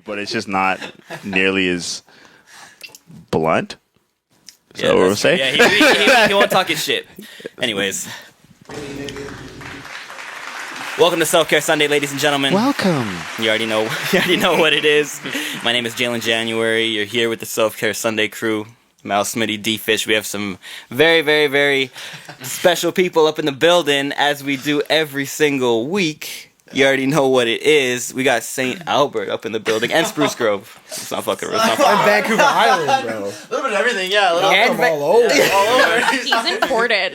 but it's just not nearly as blunt. Is that what we're saying? Yeah, he won't talk his shit. Anyways. Welcome to Self-Care Sunday, ladies and gentlemen. Welcome. You already know what it is. My name is Jalen January. You're here with the Self-Care Sunday crew. Mal Smitty, D-Fish. We have some very, very, very special people up in the building, as we do every single week. You already know what it is. We got St. Albert up in the building and Spruce Grove. It's not fucking real. And Vancouver Island, bro. A little bit of everything, yeah. From all over. All over. He's imported.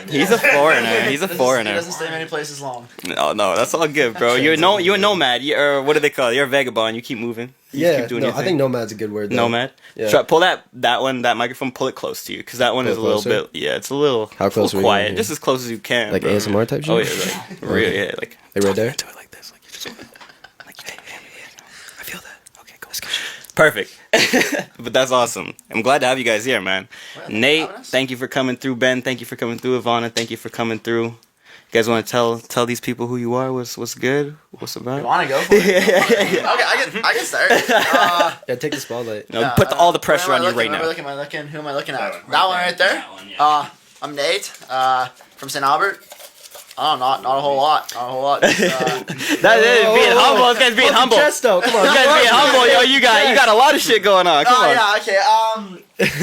He's a foreigner. He's a foreigner. He doesn't stay many places long. No, that's all good, bro. You're a nomad. Or what do they call it? You're a vagabond. You keep moving. You keep doing your thing. I think nomad's a good word, though. Nomad? Yeah. Try, pull that microphone, pull it close to you, because that one is a little bit, it's a little, How close little quiet. Just as close as you can. Like bro. ASMR type shit? Oh, yeah, like, really, yeah, like. Like right there? Do it like this, like you just like, hey, I feel that. Okay, cool. Perfect. But that's awesome. I'm glad to have you guys here, man. Nate, thank you for coming through. Ben, thank you for coming through. Ivanna, thank you for coming through. You guys want to tell these people who you are? What's good? What's about? You want to go for it? Okay, I can start. Yeah, take the spotlight. No, put all the pressure on you right now. Who am I looking at? That one right there? That one, yeah. I'm Nate, from St. Albert. Oh, not a whole lot. That is being humble. This guy's being humble. Chest out. Come on. This guy's being humble, yo. You got a lot of shit going on. Come on. Yeah, okay.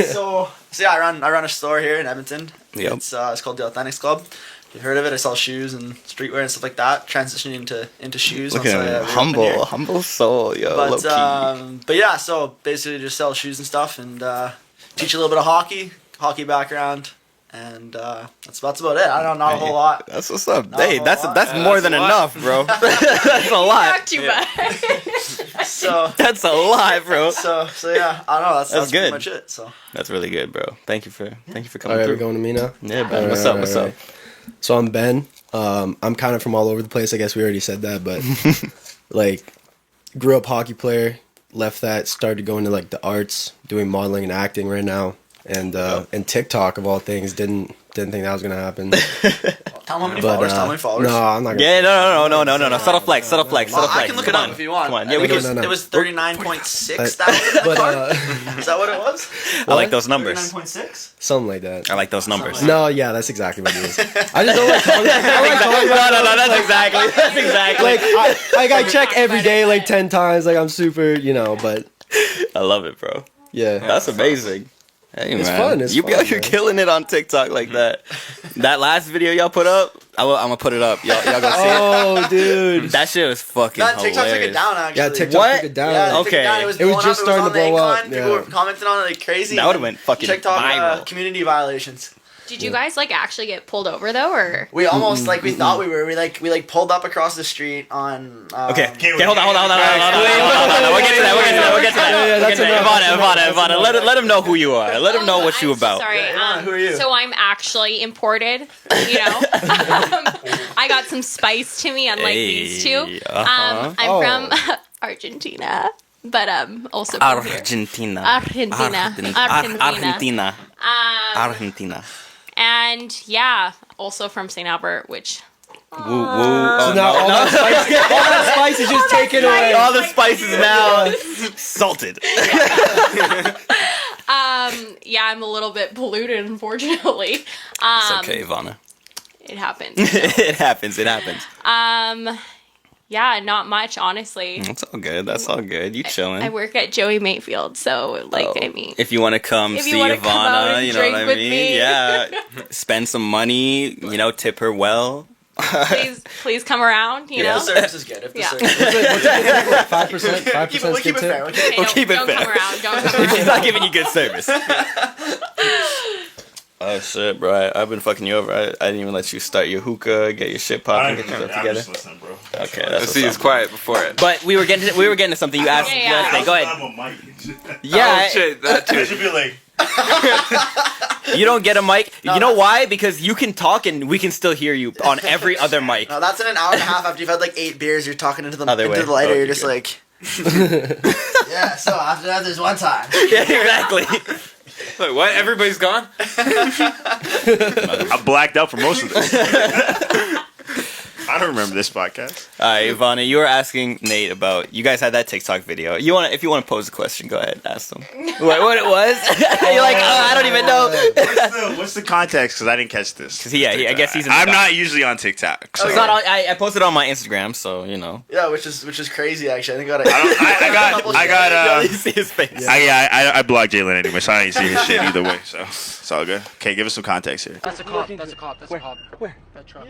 So yeah, I run a store here in Edmonton. Yep. It's called the Authentics Club. You've heard of it? I sell shoes and streetwear and stuff like that. Transitioning into shoes. Look at him, humble soul, yo. But yeah, so basically just sell shoes and stuff, and teach a little bit of hockey background, and that's about it. I don't know, not a whole lot. That's what's up. Not hey, a whole that's lot. more than enough, bro. That's a lot. Not too bad. So That's a lot, bro. so yeah, I don't know. That's good. pretty much it. So That's really good, bro. Thank you for coming All right, through. we're going to me now? Yeah, Ben. What's up? So I'm Ben. I'm kind of from all over the place. I guess we already said that, but like, grew up hockey player. Left that, started going to like the arts, doing modeling and acting right now, and TikTok of all things. Didn't think that was gonna happen. tell them how many followers. No, I'm not gonna. Yeah, no. Subtle flex. Well, I can look it up if you want. Come on. Yeah, we can. No. It was 39.6 thousand. But Is that what it was? I like those numbers. 39.6. something like that. I like those numbers. No, yeah, that's exactly what it is. I just don't like talking. No, that's exactly. Like I check every day like 10 times. Like I'm super, but I love it, bro. yeah. That's amazing. Hey, It's man. fun, it's fun, You're man. killing it on TikTok like that. That last video y'all put up, I'm gonna put it up. Y'all gonna see it. Oh, dude. That shit was fucking That TikTok took hilarious. it down actually. Yeah, TikTok What? took it down. Yeah, they took Okay. it down. It was blowing just up. starting on to blow the up, incline. yeah. People were commenting on it like crazy. That would've went fucking TikTok viral. community violations. Did you guys actually get pulled over though, or? We almost we thought we were. We pulled up across the street on. Okay, hold on. We'll get to that. Yeah, that's enough. Ivana, let him know who you are. Let him know what you I'm so about. sorry. Yeah, who are you? So I'm actually imported. I got some spice to me, unlike these two. Uh-huh. I'm from Argentina, but also from here. Argentina. And yeah, also from St. Albert, which Woo. So now all that spice is just taken away. All the spices now salted. yeah, I'm a little bit polluted, unfortunately. It's okay, Ivanna. It happens. It happens. Yeah, not much, honestly. That's all good. You chilling. I work at Joey Mayfield, so I mean, if you want to come if see you wanna come out Ivanna, and you know what I drink with mean? me. Yeah. Spend some money, tip her well. please come around. You If know, the service is good. Yeah. What's it? 5%? We'll 5% keep it fair. tip? Hey, keep it don't fair. come around. Don't come If she's around. not giving you good service. Oh shit, bro! I've been fucking you over. I didn't even let you start your hookah, get your shit popping, get your stuff together. Listening, bro. Okay, that's Let's what's see, up. it's quiet before it. But we were getting to something. You asked. Yeah. Go ahead. I'm a mic. Yeah, Oh shit, that I too. should be like, you don't get a mic. No, you know that's- why? Because you can talk and we can still hear you on every other mic. No, that's in an hour and a half after you've had 8 beers. You're talking into the Other way. lighter. Oh, You're okay, just good. yeah. So after that, there's one time. Yeah, exactly. Wait, what? Everybody's gone? I blacked out for most of this. I I don't remember this podcast. All right, Ivanna, you were asking Nate about. You guys had that TikTok video. If you want to pose a question, go ahead, ask them. What it was? You're like, I don't even know. What's the context? Because I didn't catch this. Because I guess he's. I'm not usually on TikTok. So. It's not on, I posted it on my Instagram, so you know. Yeah, which is crazy actually. I got You see his face. I blocked Jalen anyway, so I didn't see his shit either way. So it's all good. Okay, give us some context here. That's a cop. That's a cop. That's a cop. Where? That truck.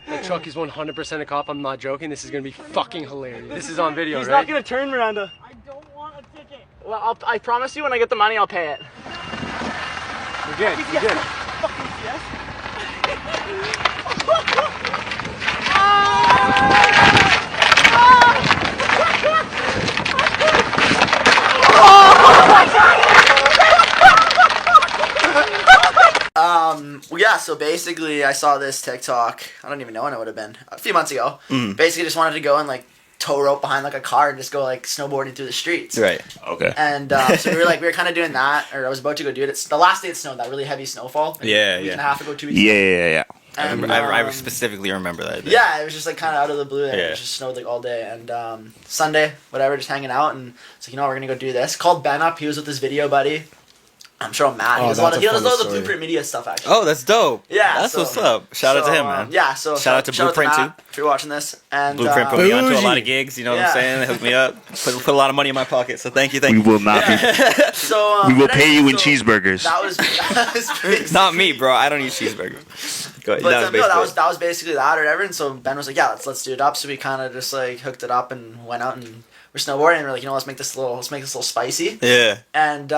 That truck is 100% a cop. I'm not joking. This is gonna be fucking hilarious. This is on video, He's right? not gonna turn, Miranda. I don't want a ticket. Well, I promise you, when I get the money, I'll pay it. We're good. We're good. Fucking yes. Yeah, so basically I saw this TikTok, I don't even know when it would have been, a few months ago. Basically just wanted to go and like tow rope behind like a car and just go like snowboarding through the streets. Right. Okay. And so we were kind of doing that, or I was about to go do it. It's the last day it snowed, that really heavy snowfall. Like, Yeah, a week yeah. and a half ago, 2 weeks Yeah. And, I specifically remember that. yeah, it was just like kind of out of the blue. Yeah. It just snowed like all day. And Sunday, whatever, just hanging out. And it's like, we're going to go do this. Called Ben up. He was with his video buddy. I'm sure Matt. Oh, He does a lot that's of a funny the story. Blueprint Media stuff, actually. Oh, that's dope. Yeah, That's so- what's up. Shout out to him, man. Yeah, so Shout out to Blueprint, Matt, too. if you're watching this. And Blueprint put me onto a lot Bougie. of gigs. You know what Yeah. I'm saying? They hooked me up. Put a lot of money in my pocket. So thank you. We will not be. so We will but pay you in so cheeseburgers. That was basically, Not me, bro. I don't eat cheeseburgers. Go ahead. But That was no, basically that was basically that or whatever. And so Ben was like, yeah, let's do it up. So we kind of just like hooked it up and went out and we're snowboarding. And we're like, let's make this a little spicy. Yeah. And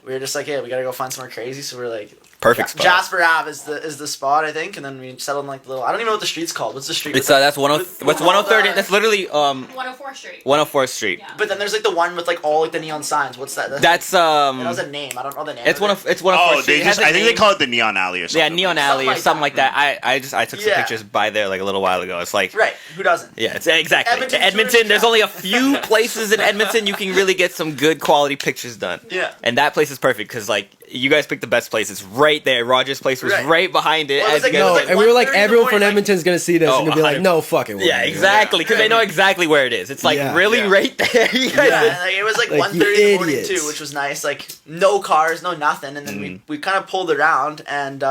we were just like, hey, we gotta go find somewhere crazy. So we're like, Perfect spot. Jasper Ave is the spot, I think. And then we settled in like the little, I don't even know what the street's called. What's the street? It's with that's what's 103rd. That's literally 104th Street. 104th Street. Yeah. But then there's like the one with like all like the neon signs. What's that? That's That was a name. I don't know the name. It's of it. 104th Oh, Street. they It has just. a I think they name. call it the Neon Alley or something. Yeah, Neon Alley or like something like that. I took some Yeah. pictures by there like a little while ago. It's like Right. Who doesn't? yeah, it's exactly Edmonton Edmonton. tourist There's trap. only a few places in Edmonton you can really get some good quality pictures done. Yeah. And that place is perfect because like you guys picked the best place. It's right there. Roger's place was Right. right behind it. Well, it was as you like- guys- No, like and we were like, 1:30 in the everyone from morning, like- Edmonton's gonna see this Oh, and gonna be like, 100%. no fucking way. yeah, exactly. Because they know exactly where it is. It's like Yeah. really Yeah. right there. You guys Yeah, and, like, it was like, Like, 1:30 in you the morning idiots. too, which was nice. Like no cars, no nothing, and then we kind of pulled around and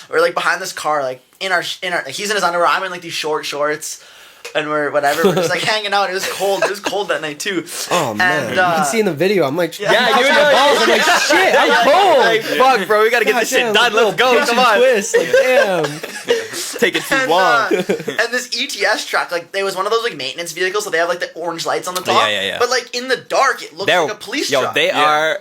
we're like behind this car, like in our like, he's in his underwear, I'm in like these short shorts, and we're just like hanging out. It was cold. It was cold that night too. Oh man, And, you can see in the video. I'm like, Yeah, Yeah, you you my know- balls. I'm like, shit, I'm cold. Like, fuck, bro, we gotta get this shit done. Let's go. Come on. Twist. Like, damn. Taking too And, long. and this ETS truck, like, it was one of those like maintenance vehicles, so they have like the orange lights on the top. Yeah. But like in the dark, it looks They're- like a police Yo, truck. they are.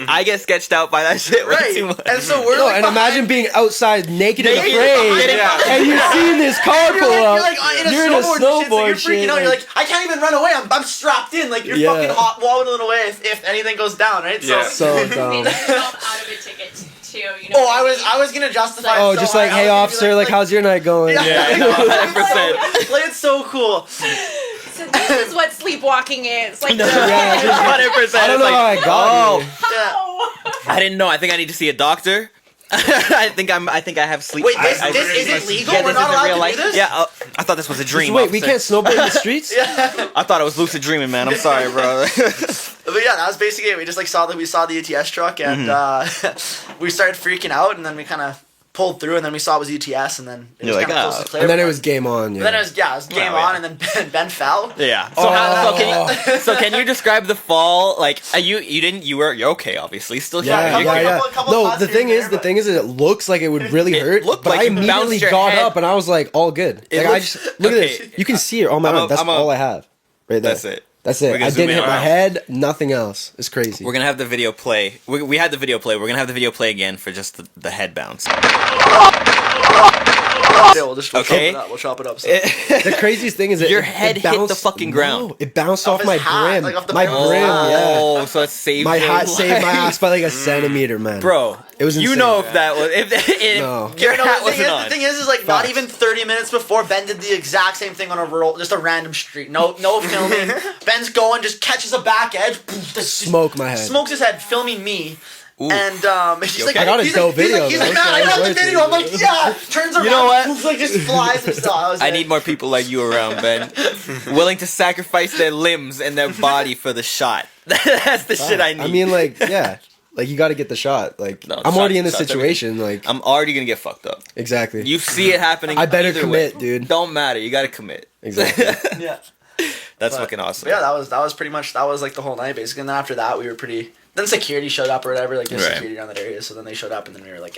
I get sketched out by that shit way right. too much. And so we're No, like, and imagine being outside naked and Naked afraid, behind- and you're seeing this car pull you're up. like in a You're in a snowboard, shit, so snowboard you're freaking shit, out. You're like, I can't even run away. I'm strapped in. Like you're Yeah. fucking hot wobbling away if anything goes down, right? Yeah. so Made dumb. yourself out of a ticket too. You know Oh, what mean? I was gonna justify. Oh, it so just like, hard. I hey, was gonna officer, be like, how's your night going? Yeah. 100%. Play it so cool. So this is what sleepwalking is. Like, Yeah, just- 100%. I don't know how I got here. Yeah. I didn't know. I think I need to see a doctor. I think I have sleep. Wait, this I- is I- it legal? Yeah, We're this not isn't allowed real to life. do this? Yeah, I thought this was a dream. Wait, we officer. can't snowboard in the streets? Yeah. I thought it was lucid dreaming, man. I'm sorry, bro. But yeah, that was basically it. We just like saw the ETS truck and we started freaking out, and then we kind of pulled through, and then we saw it was ETS, and then it You're was like, kind of "Ah." close to clear. And then it was game on. Yeah. Then it was game Oh, yeah. on, and then Ben fell. Yeah. So, Oh. so can you describe the fall? Like you're okay, obviously. Still Yeah, here. yeah, couple- yeah. couple No, spots the here thing and is, there, the but- thing is, it looks like it would really It hurt, looked but like I you bounced immediately your got head. up and I was like, all good. It Like, I looks- just look okay. at this. You can see it on my I'm arm. a- That's I'm a- all I have, right there. That's it. That's We're it. gonna I zoom didn't in hit my around. head. Nothing else. It's crazy. We're gonna have the video play. We had the video play. We're gonna have the video play again for just the head bounce. Yeah, we'll just Okay. chop it up. So. The craziest thing is that Your head hit the fucking ground. No, it bounced Off off his my hat, brim. like off the My brim brim, of his hat. yeah. Oh, so it saved My your hat saved my life. ass by like a centimeter, man. Bro, It was you insane. know if that was if No. your You know, hat the wasn't on. thing is like not Facts. even 30 minutes before, Ben did the exact same thing on a rural, just a random street. No filming. Ben's going, just catches a back edge, poof, just Smoke my head. smokes his head, filming me. And he's like, I got a he's dope like, video, He's like, though, man, so I it was got the worth video. it. I'm like, yeah. Turns around, know what? like just flies and stuff. I need more people like you around, Ben. Willing to sacrifice their limbs and their body for the shot. That's the shit I need. I mean, like, yeah. Like, you got to get the shot. Like, No, I'm already shot- in this shot's situation. Like, I'm already gonna get fucked up. exactly. You see it happening. I better either commit, way. dude. Don't matter. You gotta commit. Exactly. Yeah. That's But- fucking awesome. But yeah, that was pretty much like the whole night basically. And then after that, we were pretty. Then security showed up or whatever. Like there's Right. security around that area, so then they showed up, and then we were like,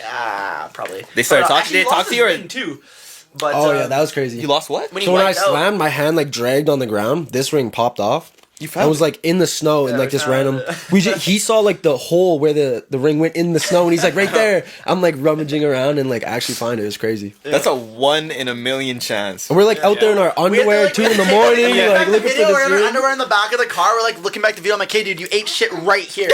probably. They started But, talking- actually, did he they talk lost to you, his or- ring, too? But Oh, yeah, that was crazy. You lost what? when he So when I wiped out- slammed, my hand, like, dragged on the ground. This ring popped off. You I was, it. like, in the snow and, Yeah, like, we this found random... it. He saw, like, the hole where the ring went in the snow, and he's like, right there. I'm, like, rummaging around and, like, actually find it. It was crazy. That's a 1 in a million chance. And we're, like, out there in our We had to, underwear like, at 2 in the morning, Yeah. like, the looking video, for we're this in our ring. underwear in the back of the car. We're like looking back at the video. I'm like, "Okay, dude, you ate shit right here,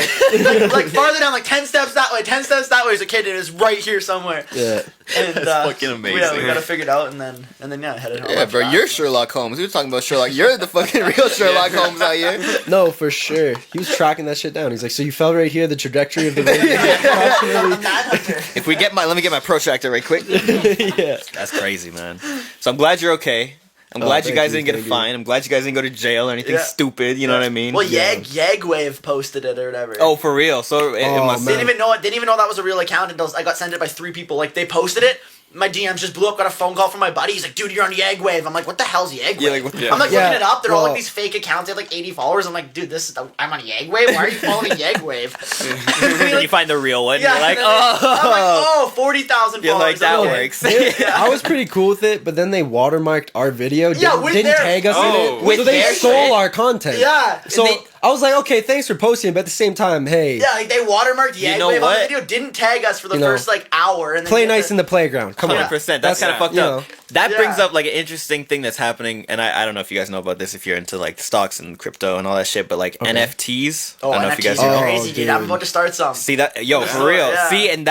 like farther down, like 10 steps that way, 10 steps that way." He's like, "Okay, dude, it's right here somewhere." Yeah. And fucking Yeah, amazing. we got it figured out, and then yeah, headed home. Yeah, after bro, that. you're Sherlock Holmes. We were talking about Sherlock. You're the fucking real Sherlock Holmes out here. No, for sure. He was tracking that shit down. He's like, so you fell right here, the trajectory of the ring. I'm a manhunter. If we get let me get my protractor right quick. Yeah. That's crazy, man. So I'm glad you're okay. I'm glad you thank guys you, didn't get a thank you. fine. I'm glad you guys didn't go to jail or anything Yeah. stupid. You know what I mean? Well, Yagwave posted it or whatever. Oh, for real. So it Oh, must. man. Didn't even know that was a real account until I got sent it by 3 people. Like they posted it. My DMs just blew up. Got a phone call from my buddy. He's like, "Dude, you're on Yagwave." I'm like, "What the hell's Yagwave?" Yeah, like, what- I'm like Yeah, looking it up. They're all well- like these fake accounts. They have like 80 followers. I'm like, "Dude, I'm on Yagwave. Why are you following Yagwave?" When you find the real one, Yeah, you're like, and then I'm like, oh. 40,000 You're followers. like, that I'm like, works. I was pretty cool with it, but then they watermarked our video. Yeah, didn't, with didn't their- tag us Oh. in it. With So they their stole shit. our content. Yeah. So They- I was like, okay, thanks for posting, but at the same time, hey, Yeah, like they watermarked Yagwave You know on what? the video. Didn't tag us for the You know, first like hour. And then play we had nice to- in the playground. Come on. 100%. That's kind of fucked you up. know. That brings Yeah. up like an interesting thing that's happening, and I don't know if you guys know about this if you're into like stocks and crypto and all that shit, but like NFTs. Oh, I don't know if you NFTs guys are know. crazy, Oh, dude. I'm dude. about to start some. see that. Yo, for real. Yeah. See, and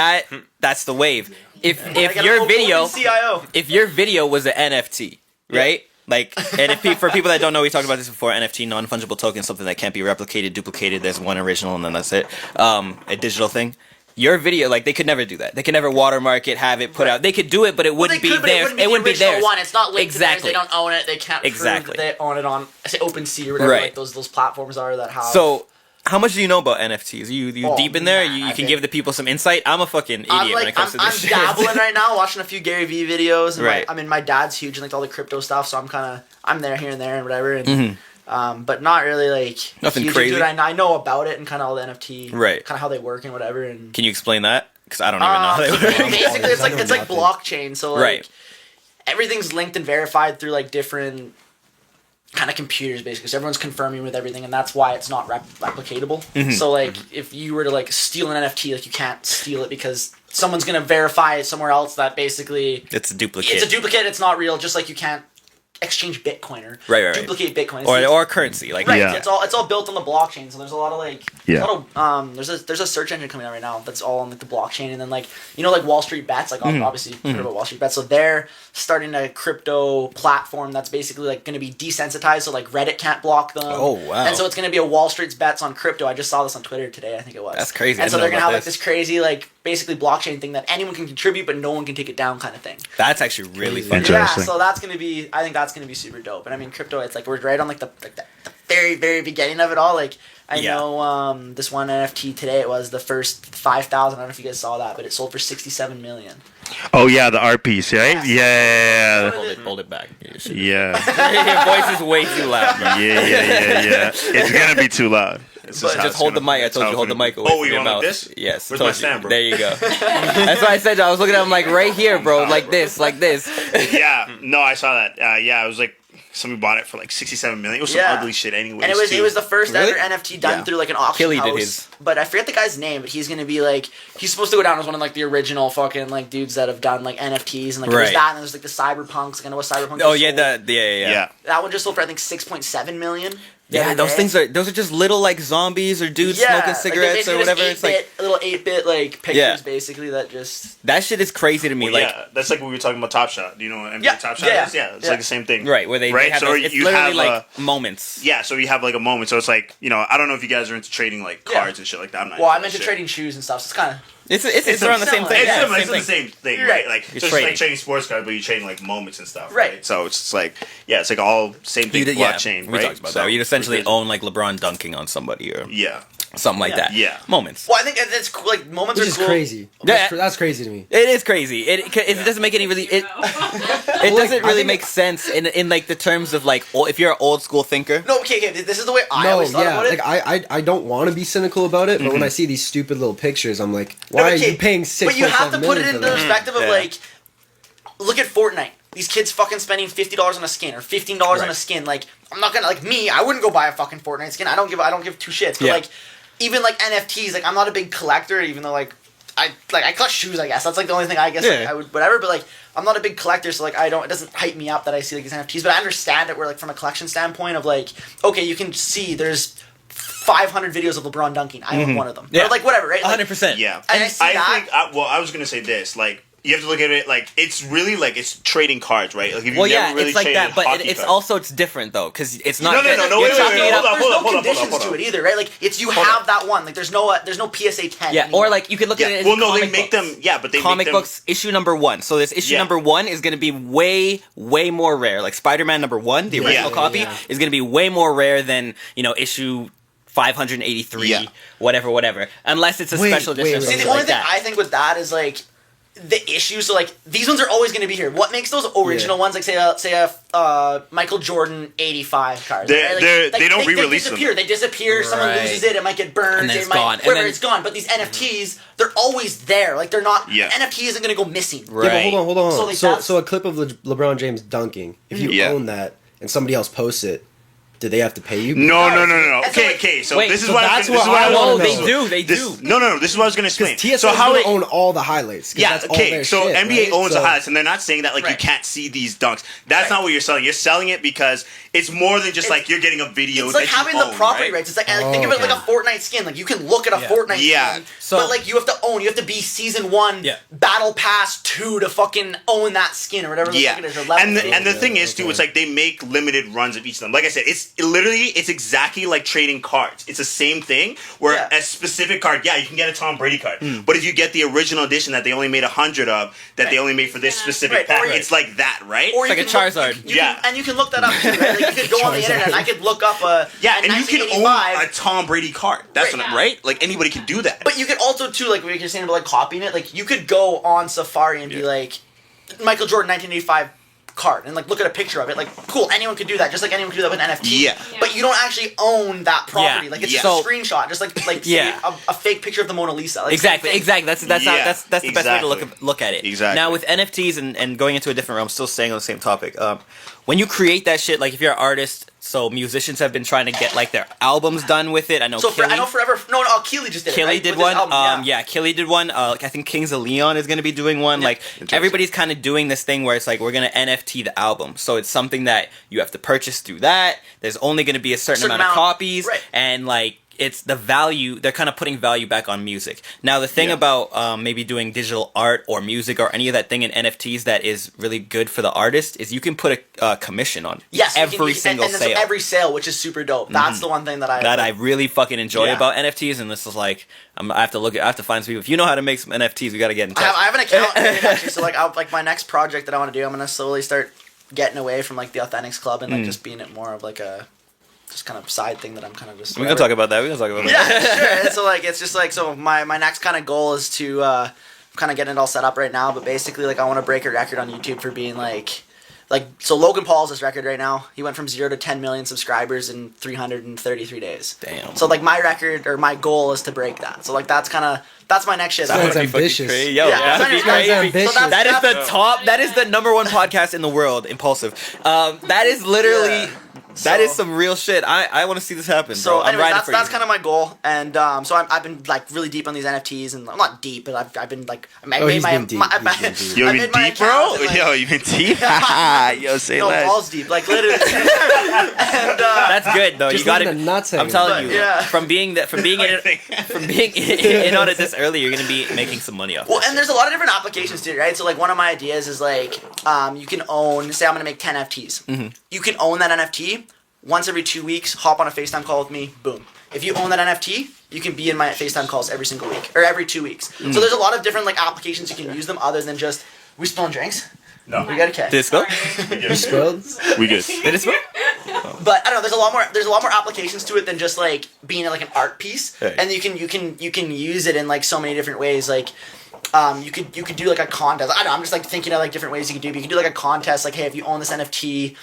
that's the wave. If I gotta your go video, open CIO. if your video was an NFT, right? Like, and if for people that don't know, we talked about this before. NFT, non-fungible token, something that can't be replicated, duplicated. There's one original, and then that's it. A digital thing. Your video, like, they could never do that. They could never watermark it, have it put out. They could do it, but it wouldn't be But theirs. it wouldn't be the original theirs. one. It's not linked Exactly. to theirs. They don't own it. They can't Exactly. prove that they own it on, say, OpenSea or whatever, Right. like those platforms are that have. So, how much do you know about NFTs? You Oh, deep in there? man, You I can think- give the people some insight? I'm a fucking idiot I'm when it like, comes to I'm this shit. dabbling right now, watching a few Gary Vee videos. And Right. my dad's huge in like all the crypto stuff, so I'm there here and there and whatever. And, but not really like Mm-hmm. Nothing huge crazy. into it. I know about it and kind of all the NFT, Right. kind of how they work and whatever. And Can you explain that? Because I don't even know how they work. basically, it's like I know nothing. blockchain. So like Right. everything's linked and verified through like different kind of computers, basically. So everyone's confirming with everything, and that's why it's not replicatable. Mm-hmm. So like if you were to like steal an NFT, like you can't steal it because someone's gonna verify it somewhere else that basically It's a duplicate. it's a duplicate. It's not real. Just like you can't exchange Bitcoin or Right. duplicate Bitcoin. It's Or currency. Like, Right, Yeah. it's all built on the blockchain. So there's a lot of like, Yeah. a lot of, there's a search engine coming out right now that's all on like the blockchain, and then like like Wall Street Bets, like obviously you've heard about Wall Street Bets. So they're starting a crypto platform that's basically like going to be desensitized, so like Reddit can't block them. Oh, wow. And so it's going to be a Wall Street's Bets on crypto. I just saw this on Twitter today. I think it was. That's crazy. I And so didn't they're know gonna have about like this crazy like basically blockchain thing that anyone can contribute, but no one can take it down, kind of thing. that's actually really fun. Interesting. Yeah, so that's gonna be. I think that's gonna be super dope. And I mean, crypto. It's like we're right on like the very very beginning of it all. Like I Yeah. know this one NFT today. It was the first 5,000. I don't know if you guys saw that, but it sold for 67 million. Oh yeah, the art piece, right? Yeah, Hold it back. yeah, Your voice is way too loud, bro. yeah. It's gonna be too loud. It's But how Just it's hold the gonna- mic. I it's told how you it's hold the gonna mic be. away Oh, from you your want mouth. like this? Yes. Where's told my you. stand, bro? There you go. That's why I said I was looking at him like right here, bro, like this. Yeah, no, I saw that. Yeah, it was like somebody bought it for like 67 million. It was some Yeah. ugly shit, anyways. And it was the first Really? ever NFT done Yeah. through like an auction Killy did house. his. But I forget the guy's name. But he's gonna be like he's supposed to go down as one of like the original fucking like dudes that have done like NFTs and like there's Right. that and there's like the cyberpunks. Like I know what cyberpunk. Oh just yeah, sold. yeah. yeah. That one just sold for I think 6.7 million. the Yeah, other those day. things those are just little like zombies or dudes smoking cigarettes like, or whatever. It's like little 8-bit like pictures Yeah. basically that just that shit is crazy to me. Well, like yeah, that's like what we were talking about Top Shot. Do you know what NBA Yeah, Top Shot yeah, is? Yeah, it's yeah. like the same thing. right where they Right, have so it's you literally have, like moments. Yeah, so you have like a moment. So it's like, you know, I don't know if you guys are into trading like Yeah. cards and shit like that. I'm not. well, into I'm that into shit. trading shoes and stuff. So it's kind of It's around the same similar. thing. It's Yeah, similar. same It's the thing. same thing, You're right? right. Like You're just trading. like trading sports cards, but you're trading like moments and stuff, Right. right? So it's just like, yeah, it's like all same thing. Blockchain, we right? talked about So that. You'd essentially it's- own like LeBron dunking on somebody or Yeah, something like that. Yeah. Moments. well, I think it's cool. Like moments Which are is cool. crazy. Yeah. That's crazy to me. It is crazy. It doesn't make any really it doesn't I really think- make sense in like the terms of like if you're an old school thinker. No, okay. This is the way I No, always thought yeah, about it. like I don't want to be cynical about it, but when I see these stupid little pictures, I'm like, No, why but are you okay, paying $6.7 But you have to put it million in for the that? perspective of Yeah. like, look at Fortnite. These kids fucking spending $50 on a skin or $15 on Right. a skin. Like, I'm not gonna like me. I wouldn't go buy a fucking Fortnite skin. I don't give two shits. But Yeah. like, even like NFTs. Like, I'm not a big collector, even though like I collect shoes. I guess that's like the only thing I guess like, Yeah. I would whatever. But like, I'm not a big collector, so like I don't. It doesn't hype me up that I see like these NFTs. But I understand it. Where like from a collection standpoint of like, okay, you can see there's 500 videos of LeBron dunking. I own one of them. Yeah. Or like whatever, right? Like, 100%. yeah. And I see that. think. I was gonna say this. Like, you have to look at it like it's really like it's trading cards, right? Like, if you Well, never yeah, really it's like traded that, but hockey it's cards. also it's different though, because it's not. No, you're wait, chalking wait, it up. hold on, There's no hold on, conditions hold on. to it either, right? Like it's you have that one. Like there's no PSA 10. Yeah, anymore. or like you could look at it. Yeah. As Well, no, they comic make books. them. Yeah, but they Comic make them, books issue number 1. So this issue Yeah. number 1 is going to be way more rare. Like Spider-Man number 1, the original Yeah. copy, is going to be way more rare than issue 583, Yeah. whatever. Unless it's a Wait, special edition. wait, or wait. See, something the only like thing that. I think with that is like the issue. So like these ones are always going to be here. What makes those original ones like say a Michael Jordan 85 card? They don't re-release them. They disappear. Someone Right. loses it. It might get burned. And then it it's might, gone. And Whatever, then- it's gone. But these NFTs, they're always there. Like they're not. Yeah. NFT isn't going to go missing. Right. Yeah, but hold on. So, like, So, that's- so a clip of LeBron James dunking, if you Yeah. own that and somebody else posts it, do they have to pay you? No. And so, like- Okay. So Wait, this is so why that's this is what why I I wanna wanna know. do. They This- do. No. This is what I was gonna explain. TSA So how gonna it own all the highlights. 'Cause Yeah, that's all okay, their so shit, NBA right? owns the So- highlights, and they're not saying that like you Right. can't see these dunks. That's Right. not what you're selling. You're selling it because it's more than just It's- like you're getting a video. It's like that having you the own, property right? rights. It's like think of it like a Fortnite skin. Like you can look at a Fortnite Yeah. skin, So- but like you have to own. You have to be season 1, Yeah. battle pass 2 to fucking own that skin or whatever. Yeah, the fuck it is, or level and it is. the thing is too, it's like they make limited runs of each of them. Like I said, it's exactly like trading cards. It's the same thing where Yeah. a specific card, you can get a Tom Brady card, but if you get the original edition that they only made 100 of, that they only made for this specific Right, pack, or you- it's like that, right? Or you like a can look- Charizard. you Yeah. can, and you can look that up too, right? Like you could go on the internet and I could look up a Yeah, and you can own 1985. a Tom Brady card. That's Right. right. Like anybody can do that. But you could also too, like what you're saying about like copying it. Like you could go on Safari and be like, Michael Jordan 1985 card, and like look at a picture of it. Like cool, anyone could do that. Just like anyone could do that with an NFT. Yeah. But you don't actually own that property. Yeah. Like it's Yeah. just a So- screenshot, just like say Yeah. a fake picture of the Mona Lisa. Like, Exactly. same thing. That's Yeah, that's the best way to exactly. look at it. Exactly. Now with NFTs and going into a different realm, still staying on the same topic. When you create that shit, like if you're an artist, so musicians have been trying to get like their albums done with it. I know. So Killy, I know Forever. No, Keely just did it. Killy right? did With his one. album, Yeah, Killy did one. Like I think Kings of Leon is going to be doing one. Like everybody's kind of doing this thing where it's like we're going to NFT the album. So it's something that you have to purchase through that. There's only going to be a certain amount of copies, right. and like it's the value. They're kind of putting value back on music. Now the thing Yeah. about maybe doing digital art or music or any of that thing in NFTs that is really good for the artist is you can put a commission on Yes, you every can, single and sale. every sale, which is super dope. That's the one thing that I really fucking enjoy Yeah. about NFTs, and this is like I have to find some people. If you know how to make some NFTs, we got to get in touch. I have an account actually. So like my next project that I want to do, I'm gonna slowly start getting away from like the Authentics Club and like just being it more of like a just kind of side thing that I'm kind of just. We're gonna talk about that. Yeah, sure. And so like it's just like so my next kind of goal is to kind of getting it all set up right now, but basically like I want to break a record on YouTube for being like so Logan Paul's this record right now. He went from 0 to 10 million subscribers in 333 days. Damn. So like my record or my goal is to break that. So like that's my next shit. Sounds That'd be fucking ambitious. crazy. Yo, Yeah, that'd be that's crazy. ambitious. So That is the that's- top. That is the number one podcast in the world. Impulsive. That is literally. Yeah. That is So- some real shit. I want to see this happen. So bro. I'm anyway, riding that's for that's you. kind of my goal, and so I've been like really deep on these NFTs, and I'm not deep, but I've been like I made he's my, been deep. my, He's my, been deep. Yo, I you made my deep, bro? account and, like- Yo, you been deep? Yo, say no less. balls deep, like literally. And That's That's good though. Just you got leave the nuts I'm hanging. telling you, Yeah. from being in on it this early, you're gonna be making some money off. Well, that and there's a lot of different applications to it, right? So, like, one of my ideas is, like, you can own, say I'm going to make 10 NFTs. Mm-hmm. You can own that NFT once every 2 weeks, hop on a FaceTime call with me, boom. If you own that NFT, you can be in my FaceTime calls every single week, or every 2 weeks. Mm-hmm. So there's a lot of different, like, applications you can use them other than just, we spilling drinks? No. We got a keg. Did it spill? You spilled? We good. Did it spill? But I don't know. There's a lot more applications to it than just like being like an art piece, Right. and you can use it in like so many different ways. Like, you could do like a contest. I don't know. I'm just like thinking of like different ways you could do. But you could do like a contest. Like, hey, if you own this NFT,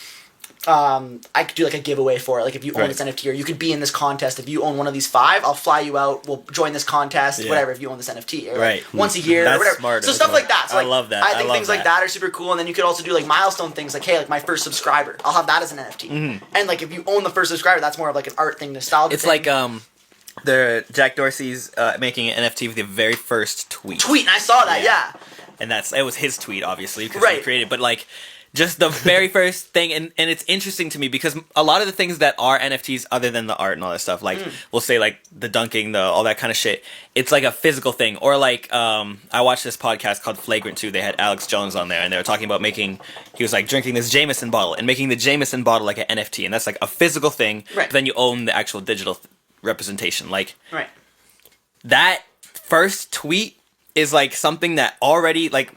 I could do like a giveaway for it. Like, if you own Right. this NFT, or you could be in this contest. If you own one of these 5, I'll fly you out. We'll join this contest. Yeah. Whatever. If you own this NFT, or like Right. once a year, That's or whatever. smart. So That's stuff smart. like that. So, I like, love that. I I think love things like that are super cool. And then you could also do like milestone things. Like, hey, like my first subscriber. I'll have that as an NFT. And like if you own the first subscriber, that's more of like an art thing, nostalgia. It's thing. like Jack Dorsey's making an NFT with the very first tweet. Tweet, and I saw that. Yeah. And it was his tweet, obviously, because Right. he created. But like, just the very first thing, and it's interesting to me because a lot of the things that are NFTs, other than the art and all that stuff, like we'll say like the dunking, all that kind of shit, it's like a physical thing. Or like, I watched this podcast called Flagrant 2. They had Alex Jones on there, and they were talking about he was like drinking this Jameson bottle and making the Jameson bottle like an NFT, and that's like a physical thing. Right. But then you own the actual digital representation. Like Right. that first tweet is like something that already like.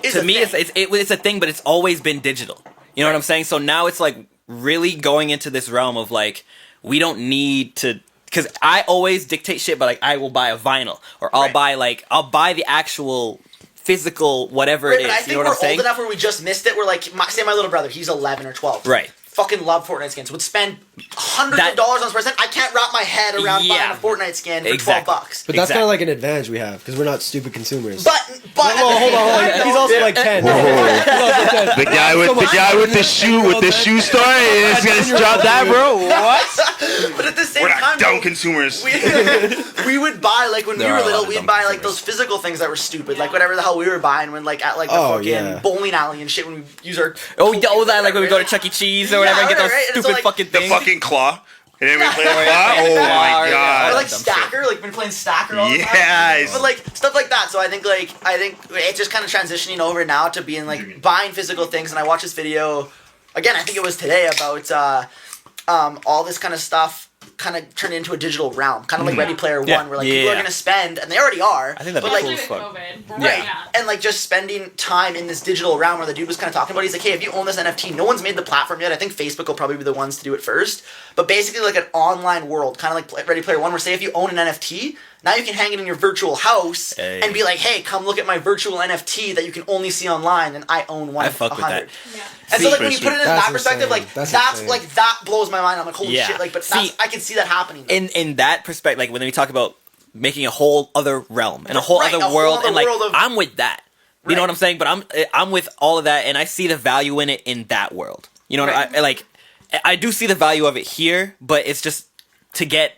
It's To a me, thing. it's a thing, but it's always been digital. You know what I'm saying? So now it's like really going into this realm of like we don't need to, because I always dictate shit, but like I will buy a vinyl or I'll Right. buy the actual physical whatever Right, it but I is. think You know what we're I'm saying? old enough where we just missed it. We're like, say my little brother, he's 11 or 12. Right. Fucking love Fortnite skins. Would spend hundreds That- of dollars on this person. I can't wrap my head around Yeah. buying a Fortnite skin for Exactly. $12. But that's Exactly. kind of like an advantage we have because we're not stupid consumers. But Well, hold on. He's also like 10. He's also 10. The guy with the shoe store is gonna drop that, bro. What? but at the same We're time, not dumb though, consumers. we would buy like when we There were are a lot little, of we'd dumb buy like consumers. those physical things that were stupid, like whatever the hell we were buying when like at like the Oh, fucking yeah. bowling alley and shit when we use our That like when we go to Chuck E. Cheese or whatever and get right, those right. And so, stupid like, fucking The things. fucking claw. And then we play the Yeah. claw. Oh Yeah. my or god. like dumb Stacker, like been playing Stacker all the time. Yes. But like stuff like that. So I think it's just kind of transitioning over now to being like buying physical things. And I watched this video again. I think it was today about all this kind of stuff kind of turned into a digital realm, kind of like Ready Player Yeah. One, where like people Yeah. are gonna spend, and they already are. I think that'd but be like cool as fuck. Right. And like just spending time in this digital realm where the dude was kind of talking about, he's like, hey, if you own this NFT, no one's made the platform yet. I think Facebook will probably be the ones to do it first. But basically like an online world, kind of like Ready Player One, where say if you own an NFT, now you can hang it in your virtual house Hey. and be like, hey, come look at my virtual NFT that you can only see online, and I own one I of fuck with 100. Yeah. And so like when you put it in That's that perspective, insane. like That's that's insane. like that blows my mind. I'm like, holy Yeah. shit, like but See, I can see that happening. In that perspective, like when we talk about making a whole other realm and a whole Right, other a whole world, other and like world of- I'm with that. You know Right. what I'm saying? But I'm with all of that, and I see the value in it in that world. You know, Right. I do see the value of it here, but it's just to get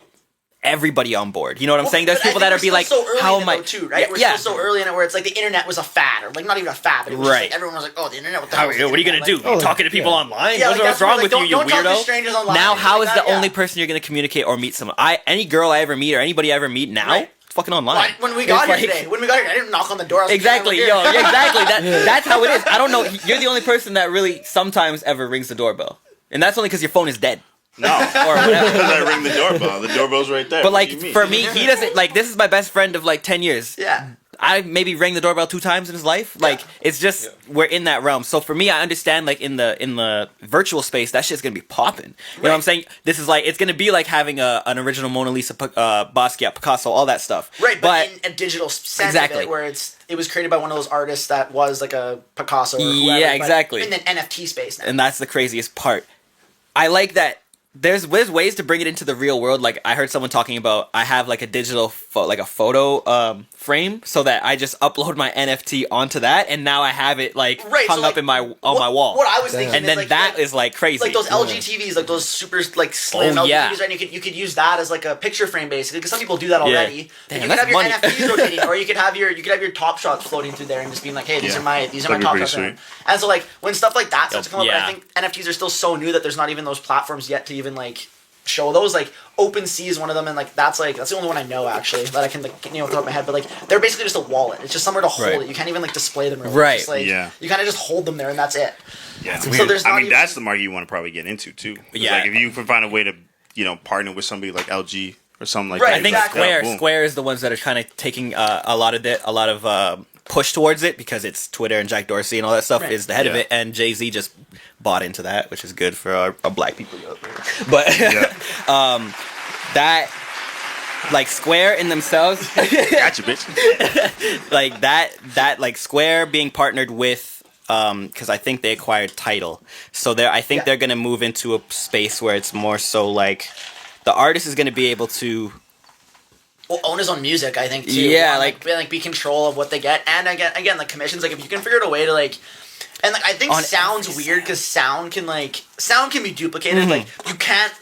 everybody on board. You know what I'm saying? There's But I people think that are we're be like, still so early how in am it I? though, too, right? We're yeah. still so early in it where it's like the internet was a fad, or like not even a fad, but it was Right. just like everyone was like, oh, the internet, what the How, hell is the what are you gonna internet? do? Like, You talking to people yeah. online? Yeah, like, What's that's wrong like, with you, don't talk to weirdo? strangers online. Now, how is Like the that, only yeah. person you're gonna communicate or meet someone? Any girl I ever meet or anybody I ever meet now, Right. it's fucking online. Well, when we got It's here like- today, I didn't knock on the door. I was like, Exactly, "Yeah, yo, I'm here." yeah, exactly. That's how it is. I don't know. You're the only person that really sometimes ever rings the doorbell, and that's only because your phone is dead No. or whatever. Because I ring the doorbell. The doorbell's right there. But What like do you mean? for me, he doesn't like. This is my best friend of like 10 years. Yeah. I maybe rang the doorbell 2 times in his life. Like it's just we're in that realm. So for me, I understand like in the virtual space, that shit's gonna be popping. You know what I'm saying? This is like it's gonna be like having an original Mona Lisa, Basquiat, Picasso, all that stuff. Right, but in a digital sense Exactly. of it, where it was created by one of those artists that was like a Picasso or whoever. Yeah, but exactly. in the NFT space now. And that's the craziest part. I like that there's ways to bring it into the real world. Like I heard someone talking about I have like a digital like a photo frame so that I just upload my NFT onto that, and now I have it like Right, hung so, up like, in my my wall. What I was thinking and is then like, that is like crazy. like those LG TVs, like those super like slim Oh, LG yeah. TVs, right? And you could use that as like a picture frame basically, because some people do that already. Damn, you could that's have your money. NFTs rotating, or you could have your top shots floating through there and just being like, hey, these Yeah. are my That'd top be pretty shots. And so like when stuff like that starts to come up, Yeah. and I think NFTs are still so new that there's not even those platforms yet to even like show those. Like OpenSea is one of them, and like that's the only one I know actually that I can like off the top of my head. But like they're basically just a wallet. It's just somewhere to hold it. You can't even like display them. Really. Right. Just, like, Yeah. You kind of just hold them there, and that's it. Yeah. So there's not even, that's the market you want to probably get into too. Yeah. Like if you can find a way to partner with somebody like LG or something like Right, that. I think exactly. Square is the ones that are kind of taking a lot of push towards it because it's Twitter and Jack Dorsey and all that stuff Right. is the head of Yeah. it, and Jay-Z just bought into that, which is good for our black people. But that, like Square in themselves, Gotcha, bitch. like that like Square being partnered with, because I think they acquired Tidal, so I think they're gonna move into a space where it's more so like the artist is gonna be able to. Well, own his own music, I think too. Yeah, like be control of what they get, and again, like commissions. Like if you can figure out a way to like, and like I think On sound's every weird because sound can be duplicated. Like you can't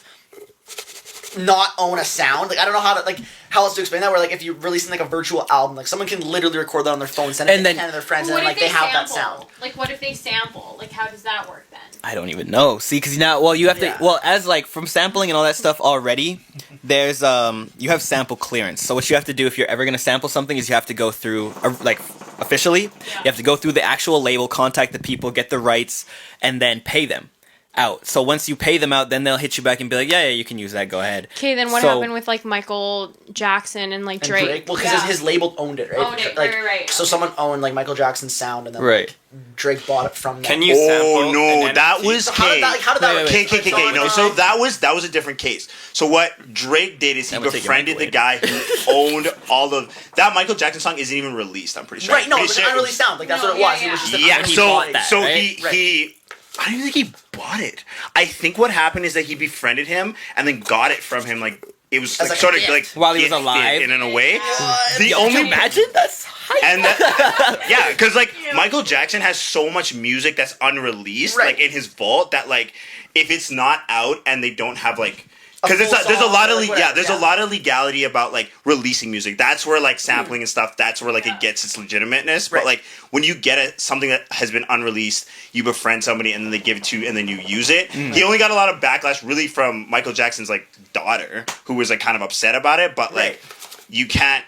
not own a sound. Like I don't know how else to explain that. Where like if you're releasing like a virtual album, like someone can literally record that on their phone, send it And to then- 10 of their friends, What and then, if like they have that sample? sound. Like, what if they sample? Like, how does that work then? I don't even know. See, because now, you have to. Yeah. Well, as like from sampling and all that stuff already, there's you have sample clearance. So what you have to do if you're ever gonna sample something is you have to go through like officially, you have to go through the actual label, contact the people, get the rights, and then pay them out. So once you pay them out, then they'll hit you back and be like, yeah, you can use that. Go ahead. Okay, then what So- happened with like Michael Jackson and like And Drake? Well, because his label owned it, right? Owned it, like, right. So someone owned like Michael Jackson's sound, and then Right. like, Drake bought it from them. Can you sample Oh no, an that NFT? was So how did that work? K. No, so that was a different case. So what Drake did is he I'm gonna take your befriended the guy who owned all of that Michael Jackson song isn't even released. I'm pretty sure. Right, no, I'm it was pretty an sure unreleased sound. Like that's No, what it was. yeah, It was yeah. just an Yeah, unreleased so bought that, so right? he I don't even think he bought it. I think what happened is that he befriended him and then got it from him. Like it was As like, like a sort of gift. like While he was gifted alive? in a way. The Can you only imagine that's hype. and that, yeah, because like Michael Jackson has so much music that's unreleased, Right. like in his vault, that like if it's not out and they don't have like. Because full there's a song lot or, of like, whatever, there's yeah. a lot of legality about like releasing music. That's where like sampling and stuff. That's where like it gets its legitimateness. But Right. like when you get something that has been unreleased, you befriend somebody and then they give it to you and then you use it. He only got a lot of backlash really from Michael Jackson's like daughter, who was like kind of upset about it. But like you can't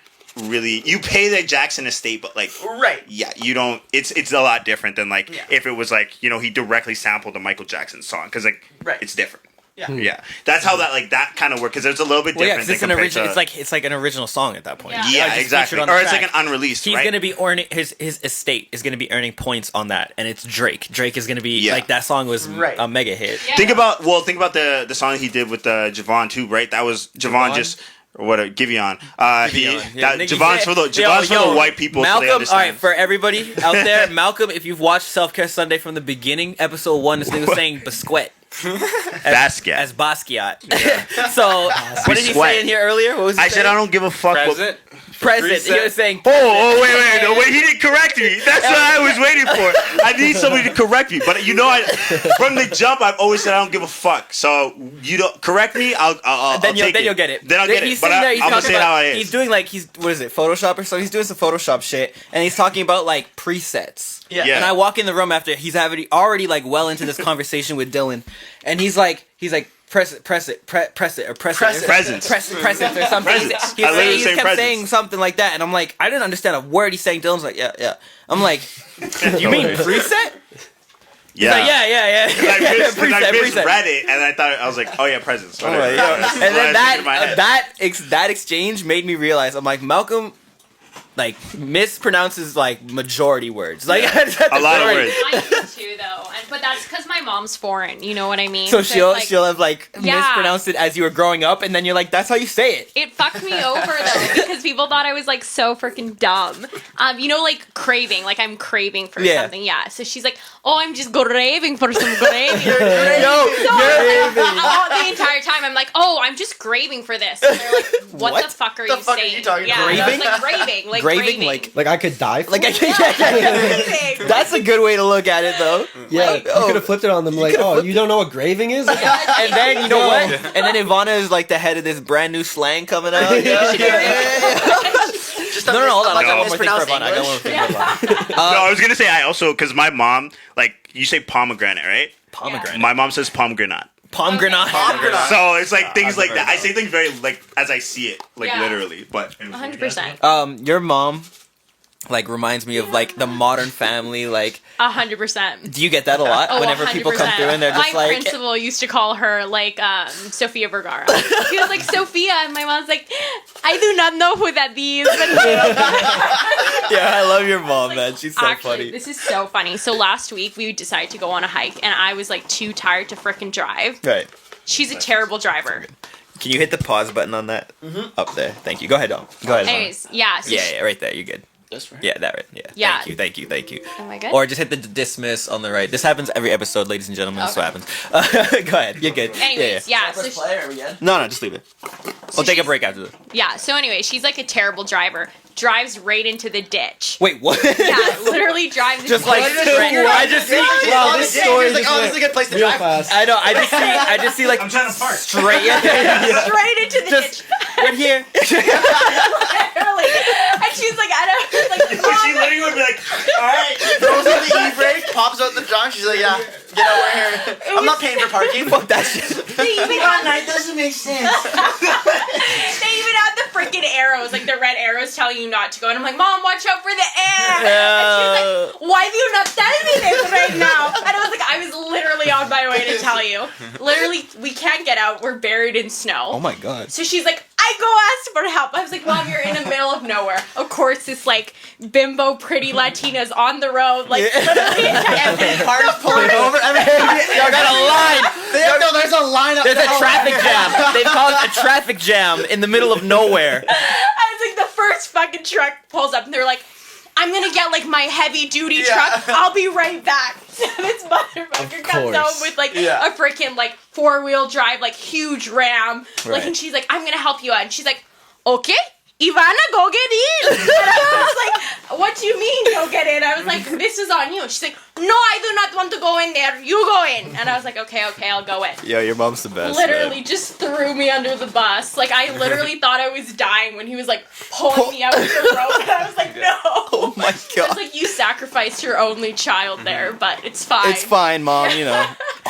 really you pay the Jackson estate, but like Right. yeah, you don't. It's a lot different than like Yeah. if it was like he directly sampled a Michael Jackson song because like Right. it's different. Yeah. Yeah, that's how that kind of works because there's a little bit Well, yeah, different. 'cause it's than an compared original. to- It's like an original song at that point. Yeah. yeah, just exactly, featured on the or it's like track. an unreleased. He's right? gonna be earning his estate is gonna be earning points on that, and it's Drake. Drake is gonna be Yeah. like that song was Right. a mega hit. Yeah. Think about the song he did with Javon too, right? That was Javon Javon? just or what Giveon. Nigga, Javon's for the white people. Malcolm, so they all understand. right, for everybody out there, Malcolm, if you've watched Self Care Sunday from the beginning, episode 1, this nigga was saying Biscuit. Basquiat. As Basquiat. So, what did he Biscuit. say in here earlier? What was he I said saying? I don't give a fuck. Present. Present. Reset. He was saying. Oh, wait, he didn't correct me. That's what I was waiting for. I need somebody to correct me. But from the jump, I've always said I don't give a fuck. So you don't correct me, I'll Then take you'll get it. Then I'll get He's it. But sitting there, he's I'm gonna talking say about, how it is. he's doing like what is it, Photoshop or so? He's doing some Photoshop shit, and he's talking about like presets. Yeah. Yeah. And I walk in the room after he's already like well into this conversation with Dylan, and he's like press it, or press it, Presence. presence or something. Presence. He I literally kept saying presence. saying something like that, and I'm like, I didn't understand a word he's saying. Dylan's like, yeah. I'm like, you mean preset? He's like, yeah. Because I Preset. misread it, and I was like, oh yeah, presents. Oh, Whatever. yeah. That's And what then I was thinking in my head. that exchange made me realize I'm like Malcolm like mispronounces like majority words like A lot of words. I do too, though, but that's because my mom's foreign. You know what I mean? So it's she'll like, have like Yeah. mispronounced it as you were growing up, and then you're like, that's how you say it. It fucked me over though because people thought I was like so freaking dumb. Like craving, like I'm craving for Yeah. something. Yeah. So she's like, "Oh, I'm just craving for some gravy." Yo, The entire time I'm like, "Oh, I'm just craving for this." And they're like, "What, What? the fuck are The you fuck are saying?" you talking yeah, about? I was like craving, like Graving, craving. like I could die for like it? Craving. that's a good way to look at it though. Yeah, Like, you oh. could have flipped it on them like, oh, you don't know what graving is? Like, And then you know what? And then Ivanna is like the head of this brand new slang coming out. Just No, hold on. I like got a one more thing for mispronounced Ivanna. I got one more English. thing for Ivanna. No, I was gonna say I also because my mom you say pomegranate, right? Pomegranate. My mom says pomegranate. Pomegranate. Pomegranate. So it's like things I've like heard that. I those. say things very like as I see it, like Yeah. literally. But 100%. Your mom, like, reminds me of like the Modern Family. Like, 100%. do you get that a lot Oh, whenever people come 100%. through and they're just my like, principal used to call her like Sofia Vergara. He was like Sophia, and my mom's like, I do not know who that is. yeah, I love your mom, man. She's so Actually, funny. this is so funny. So last week we decided to go on a hike, and I was like too tired to frickin' drive. Right. She's a terrible driver. Can you hit the pause button on that? Up there. Thank you. Go ahead, Dom. Go ahead. Dom. Anyways, yeah. So Yeah, right there. You're good. That's right. Yeah, that right. Yeah. Yeah. Thank you. Am I good? Or just hit the dismiss on the right. This happens every episode, ladies and gentlemen. This is what Okay. happens. Go ahead. You're good. Anyways, yeah. So Press play, are we good? No, just leave it. We'll take a she's- break after this. yeah. So anyway, she's like a terrible driver. Drives right into the ditch. Wait, what? Yeah, literally drives. Just into like the straight. ditch. I just see. Wow, this story like, just oh, this went is a good place to real drive. fast. I know. I just see like I'm trying to park. straight. Straight into the Just ditch. right here. Literally. And she's like, I don't like. She literally would be like, all right. Throws in the e-brake, pops out the trunk. She's like, yeah, get over here. I'm not paying for parking. Fuck that shit. They even had That doesn't make sense. they even had the freaking arrows, like the red arrows telling you not to go. And I'm like, Mom, watch out for the air. And she was like, why do you not tell me this right now? And I was like, I was literally on my way to tell you. Literally, we can't get out. We're buried in snow. Oh my god. So she's like, I go ask for help. I was like, Mom, you're in the middle of nowhere. Of course, this like bimbo pretty Latinas on the road, like literally Cars pulling over. Y'all got a line. No, there's a line up There's there. a traffic jam. They call it a traffic jam in the middle of nowhere. I was like, the first fucking truck pulls up, and they're like, I'm gonna get like my heavy duty truck. I'll be right back. So this motherfucker comes course. home with like a freaking like 4-wheel drive, like huge Ram. Like, Right. and she's like, I'm gonna help you out. And she's like, okay. Ivanna, go get in. And I was like, what do you mean go get in? I was like, this is on you. She's like, no, I do not want to go in there. You go in. And I was like, okay, I'll go in. Yo, your mom's the best. Literally just threw me under the bus. Like, I literally thought I was dying when he was like pulling me out of the road. And I was like, no. Oh my I was god. like, you sacrificed your only child there, but it's fine. It's fine, mom. You know.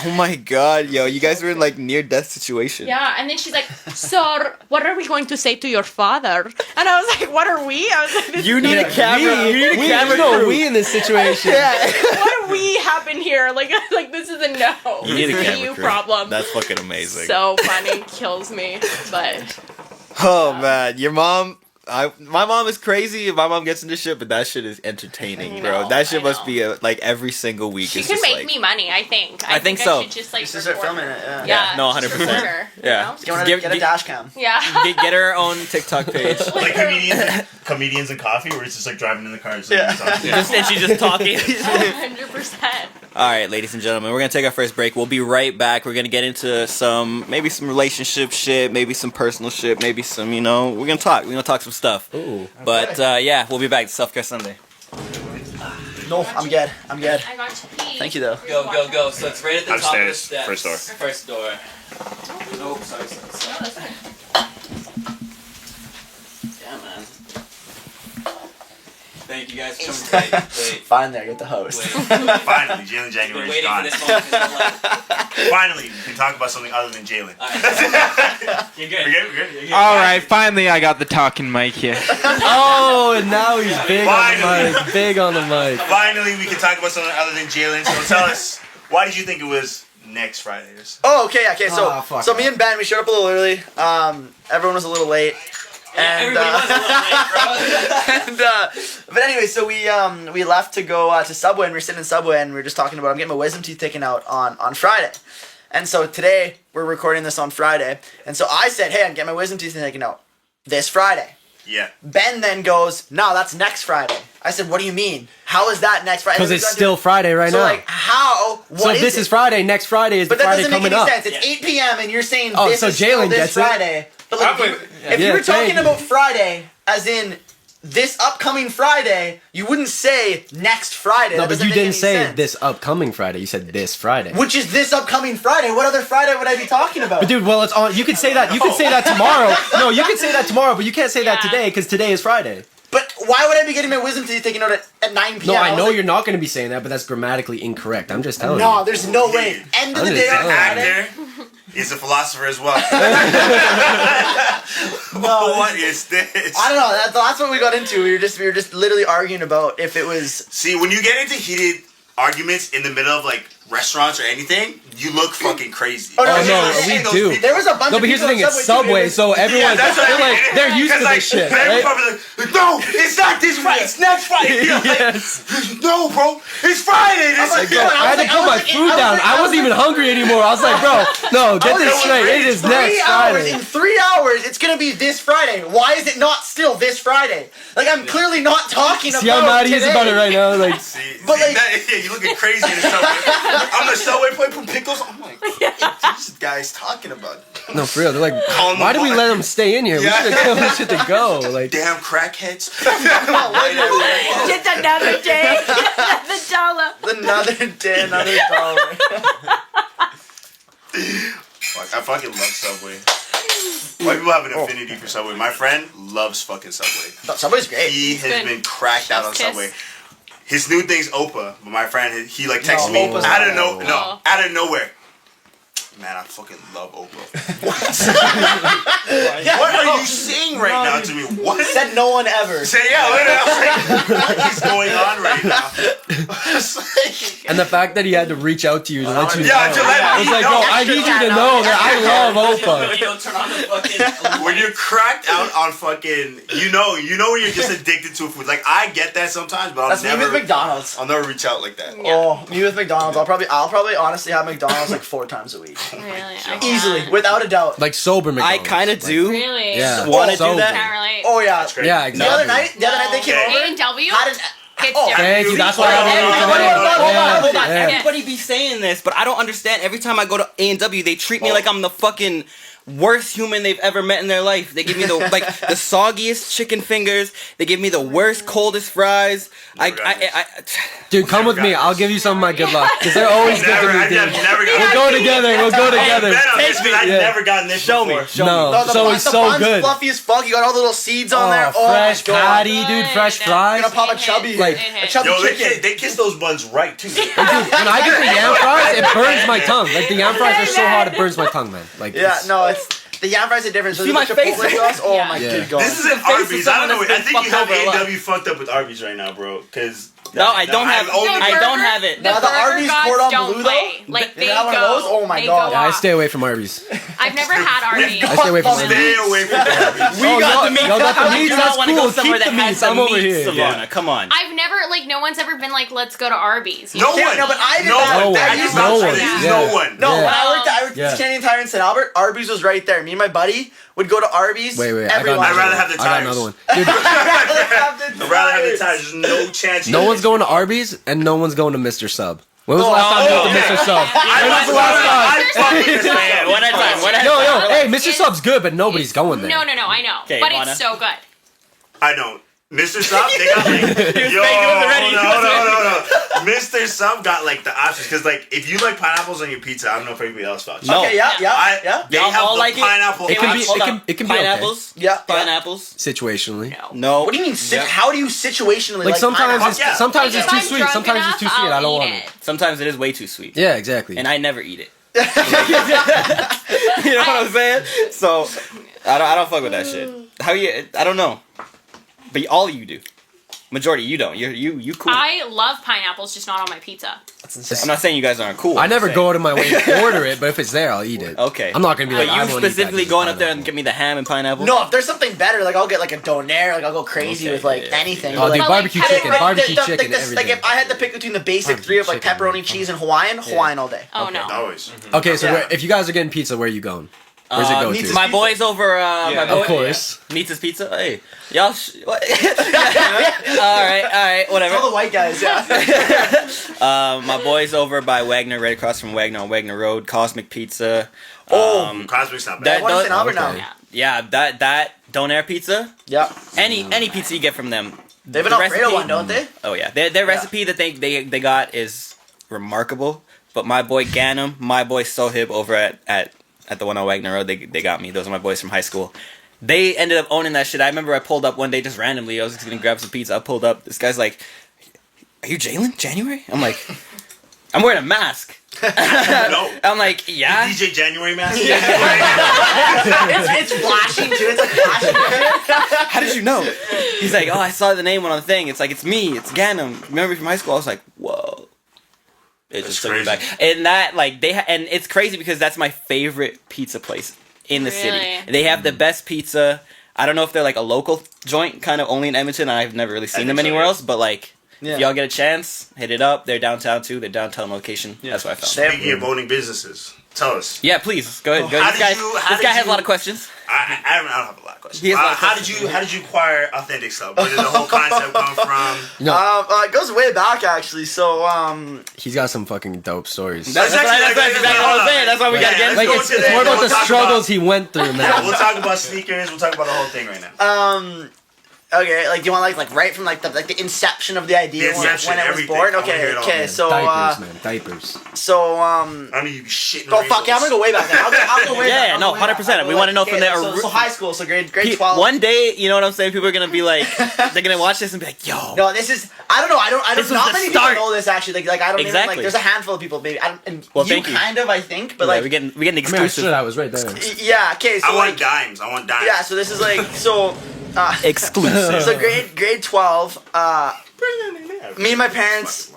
Oh my god, yo, you guys were in like near death situation. Yeah, and then she's like, sir, what are we going to say to your father? And I was like, what are we? I was like, this You need a camera. You need a camera. no, crew. we in this situation. what are we happen here? Like this is a no. You need a This is camera you crew. problem. That's fucking amazing. So funny, kills me. But Oh man, your mom. My mom is crazy. My mom gets into shit, but that shit is entertaining, I bro. know, That shit I must know. be like every single week. she It's can just make like, me money, I think. I think so. I should just like Just start record filming her. it, Yeah, no, just 100%. record her, you Yeah. know? You want to Give- get a give- dash cam? Yeah. Get her own TikTok page. Like comedians and coffee, where it's just like driving in the car. And And she's just talking. 100%. All right, ladies and gentlemen, we're gonna take our first break. We'll be right back. We're gonna get into maybe some relationship shit, maybe some personal shit, maybe some, we're gonna talk. We're gonna talk some stuff. Ooh. But yeah, we'll be back. Self Care Sunday. No, I'm good. I'm good. I got to pee. Thank you, though. Go. So it's right at the Upstairs, top of the steps. first door. First door. Nope, sorry. Yeah, man. Thank you guys for coming. Wait. Fine there, get the host. Finally, Jalen Been January is waiting for gone. this moment his whole life. Finally, we can talk about something other than Jalen. You're good. We're good. All right, finally I got the talking mic here. Oh, and now he's big on the Finally. mic. Big on the mic. Finally, we can talk about something other than Jalen. So tell us, why did you think it was next Friday? Oh, okay. So, Oh, fuck so me and Ben, we showed up a little early. Everyone was a little late. And, Everybody was a little late, bro. but anyway, so we left to go to Subway, and we were sitting in Subway, and we were just talking about I'm getting my wisdom teeth taken out on Friday. And so today, we're recording this on Friday. And so I said, hey, I'm getting my wisdom teeth taken out this Friday. Yeah. Ben then goes, no, that's next Friday. I said, what do you mean? How is that next Friday? Because And it's we got still Friday right so now. like, how? What So is this it? is Friday. Next Friday is the But that Friday doesn't make coming any up. sense. It's 8 p.m. and you're saying Oh, this so is still Jalen this gets it. Friday. But like, if you Yeah, were talking thank you. about Friday, as in this upcoming Friday, you wouldn't say next Friday. No, That but doesn't you make didn't any say sense. this upcoming Friday. You said this Friday. Which is this upcoming Friday? What other Friday would I be talking about? But dude, well, it's on. You could say that. You could say that tomorrow. No, you could say that tomorrow, but you can't say that Yeah. today because today is Friday. But why would I be getting my wisdom teeth taken out at 9 p.m.? No, I was know like, you're not going to be saying that, but that's grammatically incorrect. I'm just telling No, you. there's no way. End of I'm the just day on telling you. Friday. Actor. is a philosopher as well. What is this? I don't know. That's what we got into. We were just literally arguing about if it was. See, when you get into heated arguments in the middle of like restaurants or anything, you look fucking crazy. no, we do. There was a bunch No, of but here's the people thing, at it's Subway, so everyone's that's what I mean. they're used to Because, this shit, every right? probably like, no, it's not this Friday. It's next Friday. You know, Yes. like, no, bro, it's Friday. This like, is Bro, I had to put my food down. I wasn't even hungry anymore. I was like, bro, no, get this straight. It is next Friday. In 3 hours, it's gonna be this Friday. Why is it not still this Friday? Like I'm clearly not talking See about. how mad he is today. about it right now? Like, But, like- you looking crazy in the subway. I'm the subway play from pickles. I'm like, what this guy's talking about? no, for real. They're like, Call him why a did we boy. let him stay in here? We Yeah. should have told him shit to go. Like, Damn crackheads. Just another day, another dollar. Another day, another dollar. Fuck, I fucking love Subway. White people have an affinity for Subway. My friend loves fucking Subway. Subway's great. He has good. been cracked out on Chef's kiss. Subway. His new thing's Opa, but my friend, he like texted me Opa's out of not- out of nowhere. Man, I fucking love Opa. Yeah, What are no. you saying right now to me? What? Said no one ever. Say yeah, what is going on right now? It's like- and the fact that he had to reach out to you to let you Yeah, know. to let I me was like, know. bro, I need you to know that I love Opa. Turn on the fucking. When you're cracked out on fucking, you know when you're just addicted to food. Like I get that sometimes, but That's me with McDonald's. I'll never reach out like that. Oh, me with McDonald's. I'll probably honestly have McDonald's like 4 times a week. Really? I Easily, can't. without a doubt. Like sober I McDonald's. kind of do. Really? Yeah. Want to do Sober. that? Can't relate. Oh yeah. That's great. Yeah, The exactly. other night they came Yeah. over. A&W? Had an. It's Oh, different. Thank you. That's why Hold on, hold on. Yeah. Everybody be saying this, but I don't understand. Every time I go to A&W, they treat me like I'm the fucking worst human they've ever met in their life. They give me the the soggiest chicken fingers. They give me the worst, coldest fries. Dude, come with me. I'll give you some of my good luck. Because they're always good to me, I've dude. never We'll gotten go together. We'll go together. Bet on this, Take me. 'cause I've Yeah. never gotten this Show me. before. Show me. No, so the it's so bun's good. fluffy as fuck. You got all the little seeds on there. Oh, fresh my God. patty, dude. Fresh Good. fries. Gonna pop a chubby, Like- a chubby Yo, chicken. they kiss those buns right too. Dude, when I get the yam fries, it burns my tongue. Like the yam fries are so hot, it burns my tongue, man. Like, Yeah, no, it's the yam fries are different. So See there's my the face? Chipotle sauce. Oh Yeah. my Yeah. good God. This isn't face of Arby's. I don't know. someone I that's think been you have fucked over a lot. A&W fucked up with Arby's right now, bro. Because No, I don't have. I don't have it. The Now, the burger Arby's gods cordon don't bleu, play. though? Like You they have one of those? go. Oh my they God. go Yeah, I off. stay away from Arby's. I've never had Arby's. I stay away from Arby's. Stay away from Arby's. We got the meat. Y'all got the How do meats. you That's not want to cool. go somewhere Keep that the has meats. some I'm over meat, here. Savannah? Come on. I've never no one's ever been like, let's go to Arby's. No Yeah, one. no, but I did no that. one. No I one. used No to one. say Yeah. no one. No, Yeah. when I worked at Yeah. Canadian Tire in St. Albert, Arby's was right there. Me and my buddy would go to Arby's. Wait. every I got lunch. I'd rather have the I got tires. another one. Dude, I'd rather have the tires. There's no chance. no one's going to Arby's and no one's going to Mr. Sub. When was the last time you went to yeah. Mr. Sub? I When was the last time? fucking Mr. Sub. One at a time. One at a Yo, time. hey, Mr. Sub's good, but nobody's going there. No, I know. Okay, but Ivanna. it's so good. I know. Mr. Sub, they got like, yo, fake, he wasn't ready, he wasn't no. Mr. Sub got like the options because like if you like pineapples on your pizza, I don't know if anybody else fucks. No. Okay, yeah. They Y'all have all the like it? pineapple. It can be- option. it can be okay. Pineapples. Yeah. Pineapples. Situationally. No. What do you mean? How do you situationally Like sometimes pineapple? it's Yeah. sometimes Like, it's if too I'm sweet. drunk Sometimes it's too enough, sweet. I I'll don't eat want it. it. Sometimes it is way too sweet. Yeah, exactly. And I never eat it. You know what I'm saying? So I don't fuck with that shit. How you? I don't know. But all you do. Majority, you don't. You cool. I love pineapples, just not on my pizza. That's insane. I'm not saying you guys aren't cool. I I'm never saying. go out of my way to order it, but if it's there, I'll eat it. Okay. I'm not gonna be like, But I you won't eat that specifically 'cause it's going up there and pineapple. give me the ham and pineapple? No, if there's something better, like I'll get like a donair, like I'll go crazy Okay, with like yeah. anything. Oh, But, dude, like, barbecue like, chicken, like, barbecue chicken, like everything. if I had to pick between the basic Barbecue three of like chicken, pepperoni, everything. cheese, and Hawaiian all day. Oh no. Always. Okay, so Yeah. if you guys are getting pizza, where are you going? Where's it go Needs to? My boys over. My boy, Of course. Meets Pizza. Hey, y'all. What? all right, whatever. All the white guys, yeah. My boys over by Wagner, right across from Wagner on Wagner Road. Cosmic Pizza. Cosmic's not that- bad. One in St. Albert okay. now. Yeah, that Donair Pizza. Yeah. Any pizza you get from them. They have an the Alfredo recipe- one, don't they? Oh yeah, their recipe that they got is remarkable. But my boy Ganem, my boy Sohib over at the one on Wagner Road, they got me. Those are my boys from high school. They ended up owning that shit. I remember I pulled up one day just randomly. I was just gonna grab some pizza. I pulled up. This guy's like, "Are you Jalen? January?" I'm like, I'm wearing a mask. No. I'm like, yeah. DJ January mask. It's flashing too. It's like flashing. How did you know? He's like, oh, I saw the name on the thing. It's like, it's me. It's Ganem. Remember me from high school? I was like, whoa. It That's just took me crazy. back. And that, like, and it's crazy because that's my favorite pizza place in the city. Really? They have the best pizza. I don't know if they're like a local joint, kind of only in Edmonton. I've never really seen them think so, anywhere yeah. else, but like, Yeah. if y'all get a chance, hit it up. They're downtown too. They're downtown location. That's what I found. Speaking of owning businesses, tell us. Yeah, please go ahead. Go. How This did guy, you- how this did guy has a you- lot of questions. I don't have a lot of questions. He has a lot of How questions. did you acquire Authentic Stuff? Where did the whole concept come from? It goes way back actually. So He's got some fucking dope stories. That's exactly what I was saying. That's why we gotta get Like into it's, it. it's more about the We'll talk struggles he went through, Yeah, man. we'll talk about sneakers. We'll talk about the whole thing right now. okay, like do you want like right from like the inception of the idea The inception, when it was everything. born? I wanna hear Okay, it all, okay. man. So Diapers, man. Diapers. so I mean, you be shitting. oh fuck yeah, I'm gonna go way back then. I'll go way back. Yeah, I'll no, go way back. 100%. I'll go We way wanna back. know from there. So high school, so grade 12. One day, you know what I'm saying? People are gonna be like, they're gonna watch this and be like, yo. No, this is I don't know. I don't. This was Not the many start. people know this actually. Like I don't even Exactly. like. There's a handful of people maybe. I don't, and Well, you thank you. kind of I think, but Yeah, like we're getting I mean, I exclusive. should. I was right there. yeah. Okay, so I want like dimes. I want dimes. yeah. So this is like so. Exclusive. So grade 12. Me and my parents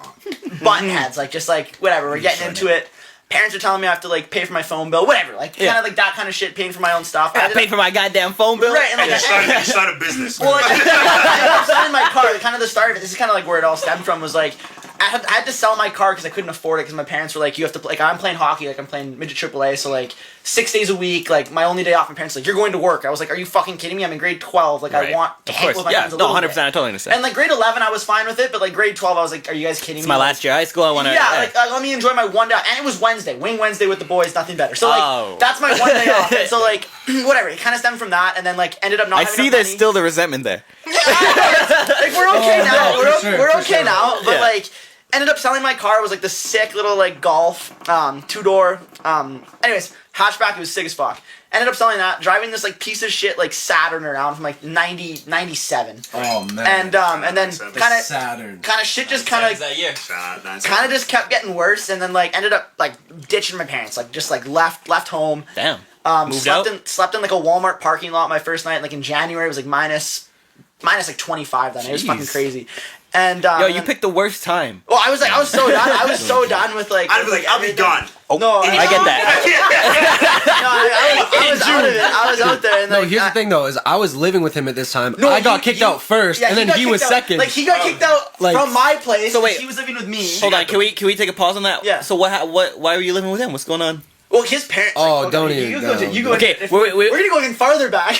button heads, like just like whatever. We're getting into it. Parents are telling me I have to like pay for my phone bill, whatever. Like Yeah. kind of like that kind of shit, paying for my own stuff. I paid for my goddamn phone bill. Right, and like You start a business. well, like, I was selling my car. Like, kind of the start of it. This is kind of like where it all stemmed from. Was like I had to sell my car because I couldn't afford it because my parents were like, you have to like I'm playing hockey, like I'm playing midget AAA, so like 6 days a week, like my only day off. My parents were like, you're going to work. I was like, are you fucking kidding me? I'm in grade 12. Like Right. I want to Of hang course. with my Yeah, friends a no, little 100%. bit. I totally understand. And like grade 11, I was fine with it, but like grade 12, I was like, are you guys kidding It's me? my last year of high school. I want to. Yeah, like let me enjoy my one day, and it was Wednesday, wing Wednesday with the boys, nothing better. So like Oh. that's my one day off. And so like whatever, it kind of stemmed from that, and then like ended up not. I having see enough there's money. still the resentment there. Like we're okay now. no, We're, for sure, we're for okay sure. now. But Yeah. like ended up selling my car. It was like the sick little like Golf, 2-door. Anyways, hatchback. It was sick as fuck. Ended up selling that, driving this like piece of shit like Saturn around from like 97. Oh man. And then kind of Saturn. shit just kind of that year. kind of just kept getting worse, and then like ended up like ditching my parents, like just like left home. Damn. Moved Slept out? slept in like a Walmart parking lot my first night. Like in January, it was like minus like 25. Then it was fucking Jeez. crazy. And Yo, you picked the worst time. Well, I was so done. I was so done with like. I'd be like, I'll be gone. No, I get that. No, I was out of it. I was out there. And No, like, here's the thing though, is I was living with him at this time. No, I got he- kicked out first, yeah, and then got he kicked was out. second. Like he got kicked out Like- from my place. So wait. he was living with me. Hold on, can we take a pause on that? Yeah. So what? Why were you living with him? What's going on? Well, his parents. Oh, like, don't okay, even You go. go. You go. Okay, if- we're We're gonna go even farther back.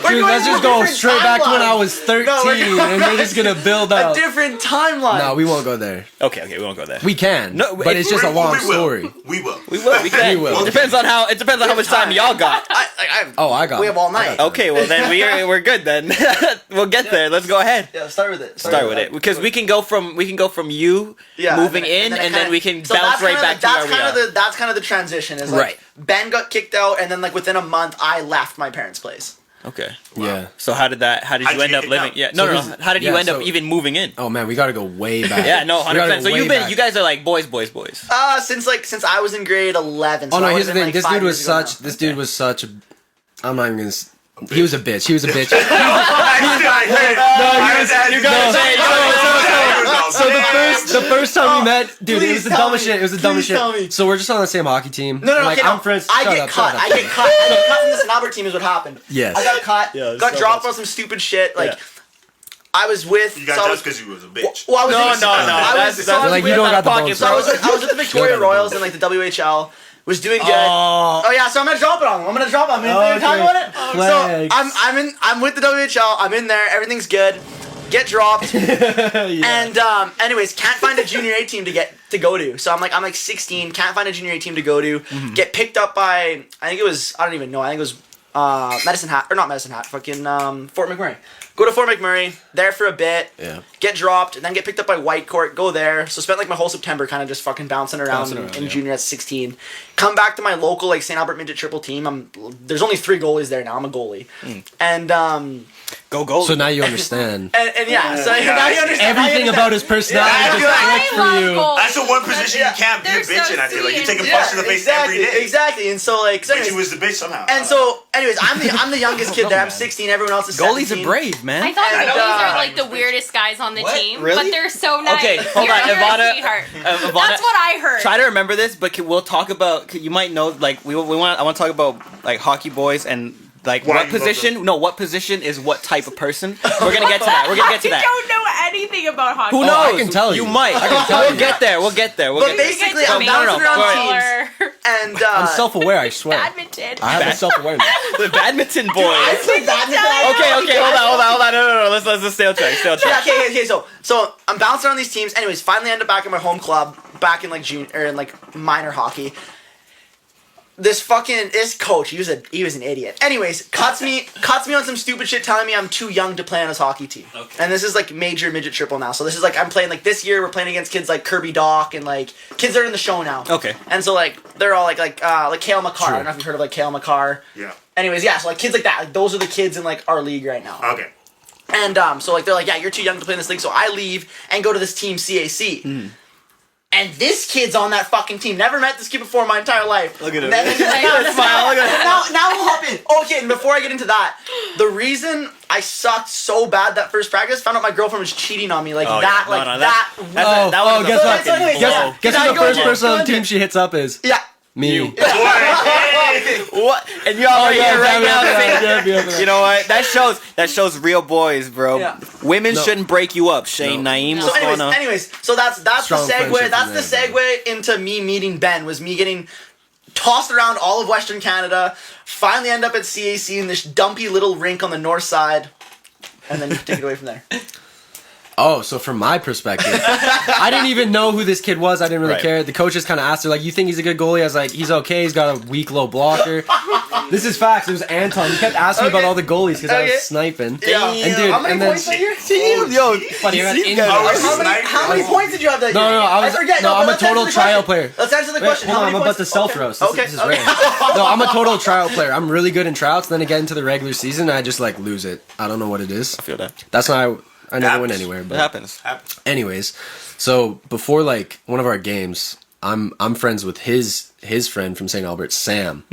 We're Dude, going let's to just a go different straight back to when I timeline. was 13, No, we're going and we're just gonna build a out. different timeline. No, we won't go there. Okay, we won't go there. We can. No, but it's just a long story. We will. We will. We can. We will. It depends on how much time y'all got. Oh, I got. We have all night. Okay, well then we're good then. We'll get there. Let's go ahead. Yeah, start with it. Start with it because we can go from you moving in, and then we can bounce right back to where we are. That's kind of the transition. Is like Right. Ben got kicked out, and then like within a month, I left my parents' place. Okay. Yeah. So how did How'd you you end get up kicked living? out? Yeah. So No. this is- How did you yeah, end up so- even moving in? Oh man, we gotta go way back. Yeah. No. We gotta 100%. So go you've way been. back. You guys are like boys. Since I was in grade 11. So Oh no, I here's would've the been, thing. like, This 5 dude was years ago such. now. This dude was such a. I'm not even gonna. He was a bitch. He was a bitch. You gotta say. So the first time we met, dude, it was the please tell dumbest me. shit. It was the dumbest Please tell me. shit. So we're just on the same hockey team. No, Like, okay, no. I'm friends. I Shut get up, cut. shut up. I get cut from the St. Albert team is what happened. Yes. I got cut. Yeah, got so dropped much. on some stupid shit. Like Yeah. I was with. You got so I judged was- because you was a bitch. Well, I was No. I was- so I was Like, you with- don't got the pocket, bones. So I was with the Victoria Don't got the Royals bones. in like the WHL. Was doing good. Oh. Oh yeah, so I'm gonna drop it on them. I'm gonna talk about it. Flags. So I'm with the WHL. I'm in there. Everything's good. Get dropped. And anyways, can't find a junior A team to go to. So I'm like 16. Can't find a junior A team to go to. Get picked up by I think it was I don't even know. I think it was Medicine Hat or not Medicine Hat. Fucking Fort McMurray. Go to Fort McMurray. There for a bit. Yeah. Get dropped, and then get picked up by Whitecourt. Go there. So spent like my whole September kind of just fucking bouncing around in yeah. junior at 16. Come back to my local like St. Albert midget triple team. There's only 3 goalies there now. I'm a goalie, and Goalies Go Goalie. So now you understand. And yeah, so now you understand Everything about his personality Yeah, I just feel like- clicked for I you. love That's the one position you can't be a They're bitch so in. I feel like you sweet. take a punch to the face every day. Exactly. And so like, so But she anyways, was the bitch somehow. and so anyways, I'm the youngest kid there. I'm 16. Everyone else is 17. Goalies are brave, man. I thought And, goalies are like the weirdest guys on the team, Really? but they're so nice. Okay, hold on, You're a Ivanna. sweetheart. Ivana, That's what I heard. Try to remember this, but we'll talk about. You might know, like I want to talk about like hockey boys and like Why what you love position. No, what position is what type of person? We're gonna get to that. We're gonna get to I that. don't know anything about hockey. Who Oh, knows? I can tell you. You might. I can tell We'll you. get there. We'll get there. We'll But get there. basically, You I'm guys bouncing tell me around baller. teams, and I'm self-aware, I swear. Badminton. I have a self-awareness. The badminton boys. I play badminton. Okay, hold on. No. Let's stay on track. Stay on Yeah, track. okay. So I'm bouncing around these teams. Anyways, finally end up back in my home club, back in like junior or in like minor hockey. This coach, he was an idiot. Anyways, cuts me on some stupid shit, telling me I'm too young to play on his hockey team. Okay. And this is like major midget triple now. So this is like I'm playing like this year we're playing against kids like Kirby Doc and like kids that are in the show now. Okay. And so like they're all like Kale McCarr. I don't know if you've heard of like Kale McCarr. Yeah. Anyways, yeah, so like kids like that, like those are the kids in like our league right now. Okay. And so like they're like, yeah, you're too young to play in this league. So I leave and go to this team CAC. And this kid's on that fucking team. Never met this kid before in my entire life. Look at him. Then- Look at that smile. Look at that. now we'll hop in. Okay, and before I get into that, the reason I sucked so bad that first practice, found out my girlfriend was cheating on me like Oh, that, yeah. No, like no, that. That was guess a what? fucking Anyways, blow. yeah. Guess Can I who the go first again? person on the team she hits up is? Yeah. Me. What? And you're over here right now saying, Yeah. you know what? That shows real boys, bro. Yeah. Women No. shouldn't break you up. Shane, No. Naeem, So what's going on? anyways, so that's the Strong segue. friendship That's from the there, segue into me meeting Ben. Was me getting tossed around all of Western Canada. Finally end up at CAC in this dumpy little rink on the north side, and then take it away from there. Oh, so from my perspective, I didn't even know who this kid was. I didn't really Right. care. The coach just kind of asked her, like, you think he's a good goalie? I was like, he's okay. He's got a weak low blocker. This is facts. It was Anton. He kept asking me about Okay. all the goalies because I Okay. was sniping. Yeah. And dude, How many and then points did you? Yo, Funny, I got injured. How many points did you have that No, year? no, I was- forget. no, but I'm a let's answer total the trial question. player. Let's answer the Wait, question. hold How on, I'm many about points? to self roast. This is Okay. rare. No, I'm a total trial player. I'm really good in tryouts. Then I get into the regular season, and I just like lose it. I don't know what it is. I feel that. That's not. I never went Happens. anywhere. It But happens. anyways, so before like one of our games, I'm friends with his friend from St. Albert, Sam.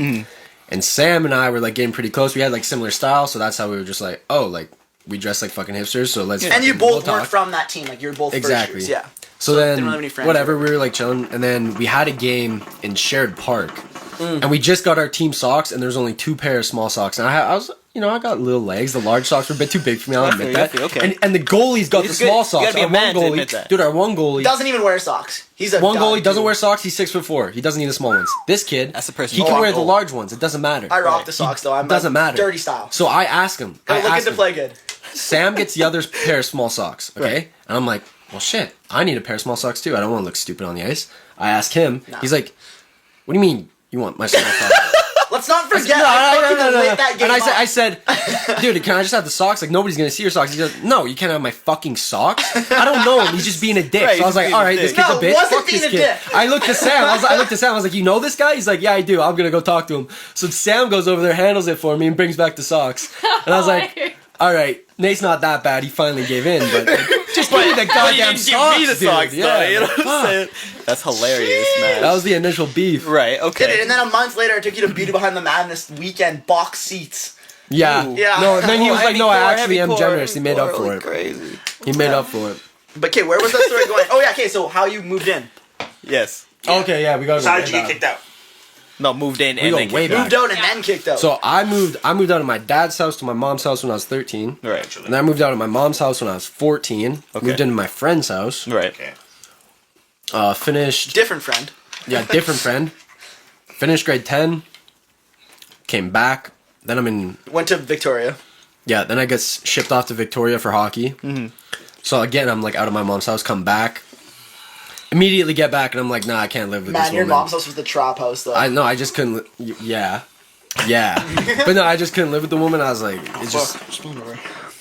And Sam and I were like getting pretty close. We had like similar style, so that's how we were just like, oh, like we dress like fucking hipsters. So let's. And you fucking- we'll both weren't talk. from that team. Like you're both Exactly. first years. Yeah. So didn't then, really have any friends whatever, or- we were like chilling, and then we had a game in Shared Park, and we just got our team socks, and there's only 2 pair of small socks, and I was, I got little legs. The large socks were a bit too big for me. I'll I admit feel you, that. I feel- okay. And the goalie's got the It's good. small You socks. gotta be a Our man to one admit goalie, that. dude, our one goalie. Doesn't even wear socks. He's a One dog, goalie doesn't dude. wear socks. He's 6'4". He doesn't need the small ones. This kid, That's the person he you can want wear the goal. large ones. It doesn't matter. I rock the socks though. I'm Doesn't matter. Dirty style. So I ask him. I Gotta look ask good to him. play good. Sam gets the other pair of small socks, okay? Right. And I'm like, well, shit, I need a pair of small socks too. I don't want to look stupid on the ice. I ask him. No. He's like, what do you mean you want my small socks? Let's not forget. No, I no, fucking no, no, lit no. that game And up. I said, dude, can I just have the socks? Like, nobody's going to see your socks. He goes, no, you can't have my fucking socks. I don't know him. He's just being a dick. Right, So I was he's like, being all a right, this dick. kid's No, a bitch. wasn't Fuck this being a kid. dick. I looked to Sam. I looked to Sam. I was like, you know this guy? He's like, yeah, I do. I'm going to go talk to him. So Sam goes over there, handles it for me, and brings back the socks. And I was like, all right, Nate's not that bad. He finally gave in, but just give me the But you goddamn didn't socks, give me the dude. socks, Yeah, though. You know what fuck. I'm saying? That's hilarious, man. That was the initial beef. Right, Did it, okay. and then a month later, I took you to Beauty Behind the Madness weekend box seats. Yeah. Ooh. Yeah. No, and then he was like, no, I actually am Heavy generous. He pour, made up holy for it. Crazy. He made up for it. But okay, where was that story going? Oh yeah, okay. So how you moved in? Yes. Okay, yeah, we got to So how did you get kicked out? No, moved in We and go then way kicked back. Moved out and then kicked out. So I moved out of my dad's house to my mom's house when I was 13. Right. And then I moved out of my mom's house when I was 14. Okay. Moved into my friend's house. Right. Okay. Finished. different friend. Yeah, different friend. Finished grade 10. Came back. Then I'm in. Went to Victoria. Yeah, then I get shipped off to Victoria for hockey. Mm-hmm. So again, I'm like out of my mom's house, come back. Immediately get back, and I'm like, nah, I can't live with this Man, your woman. mom's house was the trap house though. I know, I just couldn't. Yeah. But no, I just couldn't live with the woman. I was like, it's just.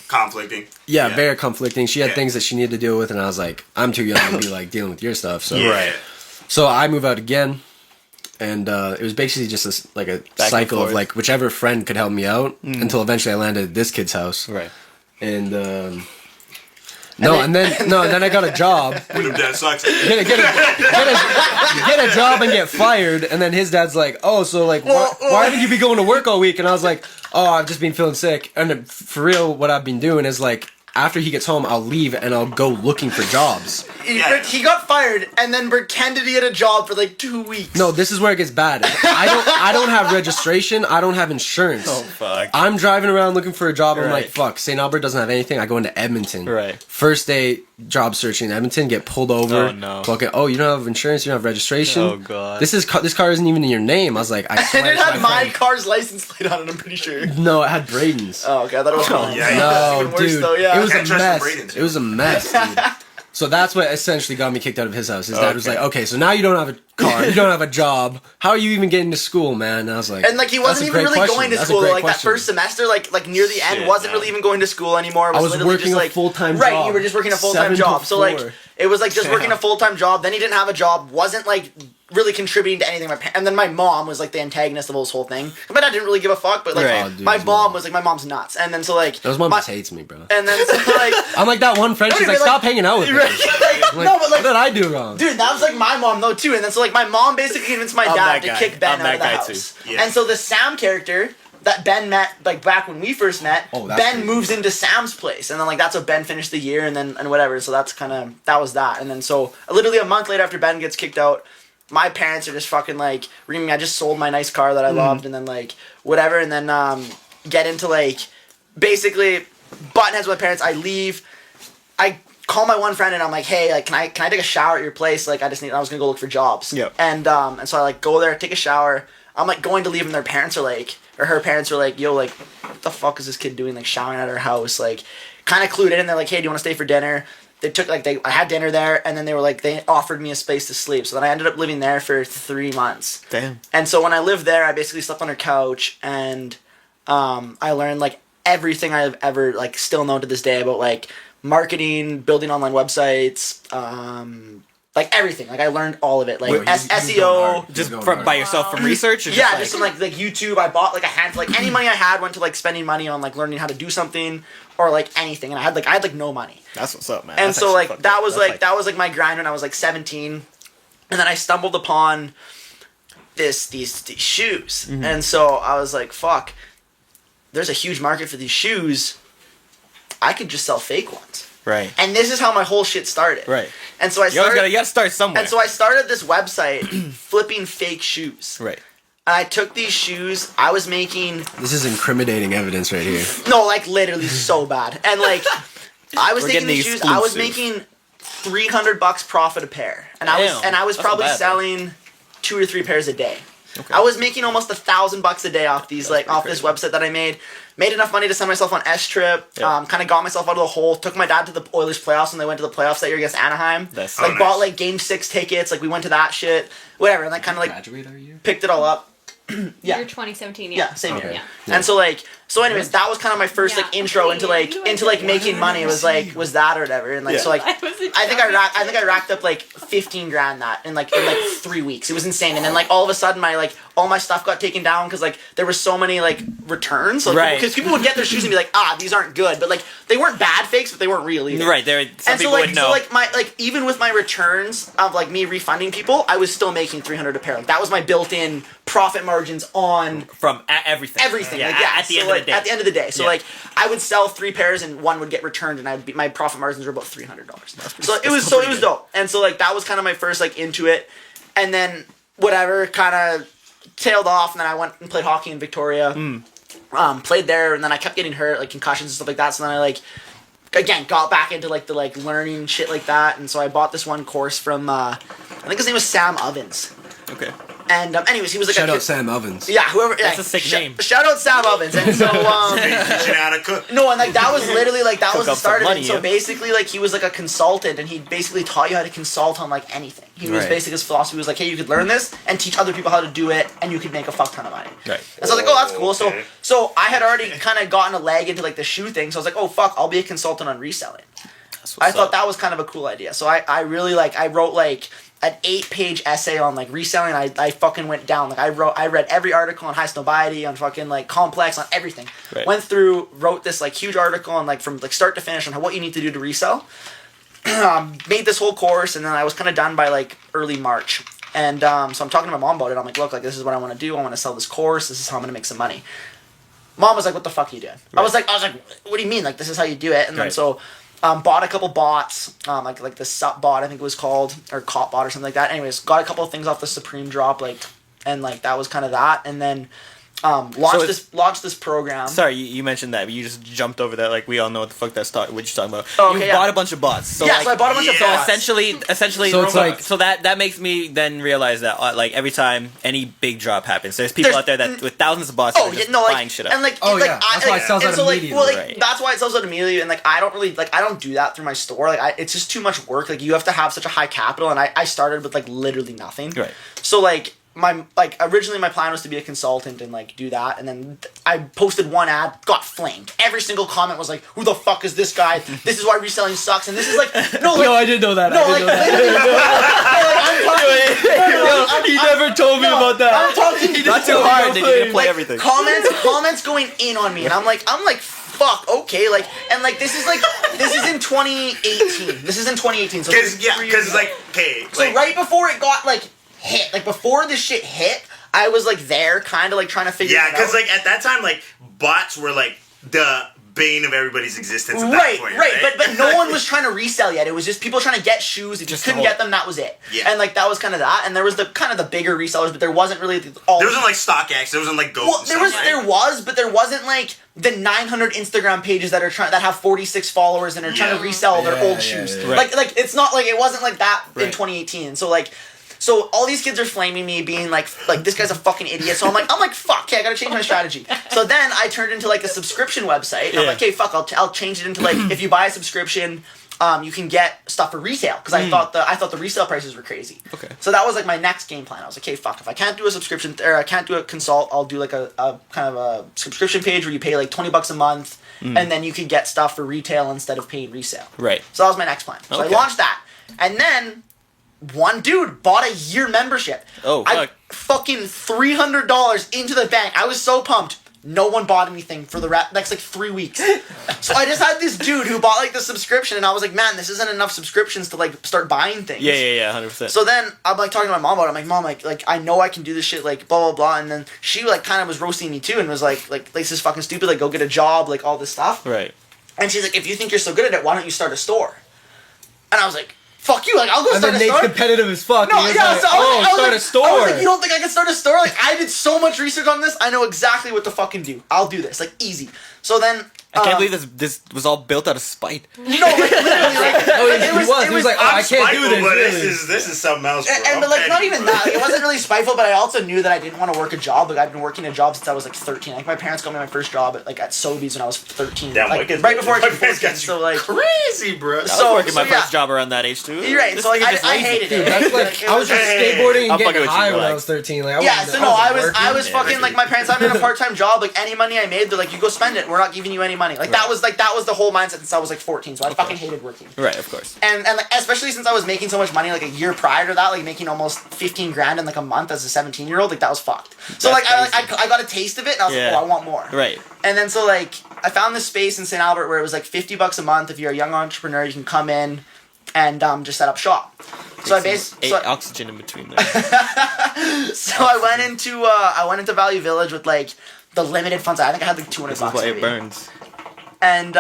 Conflicting. Yeah, Yeah. very conflicting. She had Yeah. things that she needed to deal with, and I was like, I'm too young to be like dealing with your stuff. So, Right. so I move out again, and it was basically just a and cycle of forth. like whichever friend could help me out until eventually I landed at this kid's house. Right. and then I got a job. Your dad sucks. Get a job and get fired, and then his dad's like, oh, so like, why haven't you been going to work all week? And I was like, oh, I've just been feeling sick. And for real, what I've been doing is like, after he gets home, I'll leave and I'll go looking for jobs. He got fired and then pretended he had a job for like 2 weeks. No, this is where it gets bad. I don't have registration. I don't have insurance. Oh fuck! I'm driving around looking for a job. I'm Right. like, fuck. St. Albert doesn't have anything. I go into Edmonton. Right. First day job searching in Edmonton. Get pulled over. Oh, no. Fucking. Oh, you don't have insurance. You don't have registration. Oh god. This car isn't even in your name. I was like, I And it had my friend. car's license plate on it, I'm pretty sure. No, it had Braden's. Oh, okay, I thought it was Collins. yeah. No, Even worse, dude. though, yeah. It was Can't a trust mess. Braden's. It was a mess, dude. So that's what essentially got me kicked out of his house. His dad was like, okay, so now you don't have a car, you don't have a job. How are you even getting to school, man? And I was like, And like he wasn't even really going to school. Like that first semester, like near the end, Shit, wasn't man. really even going to school anymore. I was literally working just a like full-time right. job. You were just working a full-time 7 to job. So like 4. it was like just working a full-time job. Then he didn't have a job. Wasn't like really contributing to anything. And then my mom was like the antagonist of this whole thing. My dad didn't really give a fuck, but like Right. Oh, dude, my his mom mom. was like my mom's nuts. And then so like His mom my- just hates me, bro. and then so like I'm like that one friend. She's Wait, like, like- stop hanging out with me. Right, I'm like, no, but like what did I do wrong? dude, that was like my mom though too. And then so like my mom basically convinced my I'm dad that to guy. kick Ben I'm out of the that guy, house. too. Yeah. And so the Sam character that Ben met like back when we first met, Oh, that's Ben crazy. moves into Sam's place, and then like that's how Ben finished the year, and then and whatever. So that's that was that. And then so literally a month later after Ben gets kicked out, my parents are just fucking like reaming me. I just sold my nice car that I loved, and then like whatever, and then get into like basically button heads with my parents. I leave. I call my one friend and I'm like, hey, like, can I take a shower at your place? Like, I was gonna go look for jobs. Yep. And so I like go there, take a shower. I'm like going to leave, and their parents are like, or her parents are like, yo, like, what the fuck is this kid doing? Like showering at our house, like, kind of clued in. They're like, hey, do you want to stay for dinner? They took I had dinner there, and then they were like, they offered me a space to sleep. So then I ended up living there for 3 months. Damn. And so when I lived there, I basically slept on her couch, and I learned like everything I've ever like still known to this day about like marketing, building online websites, like everything. Like I learned all of it, like Wait, SEO. Just by yourself from research? Or Yeah, just just some like YouTube. I bought like a handful. Like any money I had went to like spending money on like learning how to do something or like anything. And I had like no money. That's what's up, man. And That's so actually like fucked that up. was That's like that was like my grind when I was like 17, and then I stumbled upon these shoes, and so I was like, fuck, there's a huge market for these shoes. I could just sell fake ones. Right. And this is how my whole shit started. Right. And so I You always started, you gotta start somewhere. and so I started this website flipping fake shoes. Right. And I took these shoes. I was making This is incriminating evidence right here. no, like literally so bad. And like I was We're taking getting these the shoes. I was exclusive. making $300 profit a pair, and I was Damn, that's probably not bad, selling 2 or 3 pairs a day. I was making almost $1,000 a day off these off this website that I made. Made enough money to send myself on S trip. Yeah. Kind of got myself out of the hole. Took my dad to the Oilers playoffs when they went to the playoffs that year against Anaheim. That's like so bought nice. like Game 6 tickets. Like we went to that shit. Whatever, and like kind of like Graduate our year? picked it all up. Yeah. You're 2017, Yeah, same year. Okay. Yeah. And so like anyways, that was kind of my first like Yeah. intro into like You went to making money was that or whatever. And like so like I was a I think I racked up like 15 grand that in like 3 weeks. It was insane. And then like all of a sudden my like all my stuff got taken down because like there were so many like returns. Like, Right. Because people would get their shoes and be like, these aren't good. But like they weren't bad fakes, but they weren't real either. Right. There. Some And so people like would know. so like my like even with my returns of like me refunding people, I was still making $300 a pair. Like, that was my built-in profit margins on from everything. everything. Yeah. Like, yeah. At the So, end like, of the day. At the end of the day. So Yeah. like I would sell 3 pairs and one would get returned, and my profit margins were about $300. So it was pretty good. dope. And so like that was kind of my first like into it, and then whatever kind of tailed off, and then I went and played hockey in Victoria. Played there, and then I kept getting hurt, like concussions and stuff like that. So then I like again got back into like the like learning shit like that, and so I bought this one course from I think his name was Sam Ovens. Okay. And anyways, he was like Shout a out Sam Ovens. yeah, whoever. That's yeah, a sick name. Shout out Sam Ovens. And so Teaching how to cook. no, and like that was literally like that was the up some start of money, it. So yeah. basically, like he was like a consultant, and he basically taught you how to consult on like anything. He was Right. basically his philosophy was like, hey, you could learn this and teach other people how to do it, and you could make a fuck ton of money. Right. And so I was like, oh, that's cool. Okay. So I had already kind of gotten a leg into like the shoe thing. So I was like, oh fuck, I'll be a consultant on reselling. That's what's I thought up. that was kind of a cool idea. So I really like I wrote like an 8-page essay on like reselling. I fucking went down. Like I read every article on high snobiety, on fucking like complex, on everything. Right. Went through, wrote this like huge article on like from like start to finish on what you need to do to resell. Made this whole course, and then I was kind of done by like early March. And so I'm talking to my mom about it. I'm like, look, like this is what I want to do. I want to sell this course. This is how I'm gonna make some money. Mom was like, what the fuck are you doing? Right. I was like, what do you mean? Like this is how you do it? And then so. Bought a couple bots, like the Sup bot, I think it was called, or Cop bot or something like that. Anyways, got a couple of things off the Supreme drop, like, and like that was kind of that. And then launched this program. Sorry, you mentioned that, but you just jumped over that. Like we all know what the fuck what you're talking about. Oh, okay, you bought a bunch of bots. So so I bought a bunch of bots. Essentially, So it's like that makes me then realize that like every time any big drop happens, there's people out there that with thousands of bots that are just buying shit up. And like, that's why it sells out immediately. Well, like Right. that's why it sells out immediately. And like I don't do that through my store. Like it's just too much work. Like you have to have such a high capital, and I started with like literally nothing. Right. So like. Originally my plan was to be a consultant and like do that, and then I posted one ad, got flamed. Every single comment was like, who the fuck is this guy? This is why reselling sucks. And this is like no, I did know that. He never told me about that. I'm talking Not too hard. You're gonna play everything. comments going in on me, and I'm like fuck, okay, like, and like this is in 2018. This is in 2018. So because like okay, so like, right before it got like hit, like before this shit hit, I was like there, kind of like trying to figure it out. Yeah, because like at that time, like bots were like the bane of everybody's existence. At that point, right. But no one was trying to resell yet. It was just people trying to get shoes. If you couldn't get them, that was it. Yeah. And like that was kind of that. And there was the kind of the bigger resellers, but there wasn't really all. There wasn't like StockX. There wasn't like Go. Well, there was, but there wasn't like the 900 Instagram pages that have 46 followers and are trying to resell their old shoes. Yeah. Right. Like it's not like it wasn't like that in 2018. So like. So all these kids are flaming me, being like this guy's a fucking idiot. So I'm like, fuck, okay, I gotta change my strategy. So then I turned into like a subscription website. And I'm like, okay, fuck, I'll change it into like if you buy a subscription, you can get stuff for resale because I thought the resale prices were crazy. Okay. So that was like my next game plan. I was like, okay, fuck, if I can't do a subscription or I can't do a consult, I'll do like a kind of a subscription page where you pay like $20 a month, and then you can get stuff for retail instead of paying resale. Right. So that was my next plan. So I launched that, and then. One dude bought a year membership. Oh, fuck. I fucking $300 into the bank. I was so pumped. No one bought anything for the next like 3 weeks. So I just had this dude who bought like the subscription, and I was like, man, this isn't enough subscriptions to like start buying things. Yeah, 100%. So then I'm like talking to my mom about it. I'm like, Mom, like I know I can do this shit, like blah blah blah. And then she like kind of was roasting me too, and was like this is fucking stupid. Like go get a job, like all this stuff. Right. And she's like, if you think you're so good at it, why don't you start a store? And I was like. Fuck you! Like I'll go start a store. Nate's competitive as fuck. No, yeah. So I was start a store. I was like, you don't think I can start a store? Like I did so much research on this. I know exactly what to fucking do. I'll do this. Like easy. So then. I can't believe this was all built out of spite. No, like literally, like he was like, oh, I can't do this. But Really. this is something else, bro. And but like not even that. Like, it wasn't really spiteful, but I also knew that I didn't want to work a job. Like I've been working a job since I was like 13. Like my parents got me my first job at Sobeys when I was 13. Damn, like right before I turned 14. So like crazy, bro. I was working my first job around that age too. You're right. So like I hated it. That's like I was just skateboarding and I'm fucking getting with you, high when I like- was 13. Like I was fucking like my parents had me in a part-time job. Like any money I made, they're like, you go spend it. We're not giving you any money. Like that was the whole mindset since I was like 14. So I fucking hated working. Right, of course. And like, especially since I was making so much money like a year prior to that, like making almost 15 grand in like a month as a 17-year-old, like that was fucked. So like I got a taste of it and I was like, oh, I want more. Right. And then so like I found this space in St. Albert where it was like $50 a month. If you're a young entrepreneur, you can come in and just set up shop. So Oxygen in between there. So I went into Value Village with like the limited funds. I think I had like $200. This is why it burns. And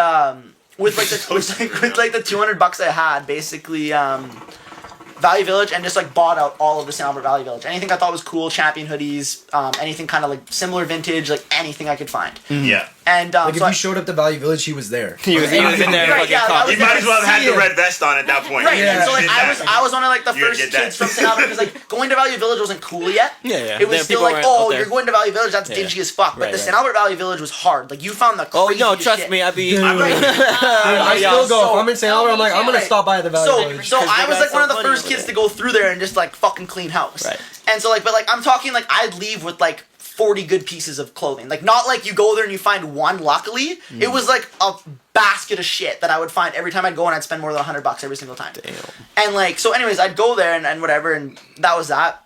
with like the $200 I had, basically Value Village, and just like bought out all of the St. Albert Value Village. Anything I thought was cool, Champion hoodies, anything kind of like similar vintage, like anything I could find. Yeah. And like if you showed up to Value Village, he was there. He was in there. Right, yeah, I was You might as well have had the red vest on at that point. Right, Yeah. and so like I was one of like the You're first gonna get kids that. from St. Albert because like going to Value Village wasn't cool yet. Yeah. It was still like, oh, you're going to Value Village, that's Yeah. dingy as fuck. But Right, the right. St. Albert Value Village was hard. Like you found the Oh craziest no, trust shit. me, I'd be. Dude. I still go. If I'm in St. Albert, I'm like, I'm gonna stop by the Value Village. So I was got like one of the some money first over kids there. to go through there and just like fucking clean house. Right. And so like, but like I'm talking like I'd leave with like 40 good pieces of clothing. Like, not like you go there and you find one, luckily. It was like a basket of shit that I would find every time I'd go, and I'd spend more than $100 every single time. Damn. And like, so anyways, I'd go there and whatever, and that was that.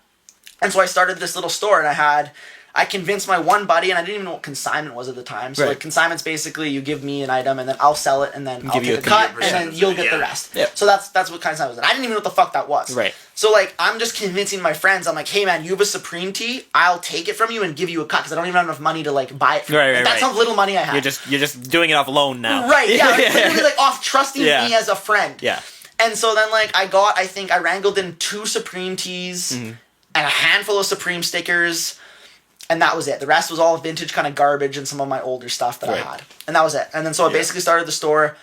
And so I started this little store, and I convinced my one buddy, and I didn't even know what consignment was at the time. So like, consignment's basically you give me an item, and then I'll sell it, and then I'll take a cut, and then you'll get the rest. Yep. So that's what consignment was. And I didn't even know what the fuck that was. Right. So like, I'm just convincing my friends. I'm like, hey man, you have a Supreme tee. I'll take it from you and give you a cut because I don't even have enough money to like buy it. From Right, you. right, That's how little money I have. You're just doing it off loan now. Right. Yeah. Like, literally like off trusting me as a friend. Yeah. And so then like I think I wrangled in 2 Supreme tees and a handful of Supreme stickers. And that was it. The rest was all vintage kind of garbage and some of my older stuff that I had. And that was it. And then so I basically started the store.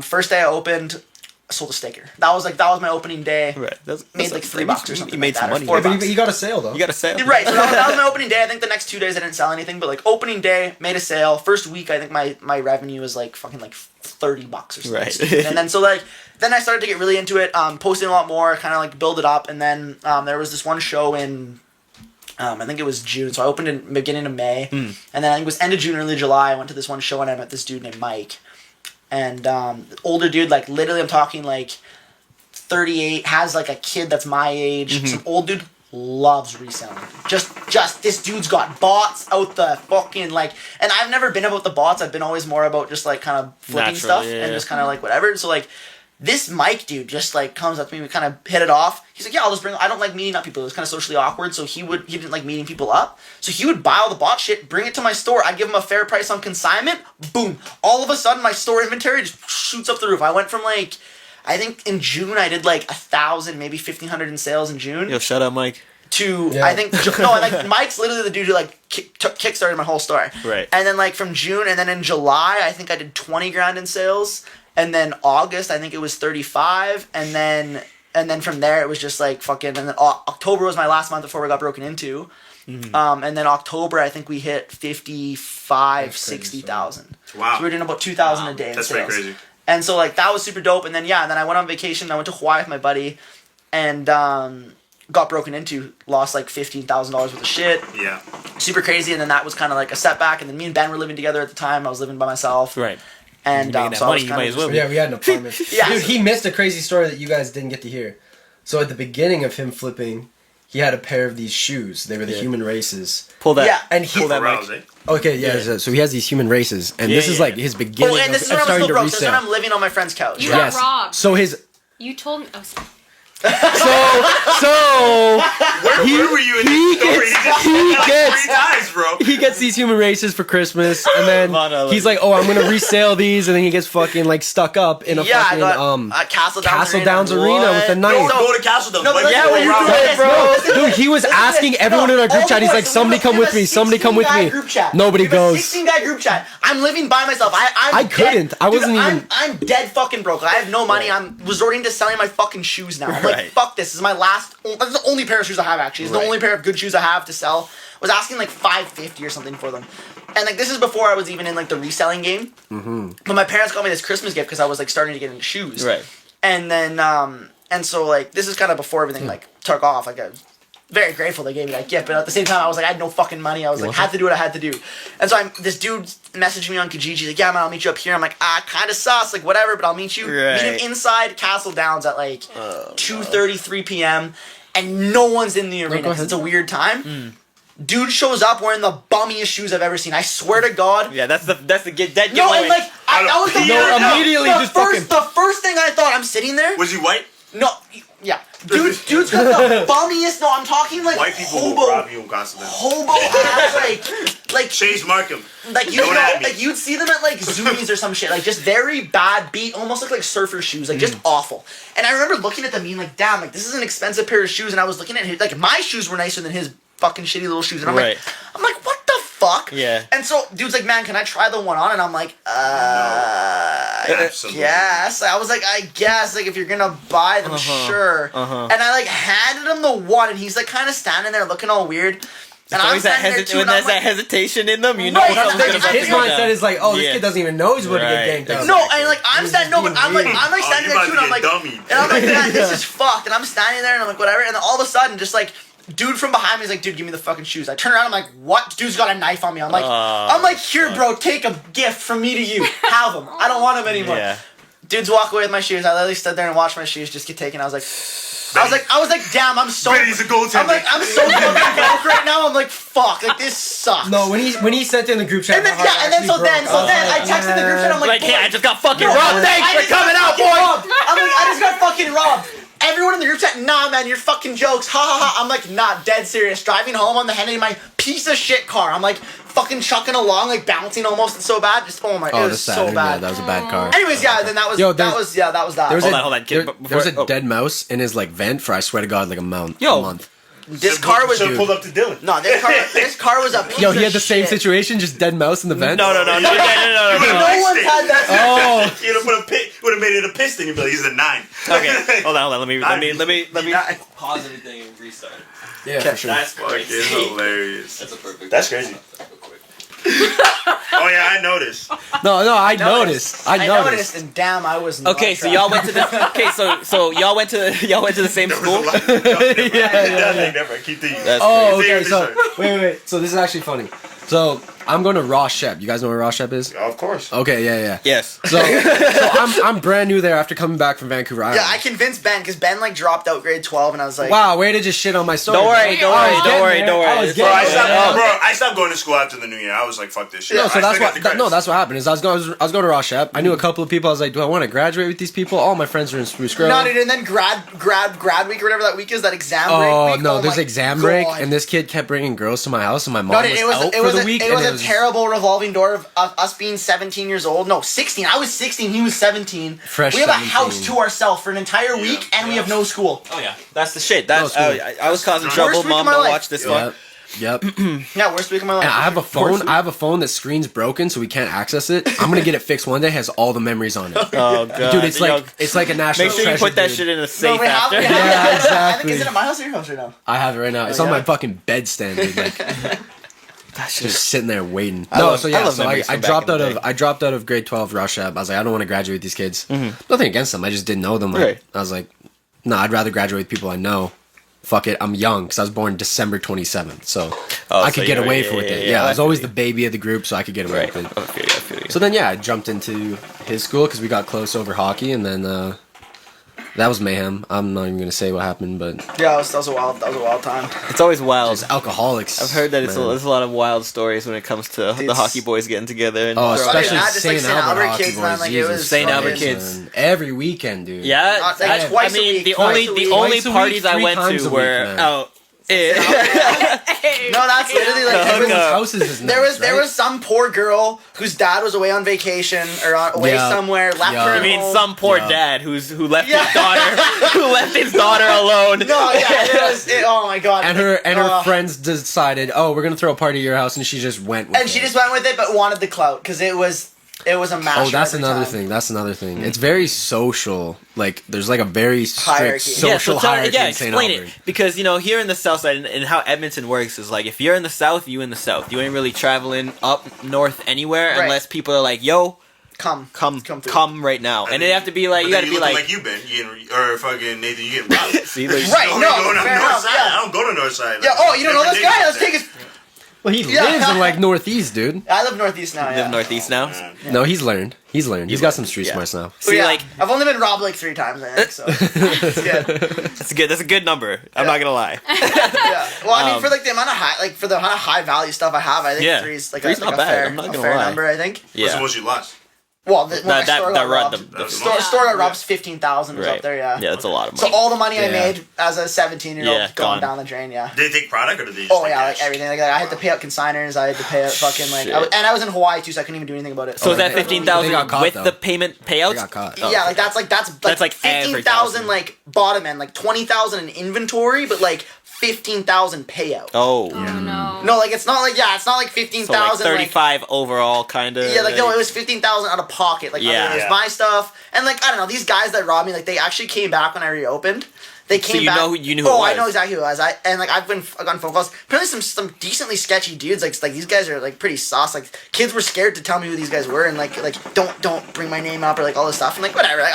First day I opened, I sold a sticker. That was my opening day. Right. Made like $3 or something. You made like some that, money. Yeah, but you got a sale though. You got a sale. Right. So that was my opening day. I think the next 2 days I didn't sell anything, but like opening day, made a sale. First week I think my revenue was like fucking like $30 or something. Right. And then so like then I started to get really into it, posting a lot more, kind of like build it up, and then there was this one show in I think it was June, so I opened in beginning of May, and then I think it was end of June, early July. I went to this one show and I met this dude named Mike, and older dude, like literally I'm talking like 38, has like a kid that's my age. Some old dude, loves reselling. Just this dude's got bots out the fucking like, and I've never been about the bots. I've been always more about just like kind of flipping stuff and just kind of like whatever. So like. This Mike dude just like comes up to me, we kind of hit it off. He's like, yeah, I don't like meeting up people. It was kind of socially awkward, so he didn't like meeting people up. So he would buy all the bot shit, bring it to my store. I'd give him a fair price on consignment. Boom. All of a sudden, my store inventory just shoots up the roof. I went from like, I think in June, I did like 1,000, maybe 1,500 in sales in June. Yo, shut up, Mike. I think Mike's literally the dude who like kickstarted my whole store. Right. And then like from June, and then in July, I think I did 20 grand in sales. And then August, I think it was 35, and then from there it was just like fucking. And then October was my last month before we got broken into, and then October I think we hit 60,000. Wow. So we were doing about 2,000 a day. That's in sales. pretty crazy. And so like that was super dope. And then I went on vacation. I went to Hawaii with my buddy, and got broken into, lost like $15,000 worth of shit. Yeah. Super crazy. And then that was kind of like a setback. And then me and Ben were living together at the time. I was living by myself. Right. And so I was you might as well. Yeah, we had an apartment. Yeah. Dude, he missed a crazy story that you guys didn't get to hear. So at the beginning of him flipping, he had a pair of these shoes. They were the human races. Pull that. Yeah. And he Pull that mic. Corrals, eh? Okay, yeah. So he has these human races, and this is like his beginning Oh, and this is when of I'm starting still to broke. This is when resell. I'm living on my friend's couch. You got robbed. So his You told me. Oh, sorry. so Where were you in this story? Three times, bro. he gets these human races for Christmas, and then Ivanna, he's like, "Oh, I'm gonna resell these," and then he gets fucking like stuck up in a I got fucking Castle Downs Arena with a Don't knife. go to Castle Downs. No, but Like, yeah, go when you around. do it, Bro, Listen, dude, he was asking everyone in our group chat. He's like, "Somebody come with me. Somebody come with me." Nobody goes. 16-guy group chat. I'm living by myself. I couldn't. I wasn't even. I'm dead fucking broke. I have no money. I'm resorting to selling my fucking shoes now. I'm like, Right. fuck this. This is my last. That's the only pair of shoes I have. Actually, it's the only pair of good shoes I have to sell. I was asking like $550 or something for them, and like this is before I was even in like the reselling game. Mm-hmm. But my parents got me this Christmas gift because I was like starting to get into shoes. Right. And then and so like this is kind of before everything like took off. Like I was very grateful they gave me that gift, but at the same time I was like I had no fucking money. I was like had to do what I had to do. And so this dude messaged me on Kijiji like, yeah man, I'll meet you up here. I'm like kind of sus, like whatever, but I'll meet you. Right. Meet him inside Castle Downs at like 2:33 p.m. and no one's in the arena 'cause it's a weird time. Dude shows up wearing the bummiest shoes I've ever seen. I swear to God. Yeah, that's the dead giveaway. No, and like that was the immediately just the first thing I thought. I'm sitting there. Was he white? No, yeah. Dude's got the bummiest. No, I'm talking like White people will hobo, rob you in Castle Downs. hobo ass, like Chase Markham. like you Don't know, at me. like you'd see them at like Zoomies or some shit, like just very bad beat, almost look like surfer shoes, like just awful. And I remember looking at them being like, damn, like this is an expensive pair of shoes, and I was looking at his, like my shoes were nicer than his fucking shitty little shoes, and I'm like, what the fuck? Yeah. And so dude's like, man, can I try the one on? And I'm like, Absolutely. yes. I was like, I guess, like, if you're gonna buy them, sure. And I, like, handed him the one, and he's, like, kind of standing there looking all weird. And I'm standing there, too, when and I'm there's that like, hesitation in them, you know Right, something's that's gonna like, fucking His go mindset down. is like, "Oh, this Yeah. kid doesn't even know he's about to Right. get ganked out." no, and, like, I'm standing, no, but I'm, like, Oh, standing you there, about too, to and I'm get like, dummied. and I'm like, man, this is fucked. And I'm standing there, and I'm like, whatever. And then all of a sudden, just, like, dude from behind me is like, dude, give me the fucking shoes. I turn around, I'm like, what? Dude's got a knife on me. I'm like, here, bro, take a gift from me to you. Have them. I don't want them anymore. Yeah. Dudes walk away with my shoes. I literally stood there and watched my shoes just get taken. I was like, damn, I'm so. Benny's a goaltender. I'm so fucking broke right now. I'm like, fuck, like this sucks. No, when he sent in the group chat. And then I texted the group chat. I'm like, Like, hey, I just got fucking Bro, robbed. Thanks for coming out, boy. I'm like, I just got fucking robbed. Everyone in the group chat, nah, man, you're fucking jokes. Ha ha ha. I'm like, nah, dead serious. Driving home on the Henry, my piece of shit car. I'm like, fucking chucking along, like bouncing almost. It's so bad. Just it was so Saturn, bad. yeah, that was a bad car. Anyways, yeah, then that was that was that. There was Hold on, kid. there was a dead mouse in his like vent for I swear to God like a month. Yo. A month. This car was Should have pulled up to Dylan. no, this car was a piece Yo, of he had the same shit. situation, just dead mouse in the vent. No. No one's had that. Oh, You'd have would have made it a piston. You'd be like, he's a 9. Okay, hold on. Let me Nine. pause everything and restart. yeah, for sure. That's Fucking hilarious. That's a perfect. That's crazy. Oh yeah, I noticed. No, I noticed. I noticed, and damn, I was. Not Okay, so trying. y'all went to the so y'all went to the same There was a school. lot. Yeah. Never. Keep the. That's Oh, crazy. okay. So wait. So this is actually funny. So I'm going to Ross Shep. You guys know where Ross Shep is? Of course. Okay, yeah. Yes. So I'm brand new there after coming back from Vancouver Island. Yeah, I convinced Ben because Ben like dropped out grade 12, and I was like, Wow, way to just shit on my story. Don't worry. I was Bro, getting I there. stopped. I stopped going to school after the new year. I was like, fuck this shit. No, so I that's still got what. the credits. That's what happened. Is I was going to Ross Shep. I knew a couple of people. I was like, do I want to graduate with these people? All my friends are in Spruce Grove. no, dude. And then grad week or whatever that week is, that exam break. Oh week, no, there's my exam break, God. and this kid kept bringing girls to my house, and my mom No, dude, was out for the week. It and was a terrible revolving door of us being 17 years old. No, 16. I was 16. He was 17. Fresh We have a 17. house to ourselves for an entire week, and we have no school. Oh yeah, that's the shit. That's No, it's I was causing Worst trouble. week of Mom, my don't life. watch this one. Yep. Yeah, worst week of my life. And I have a Worst phone. week. I have a phone that screen's broken, so we can't access it. I'm gonna get it fixed one day. Has all the memories on it. Oh god, Dude, it's like a national Make sure you treasure, put that dude. shit in a No, safe we have, after. we have, Yeah, I think exactly. is it at my house or your house right now? I have it right now. It's on my fucking bedstand, dude. Like, That shit just is sitting there waiting. I love So memories I from back dropped in out the of day. I dropped out of grade 12 Rush App. I was like, I don't want to graduate with these kids. Nothing against them. I just didn't know them. Like, Right. I was like, no, I'd rather graduate with people I know. Fuck it, I'm young because I was born December 27th, so I could so get you're- away yeah, with it. yeah, Yeah, I I was always feel the baby of the group, so I could get away Right. with it. I feel you. So then, yeah, I jumped into his school because we got close over hockey, and then that was mayhem. I'm not even gonna say what happened, but Yeah, that was a wild time. It's always wild. just alcoholics. I've heard that man. there's a lot of wild stories when it comes to the It's- hockey boys getting together. And Oh, throwing especially down. not just like St. Albert hockey kids, boys. man, like, it Jesus was St. Albert Christ, kids. man. Every weekend, dude. Yeah, Not like I twice a mean week, the twice only a the week. only Twice a parties week, I three went times to a week, were man. out. No, that's literally like Oh, Everyone's God. houses is there nice, was there right? was some poor girl whose dad was away on vacation or away Yeah. somewhere, left Yeah. her. I at mean, home. some poor Yeah. dad who left Yeah. his daughter alone. No, yeah, oh my god. And her Uh, friends decided, oh, we're gonna throw a party at your house, and she just went. With and she it. just went with it, but wanted the clout because it was a match. Oh, that's every another time. thing. That's another thing. It's very social. Like, there's like a very strict Hierarchy. social hierarchy in St. explain Albert. it. Because, here in the south side, and how Edmonton works is like, if you're in the south, you in the south. You ain't really traveling up north anywhere Right. unless people are like, yo, Come come right now. And they have to be like, But you then gotta be looking like, you Ben, or fucking Nathan, you getting robbed. see, like, Right, Only no, going on fair north enough, side. yeah. I don't go to north side. Yeah. Oh, you don't know this Different guy? Let's neighborhood. take his. Well, he Yeah. lives in like northeast, dude. I live northeast now. live Yeah. northeast now. No, he's learned. He's got some street Yeah. smarts now. But See, yeah, like, I've only been robbed like 3 times, I think. So it's good. that's a good number. I'm not gonna lie. Yeah. Well, I mean, Um, for like the amount of high value stuff I have, I think Yeah. 3's like Three's a, not like a bad, fair, I'm not a gonna fair lie. number. I think. What's the Yeah. most you lost? Well, when my store got robbed. That's Store got robbed 15,000 was Right. up there. Yeah. Yeah, that's a lot of So money. all the money I Yeah. made as a 17-year-old Yeah, going gone. down the drain. Yeah. Did they take product or did they just Oh take yeah, cash? like everything like that. I had to pay out consigners. I had to pay out fucking like, Shit. I was in Hawaii too, so I couldn't even do anything about it. So is that they- 15,000 they got caught, with though. the payment They payouts? got caught. Oh, yeah, okay. like that's like every 15,000 thousand. like bottom end, like 20,000 in inventory, but like 15,000 payout. Oh. Oh no. No, like it's not like So 15,000 like 35 overall, kind of. Yeah, like no, it was 15,000 out of pocket. Like Yeah. it was Yeah. my stuff, and like I don't know, these guys that robbed me, like they actually came back when I reopened, They came back. You knew who it was. I know exactly who it was. I've gotten phone calls. Apparently some decently sketchy dudes. Like these guys are like pretty sauce. Like kids were scared to tell me who these guys were, and like don't bring my name up or like all this stuff. And like whatever. Like,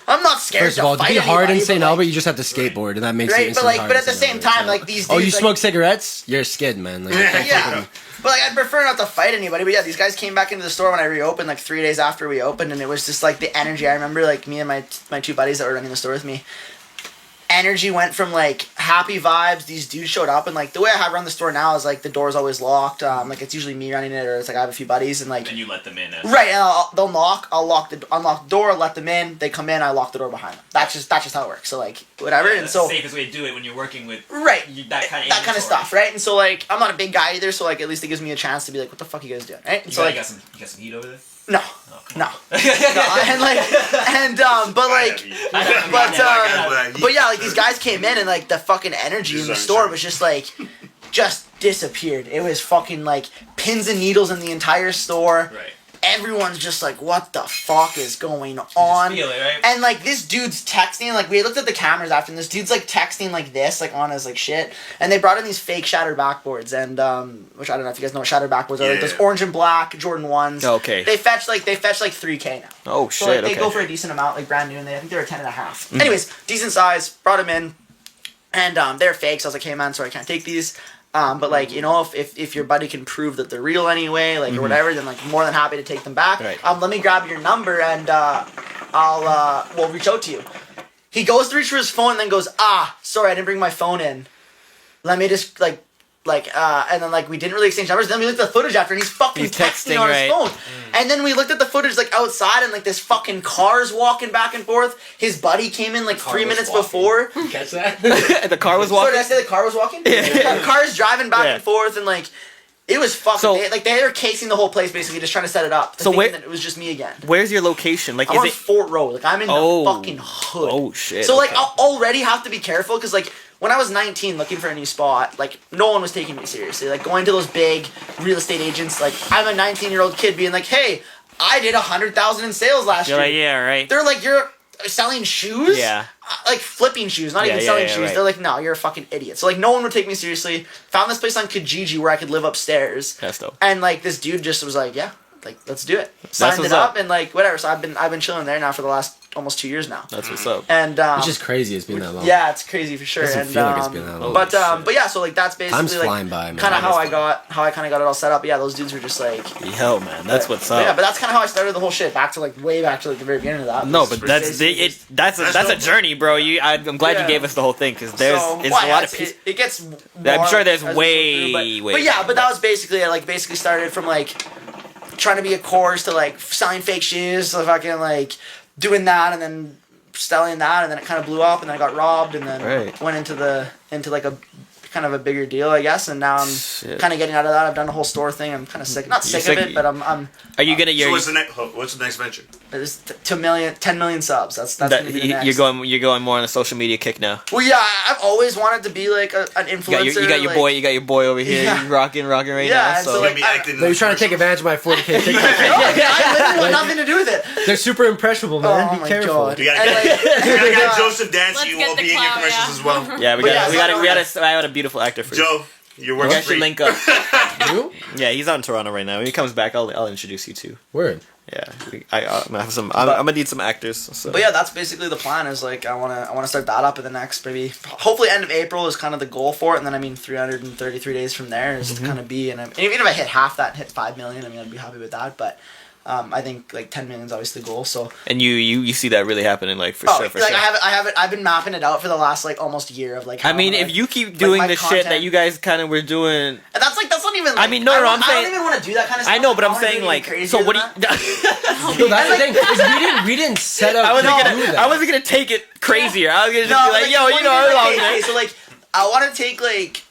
I'm not scared. First of all, to be hard in St. Like, Albert, you just have to skateboard, and that makes it right. instantly But hard but in at the St. same Albert, time, so. like these. Oh, dudes, you like, smoke cigarettes? You're a skid, man. Like, yeah. But like I'd prefer not to fight anybody. But yeah, these guys came back into the store when I reopened, like 3 days after we opened, and it was just like the energy. I remember like me and my two buddies that were running the store with me. Energy went from like happy vibes. These dudes showed up, and like the way I have run the store now is like the door's always locked. Like it's usually me running it, or it's like I have a few buddies, and like. And you let them in. Right, and they'll knock. I'll unlock the door, let them in. They come in, I lock the door behind them. That's just how it works. So like whatever, and That's so the safest way to do it when you're working with right that kind of stuff, right? And so like I'm not a big guy either, so like at least it gives me a chance to be like, what the fuck are you guys doing, right? And so like you got some heat over there. no, no, and like but yeah, like these guys came in and like the fucking energy in the store was just like just disappeared. It was fucking like pins and needles in the entire store. Right. Everyone's just like, what the fuck is going on? Feel it, right? And like this dude's texting, like we looked at the cameras after, and this dude's like texting like this, like on his like shit. And they brought in these fake shattered backboards, and which I don't know if you guys know what shattered backboards are. Like those orange and black Jordan 1s. Okay. They fetch like $3K now. Oh So shit! like, they okay. go for a decent amount, like brand new, and I think they were 10.5. Anyways, decent size. Brought them in, and they're fake. So I was like, hey man, sorry, I can't take these. But like, you know, if your buddy can prove that they're real anyway, like or whatever, then like more than happy to take them back. Right. Let me grab your number and we'll reach out to you. He goes to reach for his phone and then goes, sorry, I didn't bring my phone in. Let me just and then like we didn't really exchange numbers. Then we looked at the footage after, and he's fucking texting on his phone. And then we looked at the footage like outside, and like this fucking car's walking back and forth. His buddy came in like 3 minutes before. Catch that? The car was Sorry, walking. did I say the car was walking? Yeah. The car's driving back Yeah. and forth, and like it was fucking. So- they were casing the whole place basically, just trying to set it up. So thinking where- that it was just me again. Where's your location? Like, I'm is on it? Fort Road. Like I'm in Oh. the fucking hood. Oh shit! So like okay. I'll already have to be careful because like when I was 19 looking for a new spot, like no one was taking me seriously. Like going to those big real estate agents, like I'm a 19-year-old kid being like, hey, I did 100,000 in sales last You're year. like, yeah, right. They're like, you're selling shoes? Yeah. Like flipping shoes, not Yeah, even yeah, selling yeah, shoes. right. They're like, no, you're a fucking idiot. So like no one would take me seriously. Found this place on Kijiji where I could live upstairs. That's dope. And like this dude just was like, yeah, like let's do it. Signed what's it up up. and like whatever. So I've been chilling there now for the last almost 2 years now. That's what's up. And Which is crazy. It's been that long. yeah, it's crazy for sure. Doesn't And feel like it's been that long. but yeah, so like that's basically Time's like flying by, man. kind of Time is how I kind of got it all set up. Yeah, those dudes were just like. Yo, man, that's what's But up. yeah, but that's kind of how I started the whole shit. Back to like way back to like the very beginning of that. No, was but for that's basically just- that's a journey, bro. I'm glad Yeah. you gave us the whole thing because there's So, it's well, a yeah, lot of pieces. It gets. I'm sure there's more as we way, go through, way But yeah, more. but that was basically basically started from like trying to be a course to like selling fake shoes, to fucking like doing that, and then selling that, and then it kind of blew up, and then I got robbed, and then Right. went into like a kind of a bigger deal, I guess, and now I'm Shit. kind of getting out of that. I've done the whole store thing. I'm kind of sick, not sick sick- of it, but I'm Are you gonna? So what's the next venture? it's 10 million subs. That's gonna be the next. you're going more on a social media kick now. Well, yeah, I've always wanted to be like an influencer. You got your like, boy over here. Yeah. You rocking right Yeah, now. and So, so, You're gonna be I- acting. They're trying to take advantage of my 40K TikTok. No, I literally want nothing to do with it. They're super impressionable, man. Oh Be my careful. God. You gotta And, get, like, you gotta yeah. get Joseph Dance. Let's You get will the be in your clout, commercials yeah. as well. yeah, we But got yeah, we so got no, we got yeah. I got a beautiful actor for you. Joe, you're We working actually free. link up. You? Yeah, he's out in Toronto right now. When he comes back, I'll introduce you to. Word. Yeah, I'm gonna need some actors. So. But yeah, that's basically the plan. Is like I wanna start that up in the next maybe hopefully end of April is kind of the goal for it, and then I mean 333 days from there is to kind of be, and even if I hit half that and hit 5 million, I mean I'd be happy with that. But I think like 10 million is obviously the goal. So And you see that really happening, like for sure. I've been mapping it out for the last like almost year of like. I how mean, I'm if gonna- you keep like, doing my the shit content- that you guys kind of were doing, and that's not even. Like, I mean, no, I'm I saying- don't even want to do that kind of stuff. I know, but I'm wanna do saying even like, crazier so what do than you? Yo, that's the thing. Is we didn't set up. I wasn't to gonna, do that. I wasn't gonna take it crazier. I was gonna just No, be like, but, yo, you know, like, I'm okay, okay. so like, I want to take like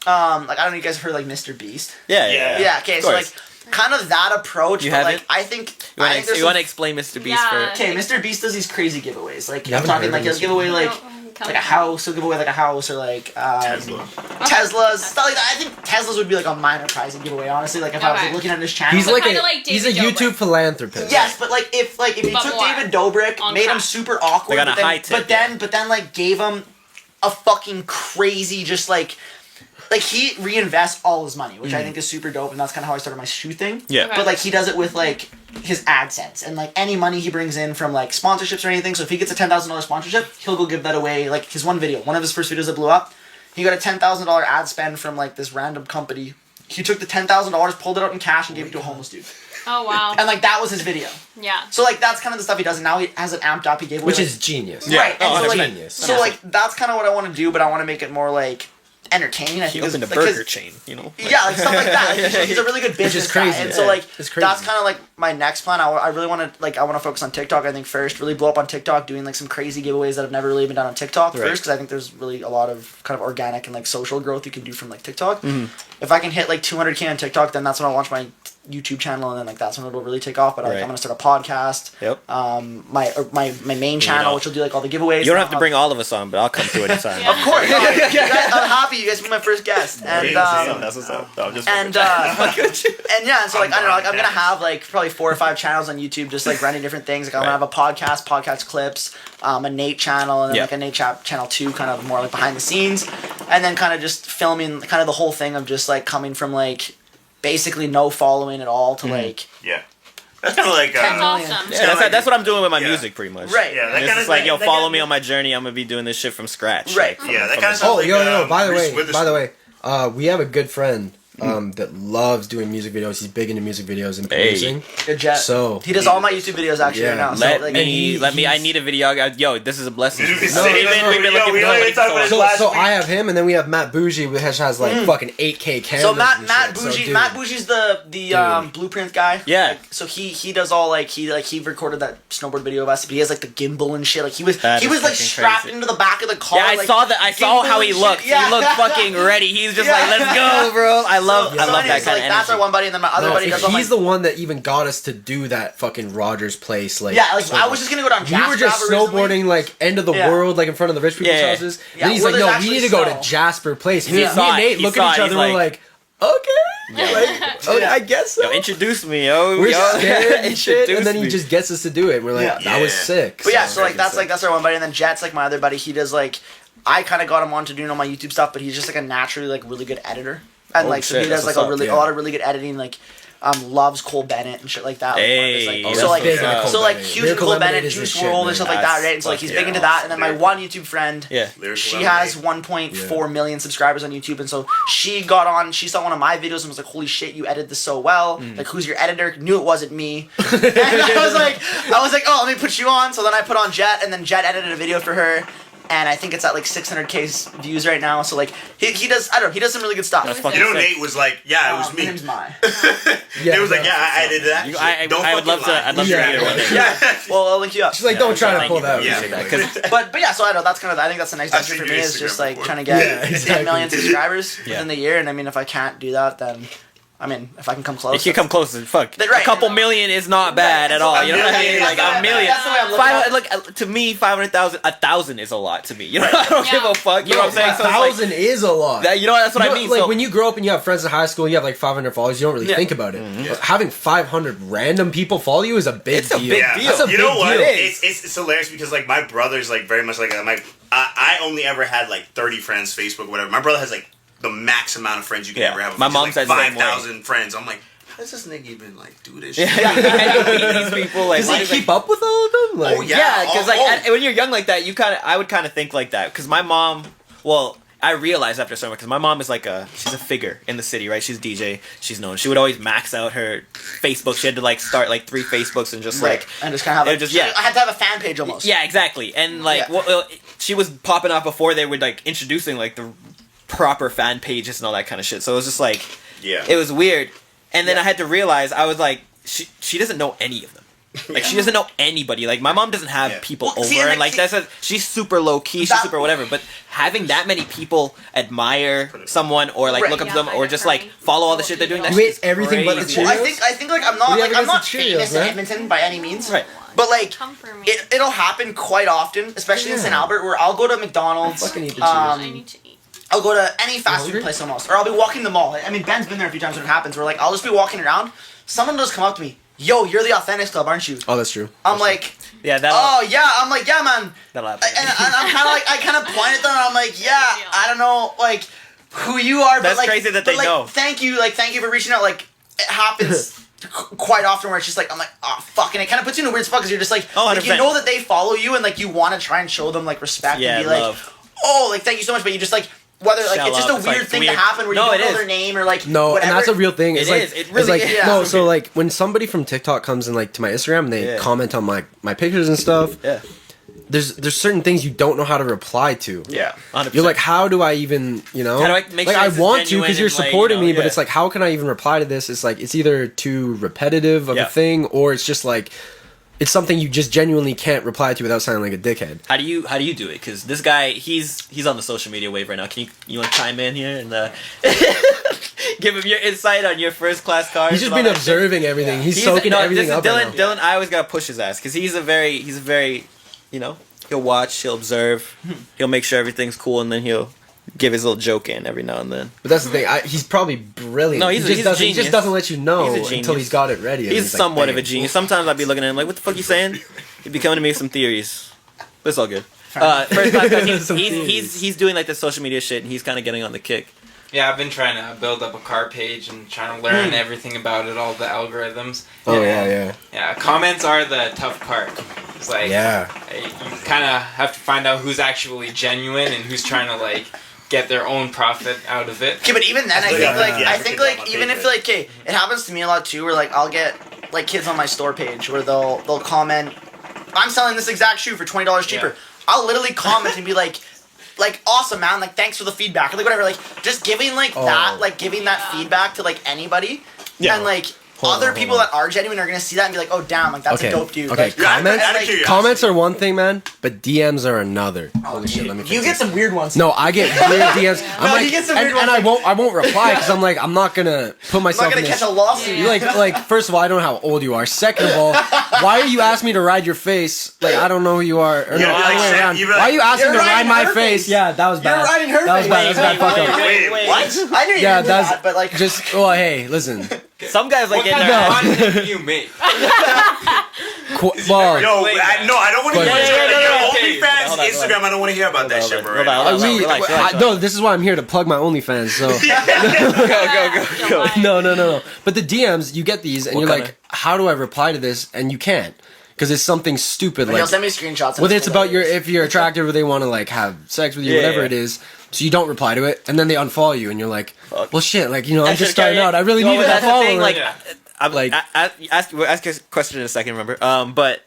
I don't know, you guys heard like Mr. Beast? Yeah, Yeah. Yeah. Okay, Of so course. like, kind of that approach. You but have like, it? I think You there's want to some- explain Mr. Beast Yeah. for? Okay, Mr. Beast does these crazy giveaways. Like Yeah, I'm I've talking heard like of he'll this give away like like a house. He'll give away like a house or like Teslas, stuff like that. I think Teslas would be like a minor prize to give away. Honestly, like if I was like, looking at his channel, He's So like kinda like he's a David YouTube Dobrik. philanthropist. yes, but like if you But took more. David Dobrik, On made him crack. super awkward, Like on a but then, high tip, but then like gave him a fucking crazy just like he reinvests all his money, which I think is super dope, and that's kind of how I started my shoe thing. Yeah. Okay. But like he does it with like his AdSense and like any money he brings in from like sponsorships or anything. So if he gets a $10,000 sponsorship, he'll go give that away. Like his one of his first videos that blew up, he got a $10,000 ad spend from like this random company. He took the $10,000, pulled it out in cash, and gave it to a homeless dude. Oh wow. And like that was his video. Yeah. So like that's kind of the stuff he does, and now he has it amped up. He gave away Which like, is genius. right. And so like genius. so like that's kind of what I want to do, but I want to make it more like entertaining. I He think opened a like, burger chain, you know. Yeah, like stuff like that. Like, he's a really good business is crazy, guy, and yeah. so like It's crazy. that's kind of like my next plan. I really want to I want to focus on TikTok. I think first, really blow up on TikTok, doing like some crazy giveaways that have never really been done on TikTok Right. first, because I think there's really a lot of kind of organic and like social growth you can do from like TikTok. Mm-hmm. If I can hit like 200K on TikTok, then that's when I'll launch my YouTube channel, and then like that's when it'll really take off. But like, Right. I'm gonna start a podcast. Yep. My main channel, know. which will do like all the giveaways. You don't have to bring all of us on, but I'll come through anytime. Yeah. Of course, no, you guys, I'm happy you guys be my first guest, and That's what's up. No, I'm just and yeah, and so like I don't know, like I'm gonna have like probably 4 or 5 channels on YouTube, just like running different things. Like I'm gonna have a podcast clips, a Nate channel, and then Yeah. like a Nate channel 2, kind of more like behind the scenes, and then kind of just filming kind of the whole thing of just like coming from like basically no following at all to like Yeah. That's kind of like That's awesome. Yeah, that's what I'm doing with my Yeah. music, pretty much. Right. Yeah, that It's kind just of like, yo, follow me on my journey. I'm gonna be doing this shit from scratch. Right. Like, Yeah, that from kind of the- Oh, sounds yo, like by the Reese way, Witherspoon. we have a good friend that loves doing music videos. He's big into music videos and Hey. producing. good jet. So he does all my YouTube videos actually Yeah. right now. So, Let like, me. I need a video. Yo, this is a blessing. We've been No, saying no, it. no, We've been yo, looking we for don't it. like Talking about so- this last so week. I have him, and then we have Matt Bougie, which has like fucking 8K cameras. So Matt and Matt shit. Bougie dude, Matt Bougie's the blueprint guy. Yeah. So he does all like he recorded that snowboard video of us, but he has like the gimbal and shit. Like he was That is like fucking strapped crazy. into the back of the car. Yeah, I like, saw that. I saw gimbal how he and looked. shit. Yeah. He looked fucking ready. He's just Yeah. like, let's go, bro. I love that anyways, kind of like, that's our energy. one buddy, and then my other No, buddy does all he's like, the one that even got us to do that fucking Rogers Place. Like, yeah, like so- I was just gonna go down. we were just Jasper snowboarding like end of the Yeah. world, like in front of the rich people's Yeah. houses. Yeah, Then he's where like, there's "No, we need to actually go snow." to Jasper Place." He Me saw and it. Nate He look saw at each it. other, He's we're like- like, "Okay, like, okay, I guess so." Yo, introduce me, yo. We're yo. scared and shit, Introduce and then he me. just gets us to do it. We're like, Yeah. "That was Yeah. sick." But yeah, so like freaking sick. that's our one buddy, and then Jet's like my other buddy. He does like I kind of got him onto doing all my YouTube stuff, but he's just like a naturally like really good editor, and Oh, like so shit, he does that's like what's a up, lot of really good editing. Like loves Cole Bennett and shit like that. Like, Hey, like, that's so like big into Cole so like Bennett. huge into Miracle Cole Bennett, Lemonade is his Juice shit, WRLD man. and stuff like that, right? And so like he's big into that. And then my one YouTube friend, Yeah. she has 1.4 million subscribers on YouTube, and so she got on. She saw one of my videos and was like, "Holy shit, you edited this so well! Like, who's your editor?" Knew it wasn't me. And I was like, "Oh, let me put you on." So then I put on Jet, and then Jet edited a video for her. And I think it's at like 600K views right now. So like he does, I don't know, he does some really good stuff. That's fucking You know, sick. Nate was like, "Yeah, it was My me." name's Mai. It was like, "Yeah, I did that." I would love to. I'd love to Yeah. read it one day. Yeah. Well, I'll link you up. She's like, "Don't try to Thank pull you. that." Yeah. Appreciate that, 'cause But yeah, so I know that's kind of I think that's the next I've venture seen for your me is Instagram just like before. trying to get Yeah, 10 exactly. million subscribers Yeah. within the year, and I mean if I can't do that, then I mean if I can come close. if you come close, fuck. Right. A couple million is not bad at all. You know what I mean? Like a million. That's the way I'm looking at it. Look, to me, 500,000, 1,000 is a lot to me. You know, I don't give a fuck. You know what I'm saying? So it's like, 1,000 is a lot. that, you know, that's what You I know, mean. Like So when you grow up and you have friends in high school, and you have like 500 followers. You don't really Yeah. think about it. But having 500 random people follow you is a big It's a deal. big Yeah. deal. That's a You know big what? deal. It's hilarious because like my brother's like very much like I only ever had like 30 friends, Facebook, whatever. My brother has like the max amount of friends you can Yeah. ever have. My which is, mom like says the same way. 5,000 friends. I'm like, how does this nigga even like do this? Shit? and you meet these people like. Does why he is, like, keep up with all of them? Like, Oh, yeah. Yeah, because like Oh. when you're young like that, I would kind of think like that. Because my mom, well, I realized after summer because my mom is like she's a figure in the city, right? She's a DJ, she's known. She would always max out her Facebook. She had to like start like 3 Facebooks and just like and just kind of have it just- yeah. I had to have a fan page almost. yeah, exactly. And like Yeah. she was popping off before they were like introducing like the proper fan pages and all that kind of shit. So it was just like Yeah. it was weird. And then I had to realize I was like she doesn't know any of them. Like she doesn't know anybody. Like my mom doesn't have people over, see, and and like she's super low key, she's super whatever. But having that many people admire someone or like look up to them or just like follow all the shit they're doing, You ate everything but the crazy. Cheerios? Well, I think like I'm not famous in Edmonton by any means. Right. But like it'll happen quite often, especially in St. Albert, where I'll go to McDonald's. Fucking eat the Cheerios. I need to eat. I'll go to any fast food place almost, or I'll be walking the mall. I mean, Ben's been there a few times when it happens. Where like I'll just be walking around, someone will just come up to me, "Yo, you're the Authentic Club, aren't you?" Oh, that's true. I'm like, Yeah, "Oh yeah," I'm like, "Yeah, man." that'll happen. And I'm kind of like, I kind of point at them, and I'm like, "Yeah, I don't know, like, who you are." That's but, like, crazy that but, they like, know. Thank you for reaching out. Like, it happens quite often where it's just like, I'm like, oh fuck, and it kind of puts you in a weird spot because you're just like, Oh, like, you 100%. know that they follow you and like you want to try and show them like respect Yeah, and be like, love. oh, like thank you so much, but you just like. Whether like Shell it's just up. a It's weird like thing weird. to happen where you No, don't it know is. their name or like No, whatever. and that's a real thing. It's It like, is. It really it's like, is. No, so like when somebody from TikTok comes in like to my Instagram and they comment on my pictures and stuff, Yeah. there's certain things you don't know how to reply to. Yeah. 100%. You're like, how do I even, you know? How do I make like sure I this is want to genuine because you're and, like, supporting you know, me, but yeah. it's like, how can I even reply to this? It's like it's either too repetitive of a thing, or it's just like it's something you just genuinely can't reply to without sounding like a dickhead. How do you do it? Because this guy, he's on the social media wave right now. Can you want to chime in here and give him your insight on your first class cars? He's just and all been that observing everything. He's soaking no, everything this is up. Dylan, right now. Dylan, I always gotta push his ass because he's a very, you know, he'll watch, he'll observe, he'll make sure everything's cool, and then he'll give his little joke in every now and then. But that's the thing. He's probably brilliant. No, he's a he just genius. doesn't let you know He's a until genius. he's got it ready. and He's like, somewhat of a bam. genius. Sometimes I'd be looking at him like, what the fuck you saying? He'd be coming to me with some theories. But it's all good. First class guys, Some he's doing like the social media shit, and he's kind of getting on the kick. Yeah, I've been trying to build up a car page and trying to learn everything about it, all the algorithms. Oh And, yeah. Yeah, comments are the tough part. It's like Yeah. you kind of have to find out who's actually genuine and who's trying to like get their own profit out of it. Okay, but even then, I think Yeah, I think like even if like, okay, it happens to me a lot too. Where like I'll get like kids on my store page where they'll comment, "I'm selling this exact shoe for $20 cheaper." Yeah. I'll literally comment and be like awesome man, like thanks for the feedback, or like whatever, like just giving giving that feedback to like anybody, and like other people that are genuine are gonna see that and be like, oh damn, like that's a dope dude. Okay, Like, comments, out of curiosity. comments are one thing, man, but DMs are another. Holy shit, let me. you fix get this. some weird ones. No, I get weird DMs. I'm No, like, he gets some and, weird and ones. I won't reply because I'm like, I'm not gonna put I'm myself not gonna in catch this. a lawsuit. You're like, first of all, I don't know how old you are. Second of all, why are you asking me to ride your face? Like, I don't know who you are. Or Yeah, no, like, other way Sam, around. you'd be like, why are you asking "You're to ride riding my her face? face." Yeah, that was bad. You're riding her That was face. bad. That was bad. Fuck up. Wait, what? I knew you Yeah, knew that's that, but like just. Well, hey, listen. Some guys like What getting kind their of content do you make? Well, Yo, Explain I don't want to hear Yeah, about yeah, your yeah, OnlyFans, Hold on, hold Instagram. I don't want to hear about that shit, bro. Hold on, hold on. Relax. no, this is why I'm here to plug my OnlyFans. So Go. no. But the DMs, you get these, and What you're kinda- like, how do I reply to this? And you can't because it's something stupid. he'll Like send me screenshots. whether it's about if you're attractive or they want to like have sex with you, Yeah, whatever yeah. it is. So you don't reply to it, and then they unfollow you, and you're like, Fuck. well, shit. Like I'm I just should starting carry it. out. I really No, needed but that that's the thing, follower. like, I'm Like- ask a question in a second, remember? But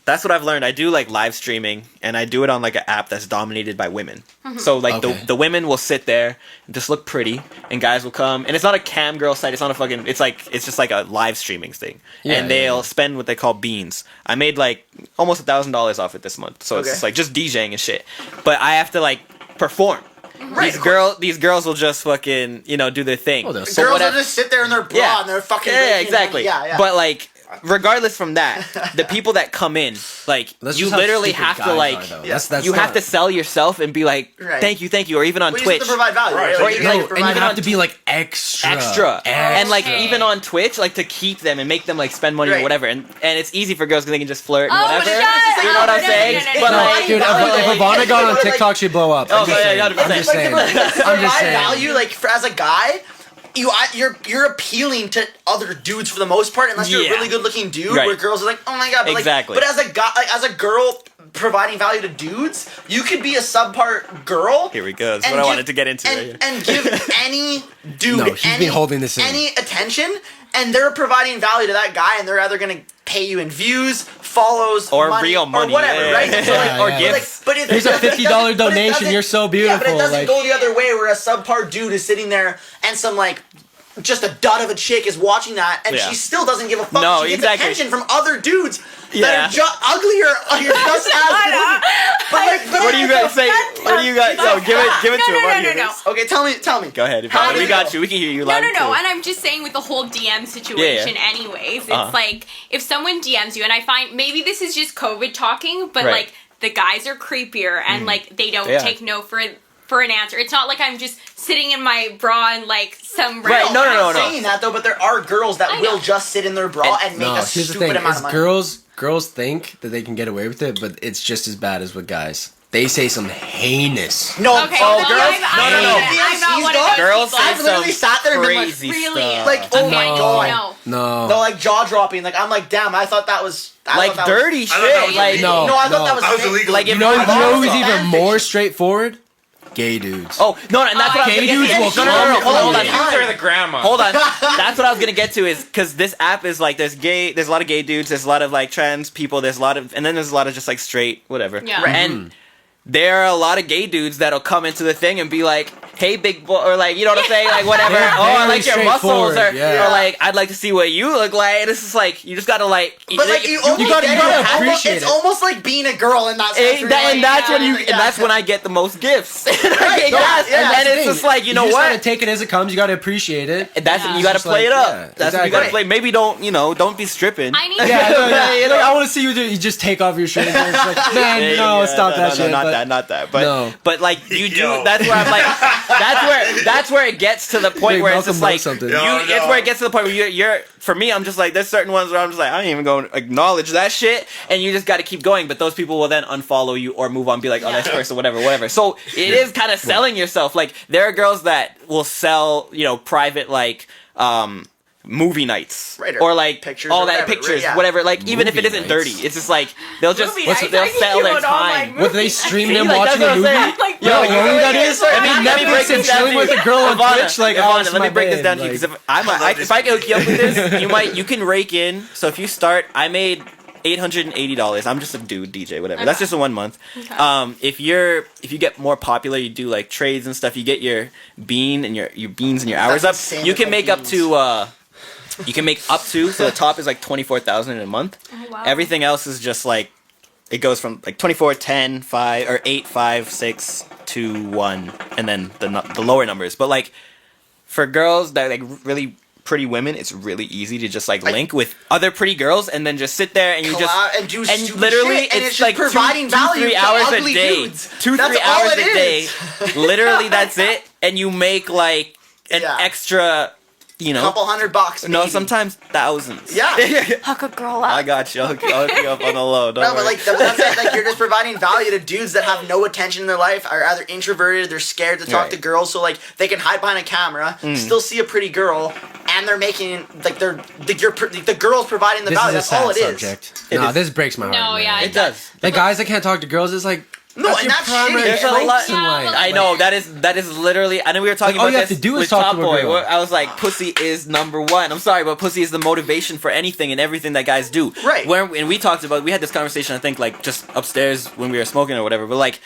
that's what I've learned. I do like live streaming, and I do it on like an app that's dominated by women. So like Okay. the women will sit there and just look pretty, and guys will come, and it's not a cam girl site. It's not a fucking. It's just like a live streaming thing, Yeah, and they'll spend what they call beans. I made like almost $1,000 off it this month, so Okay. it's like just DJing and shit. But I have to like perform. Right, These girls will just fucking do their thing. Oh, they'll So girls will whatever- just sit there in their bra and they're fucking yeah, raking exactly. money. Yeah. But like, regardless from that, the people that come in, like, That's you just how literally stupid have to guys like, are, though. That's you have not- to sell yourself and be like, Right. thank you, or even on Well, you Twitch, just have to provide value, right? Right. Or Like, you you like- have to and provide you have value. to be like extra, and like Okay. even on Twitch, like to keep them and make them like spend money or Right. whatever, and it's easy for girls because they can just flirt and Oh, whatever. shut You know what I'm up. saying? No, no, no, But no. No, like, dude, if Ivanna got on TikTok, she'd blow up. Oh, I'm just yeah, saying. 100%. I'm just saying. I'm just Provide saying. value, like as a guy, you're appealing to other dudes for the most part, unless you're a Yeah. really good looking dude. Right. Where girls are like, oh my god, but Exactly. Like, but as a guy, like, as a girl providing value to dudes, you could be a subpart girl. Here we go. That's and what I give- wanted to get into. and, right here. and give any dude No, she's been holding this in. any attention, and they're providing value to that guy, and they're either gonna pay you in views, follows, Or money, real money, or whatever, yeah. right? And so, like, Yeah, or yeah. gifts. But it Here's a doesn't- $50 but it donation. doesn't- You're so Yeah, but it beautiful. doesn't Like- go the other way where a subpar dude is sitting there and some like just a dud of a chick is watching that, and Yeah. she still doesn't give a fuck. No, she gets exactly. attention from other dudes Yeah. that are uglier or just as good looking. But like, What do you guys say? What do you guys? No, give it to him. What do you No. guys? Okay, tell me. Go ahead. How Ivana. do We you got go? you. We can hear you No, loud no, and no. clear. And I'm just saying with the whole DM situation, anyways, it's like if someone DMs you, and I find maybe this is just COVID talking, but Right. like the guys are creepier and like they don't Yeah. take no for an answer. It's not like I'm just sitting in my bra and like some Right, no. I'm saying that though, but there are girls that I will know. just sit in their bra and make No, a here's the stupid thing: amount is of money. girls think that they can get away with it, but it's just as bad as with guys. They say some heinous. No, Okay, oh, well, girls, I'm No. not one of those Girls people. say I've literally some sat there and been like, crazy Really? stuff. like, oh my Okay, god. no. No, like jaw dropping. Like I'm like, damn. I thought that was like dirty I thought that was shit. Like illegal. No, I thought that was That was fake. illegal. Like, You if know, you you know who's fan even fiction. more straightforward? Gay dudes. Oh no, and that's what I was Gay gonna dudes get will to. No. come Hold on. in. Dudes are the grandma. Hold on. That's what I was gonna get to is because this app is like there's a lot of gay dudes, there's a lot of like trans people, there's a lot of, and then there's a lot of just like straight whatever. Yeah. Right. And there are a lot of gay dudes that'll come into the thing and be like, "Hey, big boy," or like, you know what I'm saying, like whatever. They're Oh, I very like your muscles, straightforward, or like I'd like to see what you look like. And it's just like you just gotta like, But like you almost gotta- get you gotta it. Almost- appreciate It's it. almost like being a girl in that sense. where you're and like, that's when yeah, and that's when I get the most gifts. And I get no, gas, yeah, and that's then the it's thing. just like, you know just what? gotta take it as it comes. You gotta appreciate it. And that's Yeah. you gotta Just play it like, up. yeah, That's what you gotta exactly. play. Maybe don't be stripping. I need Yeah, no, You know? I want to see you just take off your shirt. And it's like, man, Yeah, no, yeah, stop that shit. not but- that. But No. but like you do. Yo. That's where I'm like. That's where it gets to the point Wait, where it's Malcolm just knows like something. you. No, It's no. where it gets to the point where you're. For me, I'm just like there's certain ones where I'm just like I ain't even going to acknowledge that shit, and you just got to keep going. But those people will then unfollow you or move on, be like, oh, next person, whatever. So it is kind of selling yourself. Like there are girls that will sell, private movie nights, Right, or or like pictures all or that whatever, pictures, right, yeah. whatever. Like even if it Movie isn't nights. dirty, it's just like they'll just Movie nights, they'll I sell think their you would all time. like What, they stream See, them like, watching that's a what I'm movie? saying. Like, You know how long that is? Let me Netflix break and this down chilling to with you. a girl on Ivana, Twitch, like, Ivana, oh, it's let me my break this babe, down to you like- because if I can hook you up with this, you can rake in. So if you start, I made $880. I'm just a dude DJ, whatever. That's just a 1 month. Okay. If you get more popular, you do like trades and stuff. You get your bean and your beans and your hours That's up. insane You with, can like, make up beans. to. You can make up to, so the top is like 24,000 in a month. Oh, wow. Everything else is just like it goes from like 24, 10, 5 or 8, 5, 6, 2, 1 and then the lower numbers. But like for girls that like really pretty women, it's really easy to just like link with other pretty girls and then just sit there and you just and do and stupid literally shit, and it's just like providing 2-3 value to hours a ugly day. dudes. 2-3 That's all hours it a day. is. Literally that's it. And you make like an Yeah. extra, couple $100. No, maybe. sometimes thousands. Yeah. Hook a girl up. I got you. I'll hook you up on the low. Don't No, worry. but like that's it. Like you're just providing value to dudes that have no attention in their life, are either introverted, they're scared to talk Right. to girls, so like they can hide behind a camera, still see a pretty girl, and they're making like the girl's providing the This value. is a That's all sad it is. subject. It No, is. this breaks my heart. No, man. yeah, it does. Like guys that can't talk to girls, it's like No, that's and your that's primary shitty. There's a lot- focus in Yeah, life. but I know that is literally. I know we were talking Like, all about you have this to do is with talk Top to a Boy. girl. Where I was like, pussy is number one. I'm sorry, but pussy is the motivation for anything and everything that guys do. Right. And we talked about. We had this conversation. I think like just upstairs when we were smoking or whatever. But like.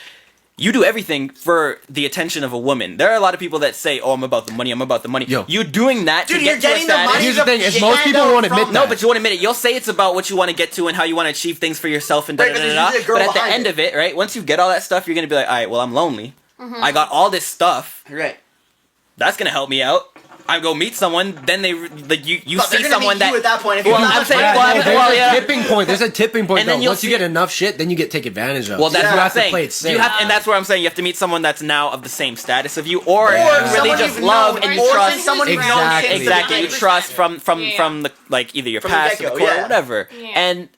You do everything for the attention of a woman. There are a lot of people that say, "Oh, I'm about the money. I'm about the money." Yo. You doing that Dude, to you're get to a getting the status. money. Here's the thing: is Yeah, most people no, won't admit from- that. No, but you won't admit it. You'll say it's about what you want to get to and how you want to achieve things for yourself and da Right, da but da there's da. usually a girl But at the behind end it. of it, right? Once you get all that stuff, you're gonna be like, all right, well, I'm lonely. I got all this stuff. Right. That's gonna help me out. I go meet someone, then they like you But see they're gonna someone meet you that. at that point. If Well, you're I'm not saying- friends well, with There's well, a yeah. tipping point. There's a tipping point And then though. you'll Once you see- get enough shit, then you get taken advantage of. Well, that's Yeah. what you I'm have to saying. play it safe. You have, and that's where I'm saying you have to meet someone that's now of the same status of you, or you Yeah. really someone just you've love known, and you or trust. someone you've known Exactly. since Exactly, you 90%. trust from Yeah. the like either your From the past or the get-go, core or yeah. whatever. Yeah. And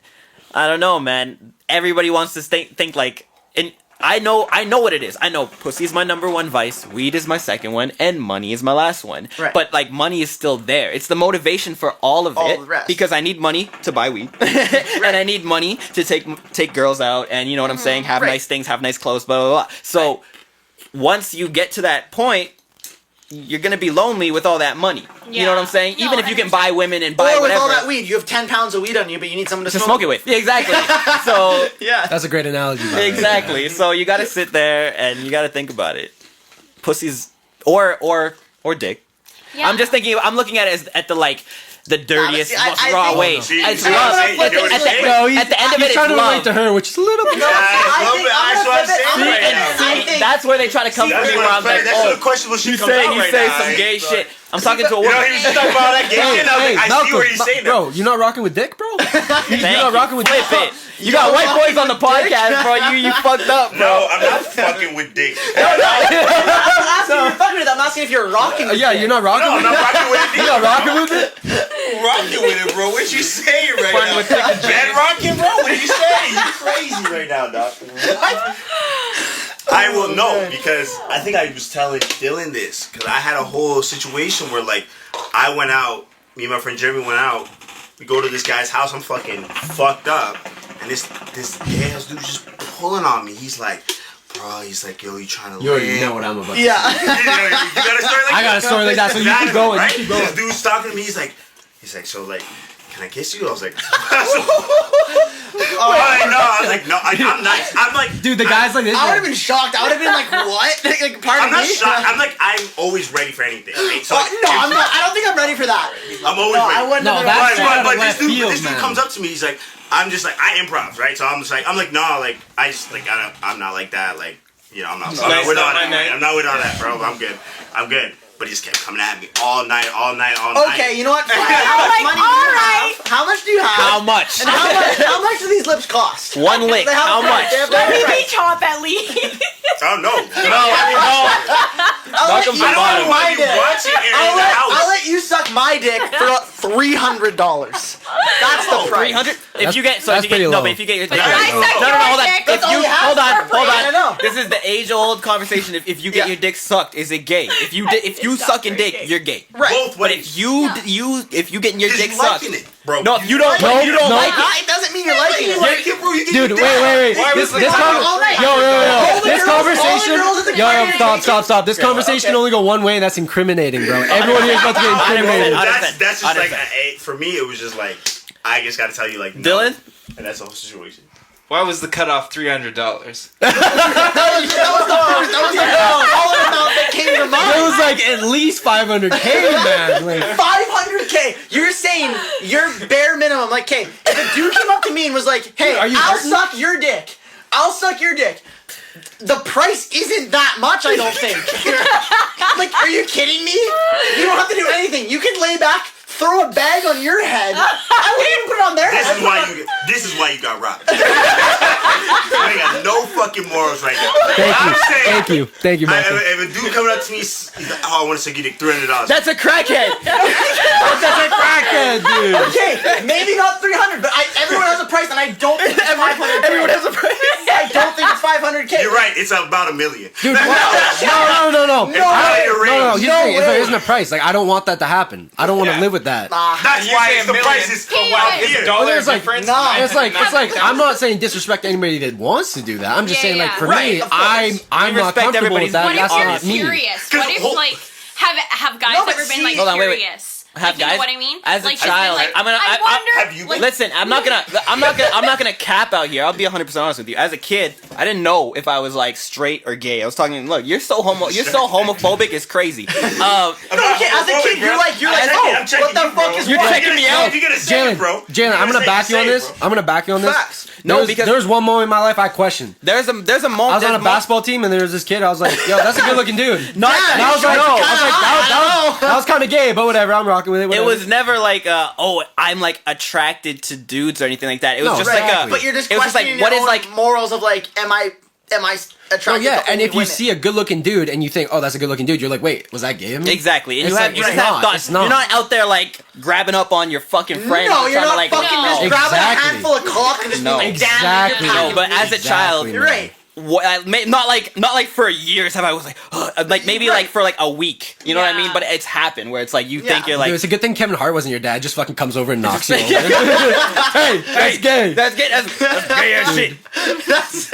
I don't know, man. Everybody wants to think like, and I know what it is. I know pussy is my number one vice, weed is my second one, and money is my last one. Right. But like money is still there. It's the motivation for all of All it the rest. because I need money to buy weed, and I need money to take girls out, and you know what I'm saying, have Right. nice things, have nice clothes, blah blah blah. So once you get to that point, you're gonna be lonely with all that money. You know what I'm Yeah. saying? No, Even if you can 100%. buy women and buy Or with whatever all that weed, you have 10 pounds of weed on you, but you need someone to to smoke it with. Yeah, exactly. So Yeah. That's a great analogy. by the way. exactly. So you got to sit there and you got to think about it. Pussies or dick. Yeah. I'm just thinking. I'm looking at it as at the like the dirtiest, see, I most raw think- way. See, It's see, love. see, you know what I'm saying? No, At the end of he's it, trying it's to relate love. to her, which is a little bit. Yeah, I love think it. I'm That's gonna what I'm flip it. saying I'm right gonna- now. I think- That's where they try to come for That's me. what Where I'm I'm saying. like, That's where oh, the questionable shit you comes say out you right say now. some gay shit. I'm talking to a You know, woman. he was just talking about all that gay shit. And I was like, I see what he's saying. though. Bro, you not rocking with dick, bro? Thank You're not rocking with Flip dick. it. You got white boys on the podcast, bro. You fucked up, bro. No, I'm not fucking with dick. I'm asking if you're fucking with it. I'm asking if you're rocking with Yeah, it. you're not rocking No, I'm with not it. rocking with it. You're not rocking with it. Rocking with it, bro. What you saying right Fun now? with dick and Man, rocking, bro. What are you saying? You crazy right now, dog. What? I will know because I think I was telling Dylan this because I had a whole situation where like I went out, me and my friend Jeremy went out. We go to this guy's house. I'm fucking fucked up, and this gay ass dude's just pulling on me. He's like, bro. He's like, yo, you trying to? You already know what I'm about. Yeah. You got a story like I got a story like that, so you keep going. Right? You keep going. This dude's talking to me. He's like, so like, can I kiss you? I was like, I'm nice. I'm like, Dude, the guy's like this. I would have been shocked. I would have been like, what? Like, pardon I'm not me? shocked. I'm like, I'm always ready for anything. Right? So, Oh, no, I'm not. I don't think I'm ready for that. I'm always No, ready. I wouldn't No, have that's been straight out But of left field, this dude man. comes up to me. He's like, I'm just like, I improv, right? So I'm like, no, like, I just like, I'm not like that. Like, you know, I'm not with all that. I'm not with all that, bro. I'm good. But he just kept coming at me all night. Okay, you know what? How like, much money do you alright. have? How much do you have? How much? And how much do these lips cost? One lick. They have How a price. much? They have a Let me price. be top at least. Oh no. I'll let Welcome you to I don't suck want my you dick. watching it in the I'll house. let you suck my dick for $300. That's the price. 300. If you get that's pretty low. but if you get your dick. I No, suck no, your hold on. dick. If That's all you you have hold on, for free. I know. This is the age-old conversation. If you get Yeah. your dick sucked, is it gay? If you It's suck in not very dick, gay. you're gay. Right. Both But ways. if you getting your dick Just sucked, liking it, bro. no, if you don't like it. It doesn't mean you're liking it. like it, bro. You Dude, wait. This All right. Yo. All the This girls- conversation. all the girls at the Yo, party- stop. This conversation can only go one way, and that's incriminating, bro. Everyone here is about to get 100%. incriminated. That's just like 100%. for me. It was just like I just got to tell you, like, no. Dylan? And that's the whole situation. Why was the cutoff $300? That was the dollar amount that came to It mind. was like at least 500K, man. Like, 500K. You're saying your bare minimum. Like, okay, if a dude came up to me and was like, "Hey, Are you I'll hurting? suck your dick. I'll suck your dick." The price isn't that much, I don't think. Like, are you kidding me? You don't have to do anything. You can lay back, throw a bag on your head. I wouldn't even put it on their head. This is why you got robbed. You ain't got no fucking morals right now. thank you, Michael. If a dude coming up to me, he's like, "Oh, I want to suck your dick, $300." That's a crackhead. That's a crackhead, dude. Okay, maybe not 300, but everyone has a price, and I don't think it's 500. Everyone has a price. I don't think it's 500K. You're right. It's about $1 million. Dude, no. It's probably your range. Here's the No thing, way. there isn't a price. Like, I don't want that to happen. I don't want to live with that. That's You why say it's $1 the million. price is Hey, out wait. here. Dollar it's like, difference? no. It's like I'm not saying disrespect anybody that wants to do that. I'm just Yeah, saying, like, yeah. for Right, me, of course. I'm We not respect comfortable everybody's with that. What if That's you're not me. curious? 'Cause What if whole- like have guys No, but ever been see- like Hold on, wait. curious? Have Like, you know guys- what I mean? as a Like, child, like, I'm gonna- I I- wonder. have you been- Listen, I'm not gonna cap out here. I'll be 100% honest with you. As a kid, I didn't know if I was like straight or gay. I was talking. Look, you're so homophobic. It's crazy. No, okay, as a kid, you're like, I'm checking what the you, fuck bro. is You're what? checking me out. If you get a second, bro. Jalen, I'm gonna back you on this. I'm gonna back you on this. Facts. No, because- there's one moment in my life I questioned. There's a I moment. was on a basketball team and there was this kid. I was like, yo, that's a good looking dude. Not And I was like, no. that was kind of gay, but whatever. I'm rocking with it. It Whatever. was never like, I'm like attracted to dudes or anything like that. It was No, just exactly. like a. But you're just it was just questioning like, what your is own like. morals of like, am I No, attracted yeah, to and only if you women? see a good looking dude and you think, oh, that's a good looking dude, you're like, wait, was that gay of me? Exactly, and It's you have like, you it's just have not, thoughts. it's not. You're not out there like grabbing up on your fucking friends. No, and you're trying not to, like, fucking just no. grabbing Exactly. a handful of cock and just No. being like, damn, Exactly. you're No, but as a child, Exactly, You're right. not like for years have I was like, like maybe like for like a week. You know what I mean? Yeah. But it's happened where it's like you Yeah. think you're Dude, like. it's a good thing Kevin Hart wasn't your dad. Just fucking comes over and knocks you over. Hey, that's gay. That's gay. That's gay as shit.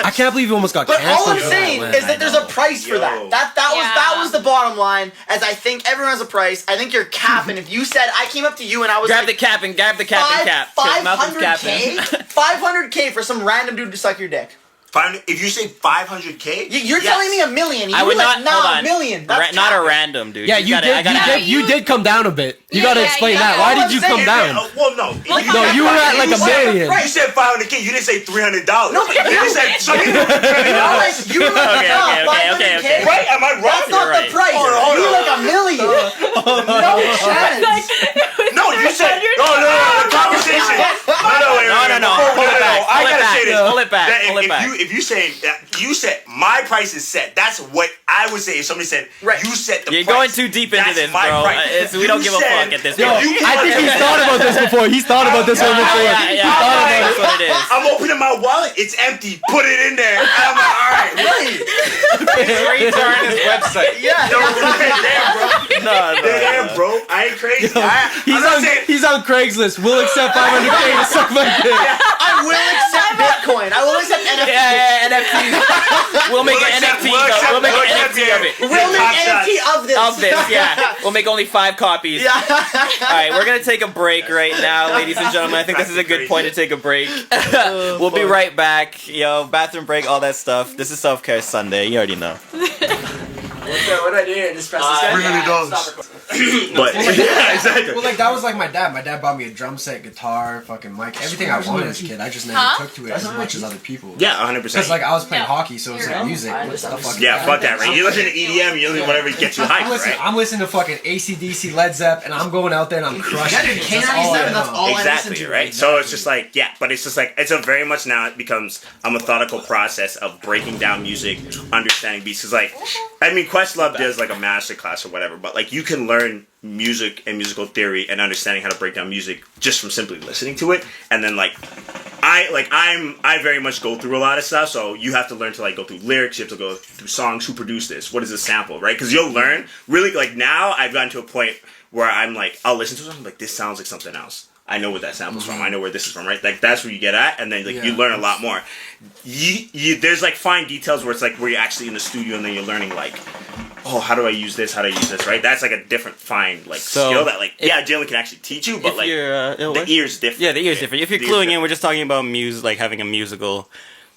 I can't believe you almost got But canceled. all I'm for saying that, is man. that there's a price for that. That was the bottom line. As I think everyone has a price. I think you're capping. If you said I came up to you and I was Grab like, the cap and grab the cap and cap. 'Cause Malcolm's capping. 500K for some random dude to suck your dick. If you say 500K, You're telling me a million. You I would not. Hold on. a million. That's Not a cap. random, dude. Yeah, you did come down a bit. You gotta explain that. Why did you come down? Well, no. No, you were at like a million. You said 500K. You didn't say $300. No, but you said something. You were like, Okay. Right? Am I wrong? That's not the price. Hold You on. like a million. No chance. No, you said. No. The conversation. No. I gotta say this. Pull it back. If you say that, you said my price is set. That's what I would say if somebody said you set the You're price. going too deep into this, bro. We don't give a fuck at this point. I think he's thought about this before. He's thought about this one before. That's what it is. I'm opening my wallet. It's empty. Put it in there. And I'm like, all right, right. Rates are on his website. Yeah. No, they're there, bro. I ain't crazy. He's on Craigslist. We'll accept 500K to suck my dick. I will accept Bitcoin. I will accept NFTs. Yeah, NFTs. We'll make an NFT. We'll make an NFT of it. We'll make an NFT of this. Of this, yeah. We'll make only 5 copies. Yeah. All right, we're gonna take a break right now, ladies and gentlemen. I think this is a good point to take a break. We'll be right back. Yo, bathroom break, all that stuff. This is Self-Care Sunday. You already know. What do I do here? Just press this $300. But yeah, exactly. Well, like that was like my dad. My dad bought me a drum set, guitar, fucking mic, everything I wanted as a kid. I just never took to it as much as other people. Yeah, 100%. Because like I was playing hockey, so it's like music. What the fuck? Yeah, fuck that, right? You listen to EDM, you listen to whatever gets you hyped, right? I'm listening to fucking AC/DC, Led Zepp, and I'm going out there and I'm crushing it. K97, that's all I listen Exactly, to. right? So it's just like, yeah, but it's just like, it's a very much now, it becomes a methodical process of breaking down music, understanding beats. Because like, I mean, Questlove does like a master class or whatever, but like you can learn music and musical theory and understanding how to break down music just from simply listening to it. And then like I very much go through a lot of stuff, so you have to learn to like go through lyrics, you have to go through songs, who produced this, what is the sample, right? Because you'll learn really, like now I've gotten to a point where I'm like, I'll listen to something like, this sounds like something else. I know what that sample's from. I know where this is from, right? Like that's where you get at, and then like you learn a lot more. There's like fine details where it's like where you're actually in the studio and then you're learning like, oh, how do I use this? How do I use this? Right? That's like a different fine like skill that like Jalen can actually teach you, but like the ear's different. Yeah, the ear's different. If you're cluing in, we're just talking about music, like having a musical,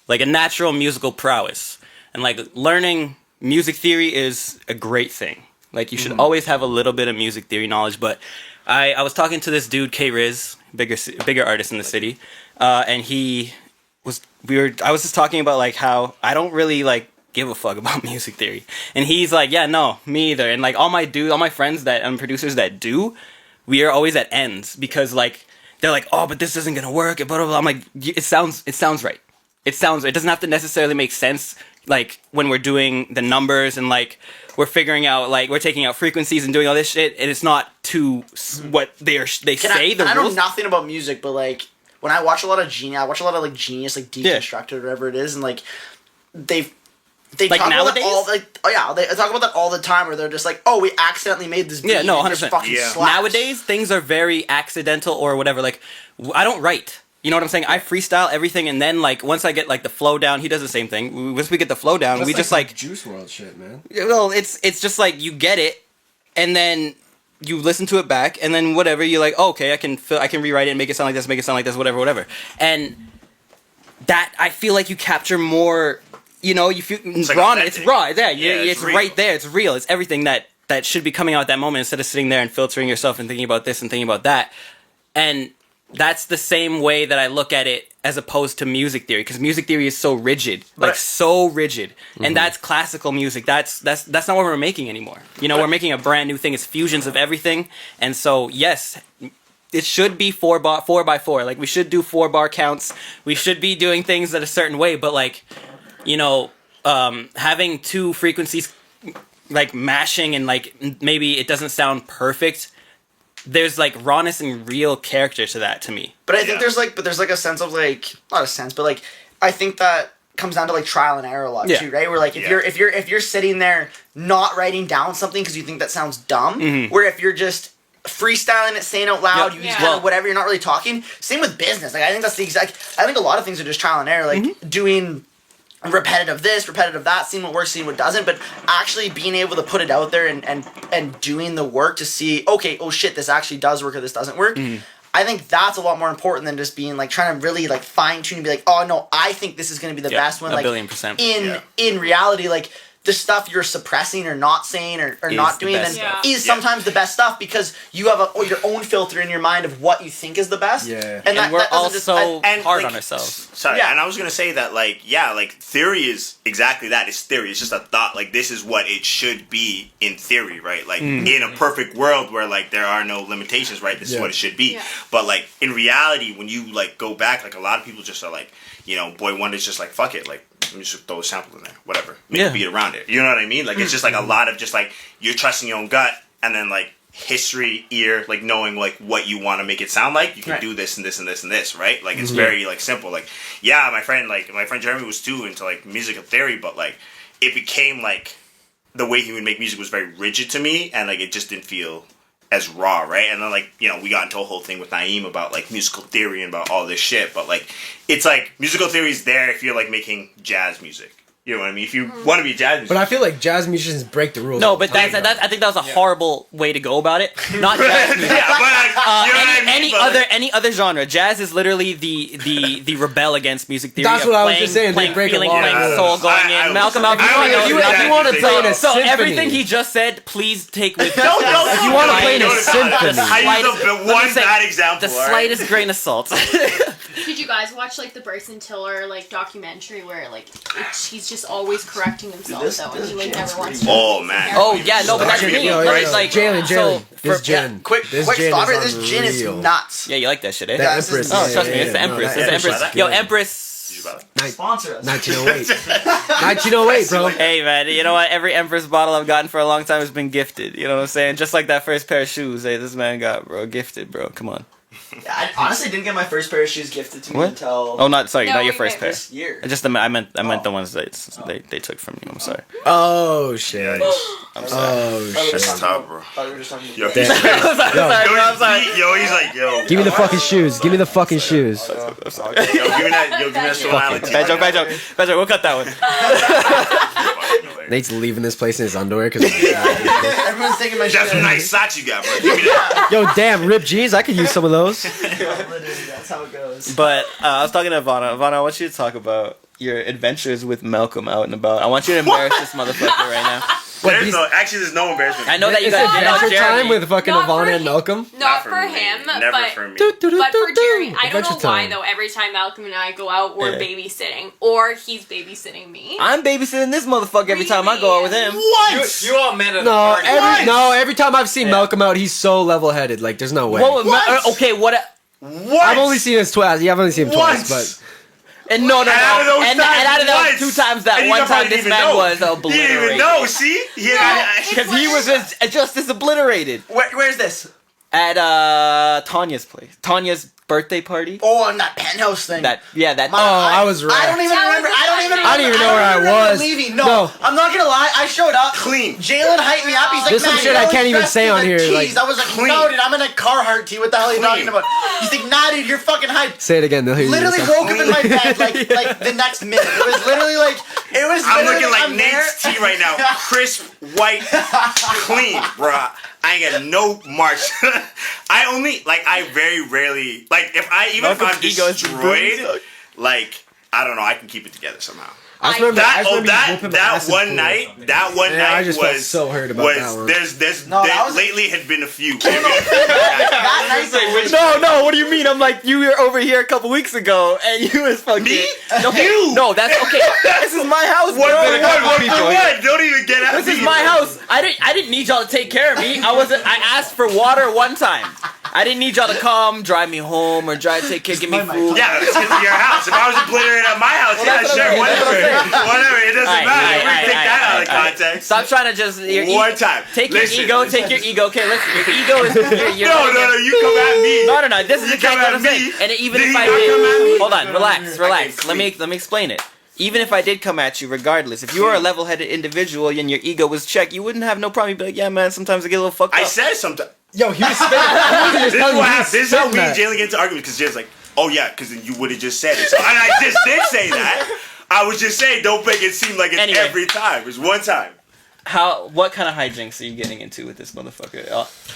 like a natural musical prowess, and like learning music theory is a great thing. Like you should always have a little bit of music theory knowledge, but. I was talking to this dude K Riz, bigger artist in the city, and I was just talking about like how I don't really like give a fuck about music theory, and he's like, yeah, no, me either, and like all my friends and producers that do, we are always at ends because like they're like, oh, but this isn't gonna work, and blah blah blah. I'm like, it sounds right, it doesn't have to necessarily make sense like when we're doing the numbers and like. We're figuring out, like, we're taking out frequencies and doing all this shit, and it's not to what they say. I know nothing about music, but, like, when I watch a lot of Genius, like, Deconstructed or whatever it is, and, like, they like talk nowadays? About that all, they talk about that all the time, where they're just like, oh, we accidentally made this beat. Yeah, no, 100%. Just fucking slaps. Nowadays, things are very accidental or whatever. Like, I don't write. You know what I'm saying? I freestyle everything, and then like once I get like the flow down, he does the same thing. Once we get the flow down, we just like Juice WRLD shit, man. Well, it's just like you get it, and then you listen to it back, and then whatever you're like, oh, okay, I can rewrite it and make it sound like this, whatever, and that I feel like you capture more. You know, you feel it's raw. It's raw. Yeah, it's right there. It's real. It's everything that should be coming out at that moment instead of sitting there and filtering yourself and thinking about this and thinking about that, and. That's the same way that I look at it as opposed to music theory, because music theory is so rigid, and that's classical music. That's not what we're making anymore. You know, we're making a brand new thing. It's fusions of everything, and so yes, it should be 4 by 4. Like we should do 4-bar counts. We should be doing things that a certain way, but like, you know, having 2 frequencies, like mashing and like maybe it doesn't sound perfect. There's like rawness and real character to that to me. But I think there's like a sense of like, not a sense, but like I think that comes down to like trial and error a lot too, right? Where like if you're sitting there not writing down something because you think that sounds dumb, where if you're just freestyling it, saying out loud, you use kind of whatever, you're not really talking. Same with business. Like I think that's the exact. I think a lot of things are just trial and error, like doing repetitive this, repetitive that, seeing what works, seeing what doesn't, but actually being able to put it out there and doing the work to see, okay, oh shit, this actually does work or this doesn't work. I think that's a lot more important than just being like trying to really like fine tune and be like, oh no, I think this is gonna be the best one. a Like billion%. in reality, like the stuff you're suppressing or not saying or not the doing best then stuff. is sometimes the best stuff because you have your own filter in your mind of what you think is the best. Yeah. And we're that doesn't also and, hard like, on ourselves. Sorry, and I was gonna say that like theory is exactly that. It's theory. It's just a thought. Like this is what it should be in theory, right? Like in a perfect world where like there are no limitations, right? This is what it should be. Yeah. But like in reality, when you like go back, like a lot of people just are like, Boy Wonder's just like fuck it, like let me just throw a sample in there, whatever, make a beat around it. You know what I mean? Like it's just like a lot of just like you're trusting your own gut, and then like history, ear, like knowing like what you want to make it sound like. You can do this and this and this and this, right? Like it's very like simple. Like my friend Jeremy was too into like musical theory, but like it became like the way he would make music was very rigid to me, and like it just didn't feel as raw, right? And then like we got into a whole thing with Naeem about like musical theory and about all this shit, but like it's like musical theory is there if you're like making jazz music. You know what I mean? If you want to be a jazz musician. But I feel like jazz musicians break the rules. No, but I think that was a horrible way to go about it. Not jazz music. Any other genre. Jazz is literally the rebel against music theory. That's what I was just saying. They break a lot playing soul going in. Malcolm, if you want to play in a so symphony. everything he just said, please take with if you want to play in a symphony. I used one bad example. The slightest grain of salt. Did you guys watch like the Bryson Tiller like documentary where like he's just always correcting himself though, and he like never wants to. Oh man. Oh yeah, no, but that's me. Right? Like Jalen. This gin. Quick stop it. This gin is nuts. Yeah, you like that shit, eh? The Empress. Oh, trust me, it's the Empress. It's the Empress. Yo, Empress. Sponsor us. 1908. 1908, bro. Hey, man, you know what? Every Empress bottle I've gotten for a long time has been gifted. You know what I'm saying? Just like that first pair of shoes. Hey, this man got, bro, gifted, bro. Come on. Yeah, I honestly didn't get my first pair of shoes gifted to me until. Oh, not your first pair. This year. I meant the ones that they took from you. I'm sorry. Oh shit. I'm sorry. That's tough, bro. I'm sorry. Yo, he's like, yo. Give me the fucking shoes. Give me the fucking shoes. Yo, give me that Stone Island Bad joke. We'll cut that one. Nate's leaving this place in his underwear because everyone's taking my shit. That's some nice socks you got, bro. Give me that. Yo, damn, ripped jeans. I could use some of those. Literally, that's how it goes. But I was talking to Ivanna. Ivanna, I want you to talk about your adventures with Malcolm out and about. I want you to embarrass this motherfucker right now. There's no embarrassment. I know that you guys did adventure Jeremy. time with fucking Not Ivanna for and Malcolm. Not for him, Never but for me. but for Jeremy. I don't know Adventure why time. though. Every time Malcolm and I go out, we're babysitting, or he's babysitting me. I'm babysitting this motherfucker every time I go out with him. What? You all met at a No, party. every time I've seen Malcolm out, he's so level-headed. Like, there's no way. Okay, what? I've only seen his twice. Yeah, I've only seen him twice, but. And no. And out of those And times, out of those once. 2 times, that And you one probably time this didn't man even know. was He obliterated. didn't even know. See, Because he was just as obliterated Where's this? at Tanya's place. Tanya's birthday party. Oh, on that penthouse thing. I was right. I don't even remember. I don't even know where I was. Leaving. No, I'm not gonna lie. I showed up Clean. Jalen hyped me up. He's like, There's some man, shit you're I can't always even dressed say to on the here, tees. like- I was like, Clean. no, dude, I'm in a Carhartt tee. What the hell are you Clean. talking about? He's like, nah, dude, you're fucking hyped. Say it again. They'll hear you. Literally woke up in my bed like the next minute. It was literally like I'm looking like I'm there. Nate's tea right now. Crisp, white, clean, bruh. I ain't got no marks. I very rarely, like, if I'm destroyed, like, I don't know, I can keep it together somehow. I just remember That one pool. night I just felt so hurt about that one. Lately had been a few. That night, No, what do you mean? I'm like, you were over here a couple weeks ago, and you was fucking... Me? No, that's okay. This is my house, bro. One for one. Don't even get out. This is my house. I didn't need y'all to take care of me. I asked for water one time. I didn't need y'all to come, drive me home, or give me food. Yeah, it's because of your house. If I was obliterated at my house, yeah, that's sure, what I'm saying. whatever. It doesn't matter. We take that out of Alright. context. Stop trying to just... One time. Take your ego. Okay, listen. Your ego is... No, you come at me. No. This is You exactly come what I'm at saying. me. And even Did if he I not come at me? did... Hold on, relax. I Let me explain it. Even if I did come at you regardless, if you were a level-headed individual and your ego was checked, you wouldn't have no problem. You'd be like, yeah, man, sometimes I get a little fucked up. I said sometimes. Yo, he was spitting. This is how me and Jalen get into arguments, because Jalen's like, oh yeah, because then you would have just said it. So, and I just did say that. I was just saying, don't make it seem like it's every time. It was one time. what kind of hijinks are you getting into with this motherfucker?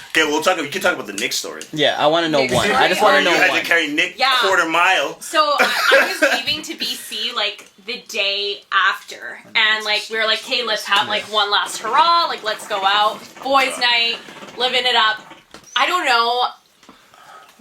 Okay, we can talk about the Nick story. Yeah, I want to know Nick one. story? I just want to You know had one. to carry Nick Yeah. quarter mile. So I was leaving to BC like the day after, and like we were like, hey, let's have like one last hurrah, like let's go out, boys' night, living it up. I don't know.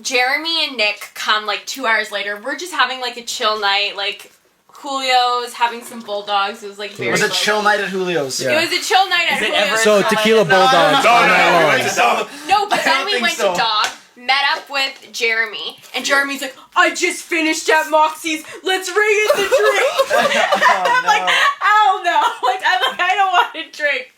Jeremy and Nick come like 2 hours later. We're just having like a chill night, like Julio's having some bulldogs. It was like very. It was a low chill key. night at Julio's. It was a chill night at Is it Julio's. ever- So tequila bulldogs. No, all night we long. went to dog. No, but I then don't we think went so. to dog, met up with Jeremy, and Jeremy's like, I just finished at Moxie's. Let's ring in the drink. I'm like, hell no. I don't want to drink.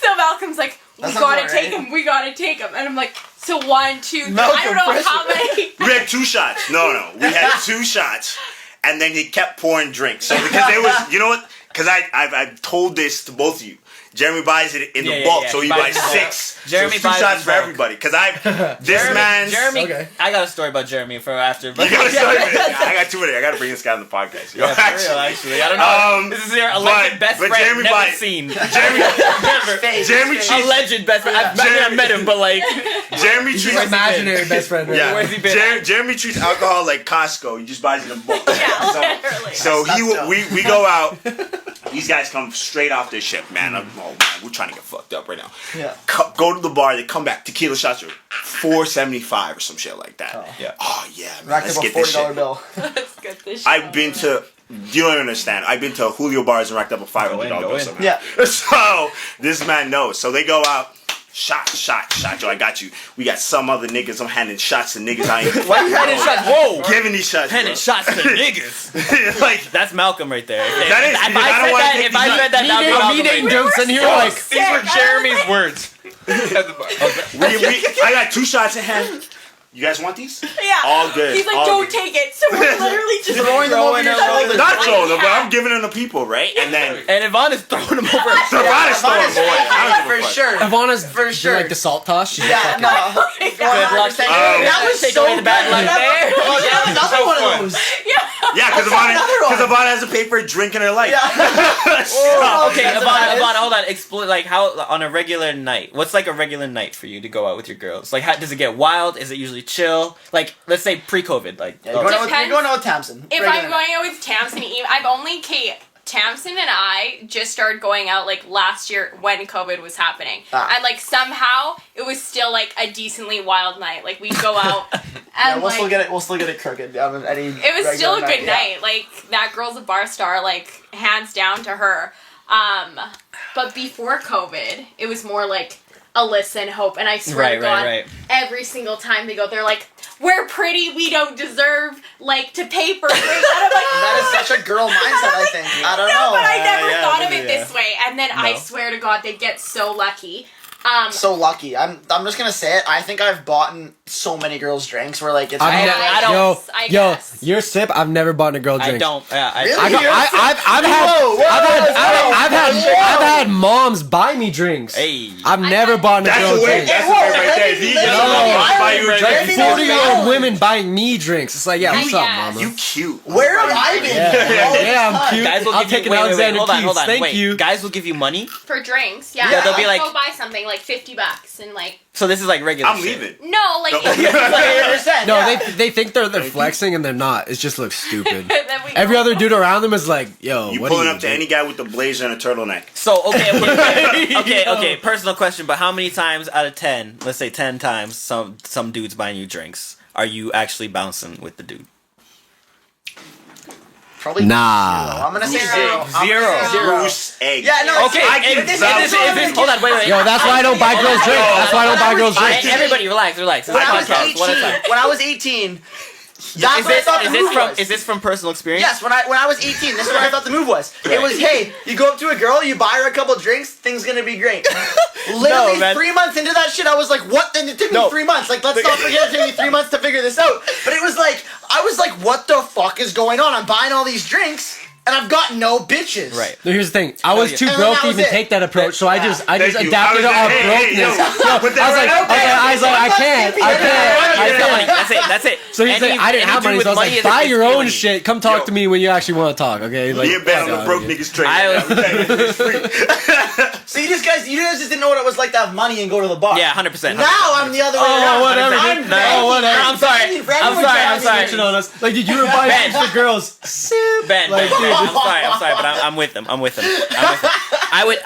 So Malcolm's like, we That sounds gotta alright. take him. We gotta take him. And I'm like, so 1, 2, 3. Malcolm, I don't know press how it. many. We had 2 shots. No. We had 2 shots. And then he kept pouring drinks. So because it was, you know what? Because I've told this to both of you. Jeremy buys it in the bulk, so he buys in bulk. 6. Jeremy so it's 2 buys shots in for bulk. everybody. Because Jeremy. Okay. I got a story about Jeremy for after. You gotta start with it. I got 2 minutes. I gotta bring this guy on the podcast. Yeah, for real, actually. I don't know. This is your alleged best friend. Jeremy Never buys- seen. Jeremy treats Alleged best friend. I've never met him, but like. Jeremy treats Imaginary best friend. Right? Yeah, Where's he been? Jeremy treats alcohol like Costco. He just buys it in bulk. Yeah, literally. So That's dope. we go out. These guys come straight off their ship, man. Oh man, we're trying to get fucked up right now. Yeah. Go to the bar. They come back. Tequila shots are $4.75 or some shit like that. Yeah. Oh yeah, man. Racked Let's up a get this $40 shit. bill. Let's get this shit I've been to. You don't even understand. I've been to Julio bars and racked up a $500 Go bill in. somehow. Yeah. So this man knows. So they go out. Shot. Yo, I got you. We got some other niggas. I'm handing shots to niggas. I ain't Why you handing shots? Whoa! giving these shots. Handing bro. shots to niggas. Like That's Malcolm right there. That is, If because I don't wanna take if I these said that, Me that'd be Malcolm dating right there. jokes in here like. These were Jeremy's words. I got 2 shots in hand. You guys want these? Yeah. All good. He's like, all don't good. take it. So we're literally just Throwing them over your shoulder. Not throwing them, but I'm giving them to people, right? And then And Ivanna's throwing him over. Savannah's throwing them away. I don't give a For fuck. sure. Ivana's For sure. like the salt toss. She's Yeah, fucking. no. Good luck. That was Take so away the bad luck good. there. Oh, yeah, another one of those. Yeah, because another one. Ivana has a paper drink in her life. Yeah. Okay, That's Ivanna, about it. hold on. Explain, like, how on a regular night. What's like a regular night for you to go out with your girls? Like, how does it get wild? Is it usually chill? Like, let's say pre-COVID. Like, Yeah, you're going out with- Depends. you're going out with Tamsin. If Regular I'm night. going out with Tamsin, I've only Tamsin and I just started going out like last year when COVID was happening, and like somehow it was still like a decently wild night. Like we'd go out, and Yeah, we'll like still get it. We'll still get it crooked. it was still a good night. Like that girl's a bar star, like hands down to her. But before COVID, it was more like Alyssa and Hope, and I swear to God, every single time they go, they're like, "We're pretty. We don't deserve like to pay for drinks." And I'm like, That is such a girl mindset. I think. I don't know. but I never yeah, thought of maybe, it this way. And then I No. swear to God, they get so lucky. So lucky. I'm just gonna say it. I think I've bought so many girls drinks where like it's. I don't- I Yo, guess. your sip. I've never bought a girl drink. I don't. Yeah, Really? I've had moms buy me drinks. Hey. I've never bought a That's girl the way. drink. That's the way right there. You get No. buy you a drink. Maybe 40-year-old women buying me drinks. It's like, yeah, what's up, Yes. mama? You cute. Where have I been? Yeah, I'm cute. Guys will I'll give take you, an wait, Alexander hold on, Keith's. Thank wait. you. Guys will give you money, For drinks, yeah. Yeah, they'll be Let's like- go buy something like $50 and like so this is like regular. I'm shit. leaving. no, like No. No, yeah. they think they're flexing and they're not. It just looks stupid. then we Every other dude around them is like, yo, You what pulling are you up to doing? any guy with the blazer and a turtleneck. So okay, personal question, but how many times out of 10, let's say 10 times, some dudes buying you drinks, are you actually bouncing with the dude? Probably Nah. zero. I'm gonna say Zero. zero. I'm gonna Zero. say zero. Goose egg. Yeah, no. Okay, I can hold on, wait. Yo, that's why I don't buy girls drinks. That's why I don't buy girls drinks. Everybody, relax. It's a When I was podcast. One at a 18, time. when I was 18, that's what I thought the move was. Is this from personal experience? Yes, when I was 18, this is what I thought the move was. It was, hey, you go up to a girl, you buy her a couple drinks, thing's gonna be great. Literally, man. 3 months into that shit, I was like, what? Then it took me 3 months. Like, let's not forget it took me 3 months to figure this out. But it was like, I was like, what the fuck is going on? I'm buying all these drinks, and I've got no bitches. Right. No, here's the thing. I was too And then broke that to was even it. take that approach, so I just Thank you. adapted to I our was just- hey, brokenness. yo, put that I was right like, out there. I can't. That's it. So he said, I didn't have money, so I was like, buy your own shit. Come talk to me when you actually want to talk, okay? Like, You're bad on fuck the out broke of here. niggas train. I- It's free. So you guys just didn't know what it was like to have money and go to the bar. Yeah, 100%. Now I'm the other way around. whatever. I'm No, Randy. whatever. I'm sorry. I'm sorry. Snitching on us. Like, did you invite Ben. the girls? Ben, Like, Ben, dude. I'm sorry, but I'm with him.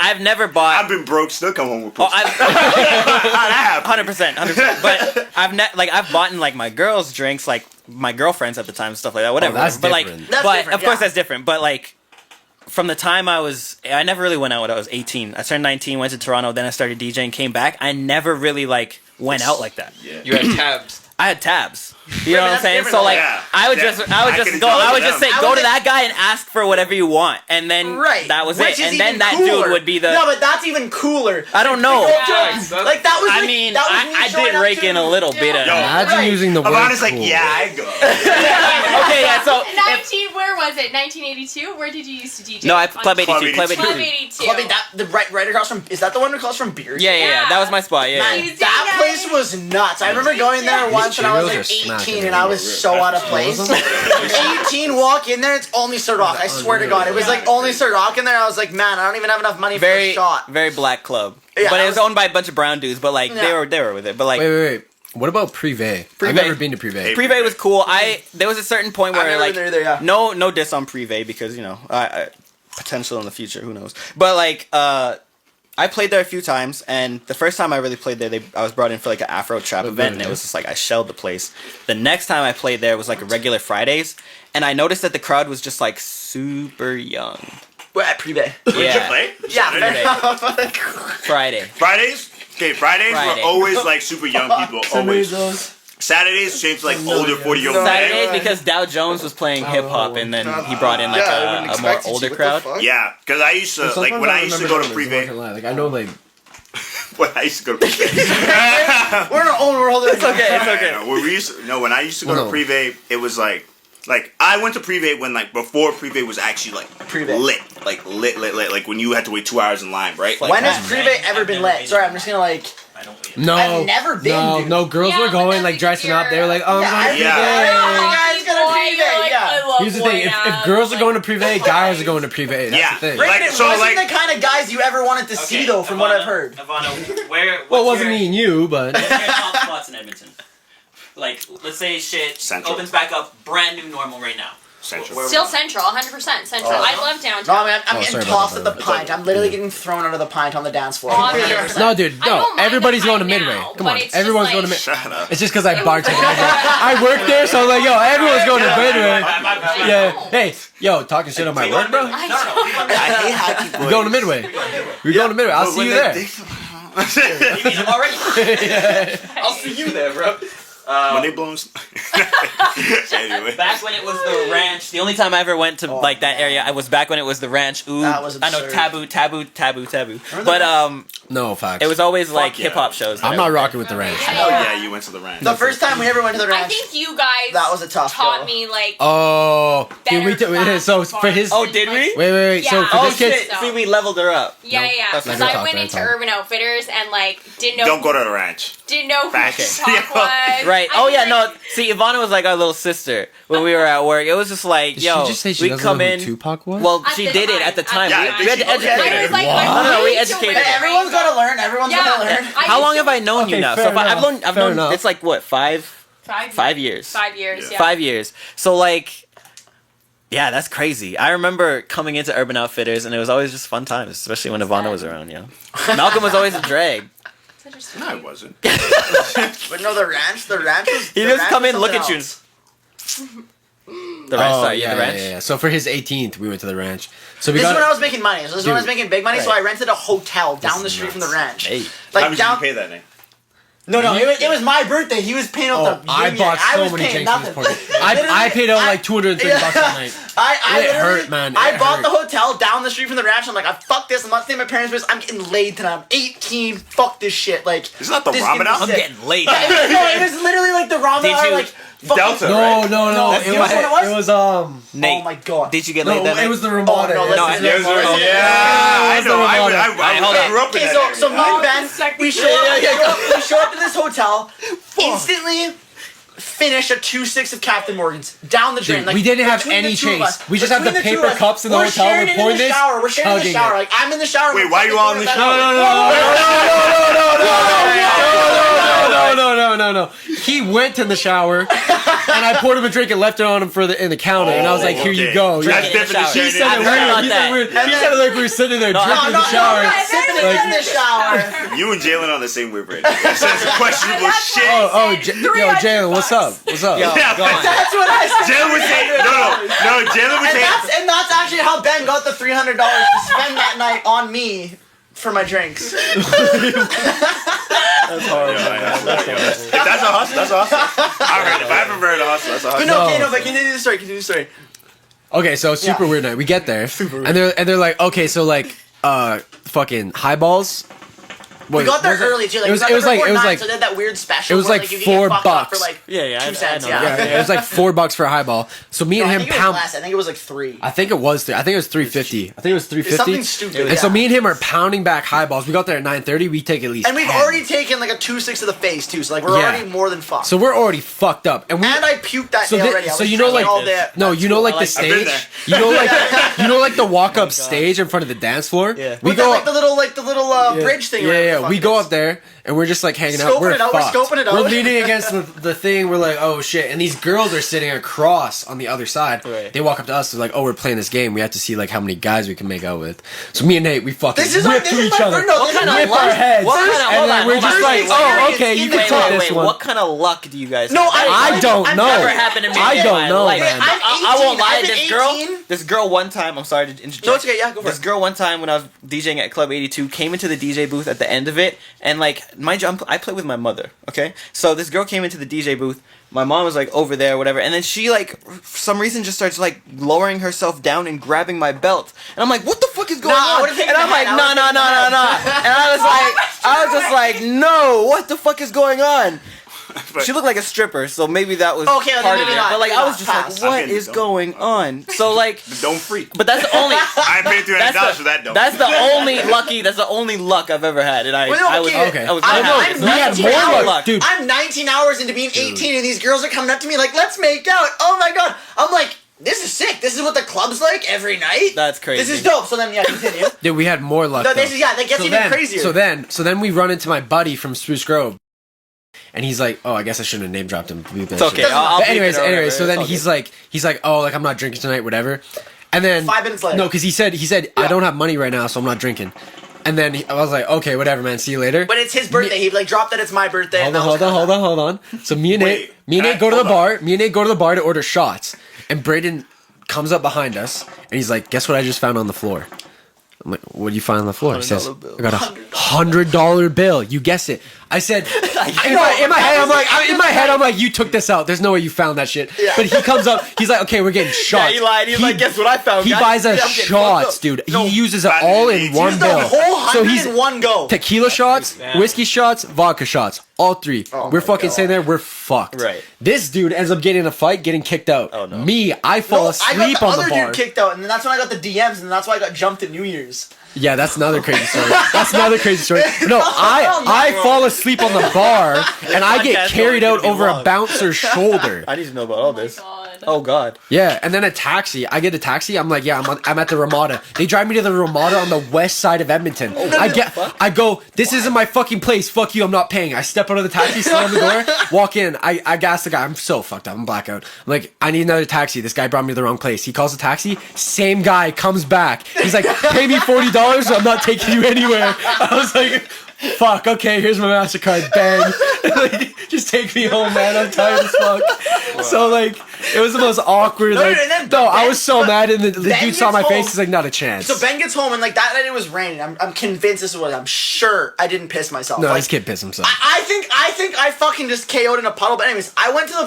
I've never bought. I've been broke, still come home with Oh, pussy. I've 100%. But I've bought in like my girls' drinks, like my girlfriends at the time, stuff like that, whatever. that's but like, different. That's but different, of course yeah. that's different. But like, from the time I never really went out when I was 18. I turned 19, went to Toronto, then I started DJing, came back. I never really like went out like that. Yeah. You had tabs. I had tabs. You know what I'm that's saying? different So though. like, Yeah. I would Yeah. just could've go. done I it would with just them. say, go to that guy and ask for whatever you want, and then Right. that was Which it. is And then even that cooler. dude would be the. No, but that's even cooler. I don't know. Yeah. Like that was. I like, mean, that was me I showing did up rake to- in a little bit of. Yo. Imagine Right. using the word Ivana's like, cool. yeah, I go. Okay, yeah. So 19, where was it? 1982? Where did you used to DJ? no, I On Club 82. Club 82. Club 82. Clubbing that right across from. Is that the one across from Beers? Yeah. That was my spot. Yeah. Man, Tuesday that night. place was nuts. I remember going there once when I was Cheerios like are smacking 18 and I was so out of place. 18, walk in there, it's only Ciroc. I swear to God, it was like only Ciroc in there. I was like, man, I don't even have enough money for a Very, shot. very black club. Yeah, but I it was was- owned by a bunch of brown dudes. But like Yeah. they were with it. But like Wait. What about Privé? I've Privé. never been to Privé. Privé was cool. There was a certain point I've where never like been there, yeah. no diss on Privé because you know potential in the future, who knows. But like I played there a few times, and the first time I really played there, I was brought in for like an Afro trap event, and it was just like I shelled the place. The next time I played there was like a regular Fridays, and I noticed that the crowd was just like super young. We're at Privé. Did you Yeah, play? Yeah, Saturday? Friday. Fridays? Okay, Fridays Friday. were always like super young people. Always. Saturdays changed to like older 40-year-old men. Saturdays because Dow Jones was playing hip hop, and then he brought in like a more older crowd. Yeah, because I used to like when I used to go to Privé. Like I know, like When I used to go to Privé. We're in our own world. It's okay. When I used to go to Privé, it was like I went to Privé when like before Privé was actually like Privé. lit, like when you had to wait 2 hours in line, right? When has Privé ever been lit? Sorry, I'm just gonna like. no, I've never been, dude. no. Girls Yeah, were but going then like dressing up. They were like, oh, I'm going to Yeah. Privé. Guys gotta Privé, yeah. Here's the thing: if girls are going to Privé, guys are going to Privé. That's Yeah. the thing. Like, Brandon so, wasn't like- the kind of guys you ever wanted to see, though, from what I've heard. Ivana, where? Well, it what's wasn't your- me and you, but What's your top spots in Edmonton? Like, let's say shit Central. opens back up, brand new normal right now. Central. Where- Still Central, 100% Central. I love No, downtown. I mean, I'm Oh, getting sorry about tossed that, at the pint. I'm literally getting thrown under the pint on the dance floor. 100%. no, dude, I no. don't mind Everybody's the going to pint Midway. now, Come but on, it's just everyone's like- going to Midway. Shut up. It's just because I bartend. I work there, so I was like, yo, everyone's going to Midway. Yeah. Hey, yo, talking shit on my work, bro. I No, don't. I hate hockey boys. We're going to Midway. We're going to Midway. I'll But see when you they there. dig- You mean already? I'll see you there, bro. when they blow. Anyway. Back when it was the ranch, the only time I ever went to like that area, I was back when it was the ranch. Ooh, That was I know absurd. taboo. But No, facts. it was always like yeah. hip hop shows. that I'm I not went. rocking with the ranch. Oh yeah, you went to the ranch. The first time we ever went to the I ranch. think you guys That was a tough taught go. me like Oh, better dude, class so for his. bars Oh, did and, we? like- Wait. So Yeah. for Oh this kid, shit! See, we leveled her up. Yeah. That's Because not I good went talk, into that's all. Urban Outfitters and like didn't know Don't go to the ranch. didn't know who Facts. Tupac was. Right. I Oh mean, yeah. like, No. See, Ivanna was like our little sister when we were at work. It was just like, did yo, she just say she we doesn't come know who in. Tupac was? Well, At she the did it time, at the time. Yeah, we had to okay. educate I her. was like, No, we way too educated weird. her. Everyone's gotta learn. Everyone's Yeah. gotta learn. I How long used have I known you Okay, now? fair So I've enough, known. fair enough. It's like what 5 5 years. 5 years. Yeah. 5 years. So like, yeah, that's crazy. I remember coming into Urban Outfitters, and it was always just fun times, especially when Ivana was around. Yeah, Malcolm was always a drag. It's interesting. No, I wasn't. But no, the ranch was. He the just ranch come was in, look at something you. else. The ranch, Oh, sorry, yeah, the ranch. Yeah. So for his 18th, we went to the ranch. So we This is got. when I was making money. So this is when I was Dude. making big money. So Right. I rented a hotel down the is street from nuts. the ranch. Hey, How Like much down. did you pay that night? No, it was my birthday. He was paying out Oh, the. I yin bought yang. I so was many paying drinks for this nothing. party. I Literally, paid out like $230 bucks that night. I It literally- hurt, man. I It bought hurt. the hotel down the street from the ranch. I'm like, fuck this. I'm not staying at my parents' place. I'm getting laid tonight. I'm 18. Fuck this shit. Like, Isn't that the this is ramen gonna be house? I'm sick. getting late. No, it was literally like the ramen. Did hour, you- like fucking- Delta. No, right? no. That's It what it was? was Nate, Oh my god. did you get laid no, that night? it was the Ramada. Oh, no, No, listen, I- listen, listen. Yeah, I know. I hold on. grew up in Okay, that so area. me and Ben, we show up to this hotel. Instantly, finish a 2-6 of Captain Morgan's down the drain. Dude, Like, we didn't have between any the two of chase. us, We just have the between two paper of us, cups in the we're hotel. sharing We're it in pouring the this, shower. We're sharing the chugging shower. it. Like, I'm in the shower. Wait, why are you all in the shower? No. He went in the shower, and I poured him a drink and left it on him in the counter, and I was like, "Here you go." That's Drink it in the different shower. than He sharing said it. it I've heard weird. about He that. said it like we were sitting there drinking in the shower. Sipping it in the shower. You and Jalen on the same wavelength. It says questionable shit. Yo, Jalen, what's up? What's up? Yo, go on. That's what I said. Jalen would say no. Jalen would say And that's actually how Ben got the $300 to spend that night on me for my drinks. That's horrible. If that's a hustle, that's a hustle. I heard it. If I ever heard a hustle, that's a hustle. But no, but continue the story. Okay, so super weird night. We get there, and they're like, okay, so like, fucking highballs. We got there early too. Like, It was like so they had that weird special. it was where, like you could get fucked up $4. for like Yeah, 2 cents. I know. yeah, it was like $4 for a highball. So me and I him think it was pound. less. I think it was like 3. I think it was. I think it was $3.50. I think it was $3.50. Something stupid. And so me and him are pounding back highballs. We got there at 9:30. We take at least. And we've 10. already taken like a 2-6 to the face too. So like we're Yeah. already more than fucked. So we're already fucked up. And I puked that so day thi- already. I so was you know, drinking like- all day. No, you know, like the I've been stage. there. You know, like the walk up stage in front of the dance floor. Yeah. We With go that, like the little bridge thing. Yeah. We go up there and we're just like hanging out. Scoping We're it out, we're fucked. scoping it out. We're leaning against the thing. We're like, oh shit! And these girls are sitting across on the other side. Right. They walk up to us. They're like, oh, we're playing this game. We have to see like how many guys we can make out with. So me and Nate, we fucking This is whip my to each other. What kind of Whip luck? our heads. What kind of? And Hold then on, we're hold just on. like, oh, okay, you can Wait, take wait, this wait. one. What kind of luck do you guys No, have? I don't I've know. Never happened to me. I in don't my know, life. man. I won't lie. I've been This girl one time. I'm sorry to interject. No, it's okay. Yeah, go for This it. girl one time when I was DJing at Club 82 came into the DJ booth at the end of it, and like mind you, I play with my mother. Okay, so this girl came into the DJ booth. My mom was like over there, whatever, and then she like for some reason just starts like lowering herself down and grabbing my belt, and I'm like, what the fuck is going I on? would've taken And I'm the like, head. no, I no, would've no, taken no, the no, head. and I was like, no, what the fuck is going on? She looked like a stripper, so maybe that was Okay, part of maybe it. not, But like, maybe I was not. just Pass. like, what I'm getting is dumb. going on? So like, Don't freak. but that's the only. I paid $300 for that though. That's the only lucky. That's the only luck I've ever had, and I Well, no, I was okay. I was I'm- not I'm happy. So We had that's more our luck, dude. I'm 19 hours into being 18 and these girls are coming up to me like, let's make out. Oh my god. I'm like, this is sick. This is what the club's like every night. That's crazy. This is dope. So then, yeah, continue. Dude, we had more luck. No, this though. is, yeah, that gets even crazier. So then we run into my buddy from Spruce Grove. And he's like, oh, I guess I shouldn't have name dropped him. It's okay. I'll But beep anyways, it or whatever. so then It's he's like, oh, like I'm not drinking tonight, whatever. And then 5 minutes later. no, because he said I don't have money right now, so I'm not drinking. And then I was like, okay, whatever, man. See you later. But it's his birthday. He like dropped that it's my birthday. Hold on. So me and Wait, Nate go to the hold bar. Me and Nate go to the bar to order shots. And Brayden comes up behind us and he's like, guess what I just found on the floor? I'm like, what did you find on the floor? He says, I got a $100 bill. You guess it. I said, in my head, I'm like, you took this out. There's no way you found that shit. Yeah. But he comes up, he's like, okay, we're getting shots. Yeah, he lied. He's like, guess what I found, He guys? buys us Yeah, I'm getting shots, fucked up. dude. No, he uses it all in one Use the bill. whole 100 So he's in one go. tequila shots, Damn. whiskey shots, vodka shots, all 3. We're fucking sitting there, we're fucked. Right. This dude ends up getting in a fight, getting kicked out. Oh, no. Me, I fall No, I asleep got the on other the bar. dude kicked out, and then that's when I got the DMs, and that's why I got jumped at New Year's. Yeah, that's another crazy story. No, I fall asleep on the bar and I get Podcast carried only out gonna be over a long. bouncer's shoulder. I need to know about all this. God. Oh God. Yeah, and then a taxi. I get a taxi. I'm like, yeah, I'm at the Ramada. They drive me to the Ramada on the west side of Edmonton. I go, this isn't my fucking place. Fuck you. I'm not paying. I step out of the taxi, slam the door, walk in. I gas the guy. I'm so fucked up. I'm blackout. I'm like, I need another taxi. This guy brought me to the wrong place. He calls the taxi. Same guy comes back. He's like, pay me $40 or I'm not taking you anywhere. I was like, fuck, okay, here's my MasterCard, bang. Like, just take me home, man. I'm tired as fuck. Wow. So, like, it was the most awkward. I was so mad, and the dude saw my face. He's like, not a chance. So Ben gets home, and like that night it was raining. I'm convinced this was. I'm sure I didn't piss myself. No, like, this kid pissed himself. I think I fucking just KO'd in a puddle. But anyways, I went to the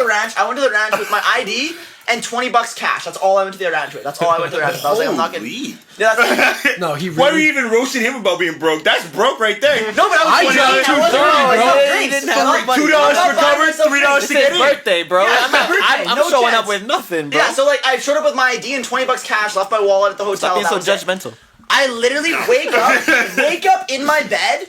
ranch. I went to the ranch with my ID and $20 cash. That's all I went to the ranch with. That's all I went to the ranch with. I was like, I'm not gonna. Holy. Yeah, that's No, he really. Why were you even roasting him about being broke? That's broke right there. no, but I was dropped I wasn't buying myself drinks. didn't have Like, no money. $2 I'm not for buying cover, myself $3 drinks. to It's get his in. birthday, bro. Yeah, I'm, it's my birthday. I'm No showing chance. up with nothing, bro. Yeah, so like I showed up with my ID and $20 cash, left my wallet at the hotel. Stop being that so was it. judgmental. I literally wake up in my bed,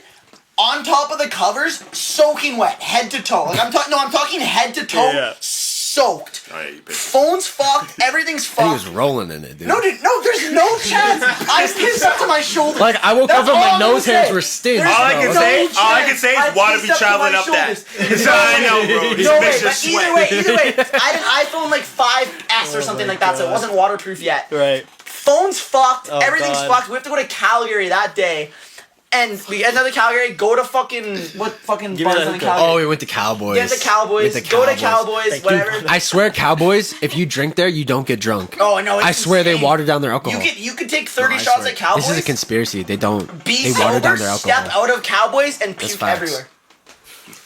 on top of the covers, soaking wet, head to toe. Like I'm talking head to toe, Yeah. soaked. All right, you pick. Phone's fucked. Everything's And he fucked. was rolling in it, dude. No, dude, no, there's no chance. I pissed up to my shoulder. Like, I woke That's up and all my I'm gonna nose hairs say. were stitched. There's All I bro. can say is water be pissed up to traveling my up that. shoulders. That's all I know, bro. His No way, mixture but sweat. either way, I had an iPhone like 5S or something like that, so it wasn't waterproof yet. Right. Phone's fucked, Oh, everything's God. fucked. We have to go to Calgary that day. And we get another Calgary, go to fucking, what fucking Give me bars that in call. Calgary? Oh, we went to Cowboys. Get the Cowboys, Went to go to Cowboys, whatever. Dude, I swear, Cowboys, if you drink there, you don't get drunk. Oh, no, it's I swear insane. they water down their alcohol. You could take 30 No, I shots swear. at Cowboys. This is a conspiracy. They don't. Be They water sober, down their alcohol. step out of Cowboys, and That's puke facts. everywhere.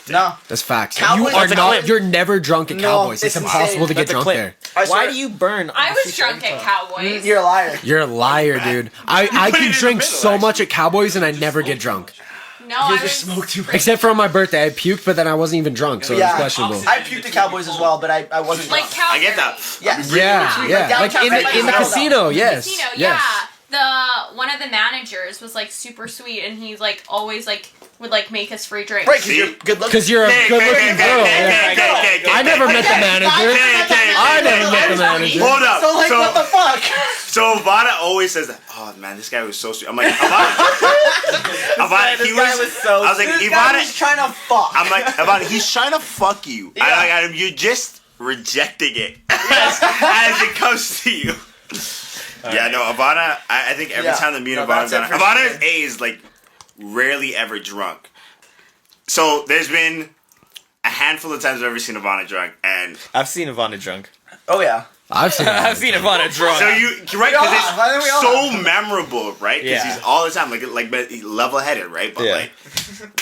No. That's facts. Cowboys you are are not. clip. You're never drunk at No, Cowboys. It's it's impossible to insane. get That's a drunk clip. there. I Why swear- do you burn? I was drunk at Cowboys. You're a liar. You're a liar, dude. I put it in can the drink middle, so much at Cowboys and I never get drunk. No, I You was. just smoked too much. Except for on my birthday, I puked, but then I wasn't even drunk, so Yeah. it was questionable. I puked at Cowboys as well, but I wasn't Like drunk. Calgary. I get that. Yes. Yeah, like downtown, in right by the the casino, yes, Casino, yes. yeah. The one of the managers was like super sweet, and he's like always like would like make us free drinks. Right, because See? you're good looking. Because you're a good-looking girl. yeah. I never met the manager. I never met the manager. Hold up. So, like, what the fuck? So Ivanna always says that. Oh man, this guy was so sweet. I'm like, Ivanna, This guy was so I was like, This guy Ivanna. was trying to fuck. I'm like, Ivanna, he's trying to fuck you. You're just rejecting it as it comes to you. Yeah, no, Ivanna. I think every Yeah. time that me and No, Ivanna, that's it for Ivanna's sure. A is like rarely ever drunk. So there's been a handful of times I've ever seen Ivanna drunk, and I've seen Ivanna drunk. Oh, yeah. I've seen I've seen Ivanna drunk. so you're right, We all because have. I think we all it's so memorable, right? Because Yeah. he's all the time like level-headed, right? But Yeah. like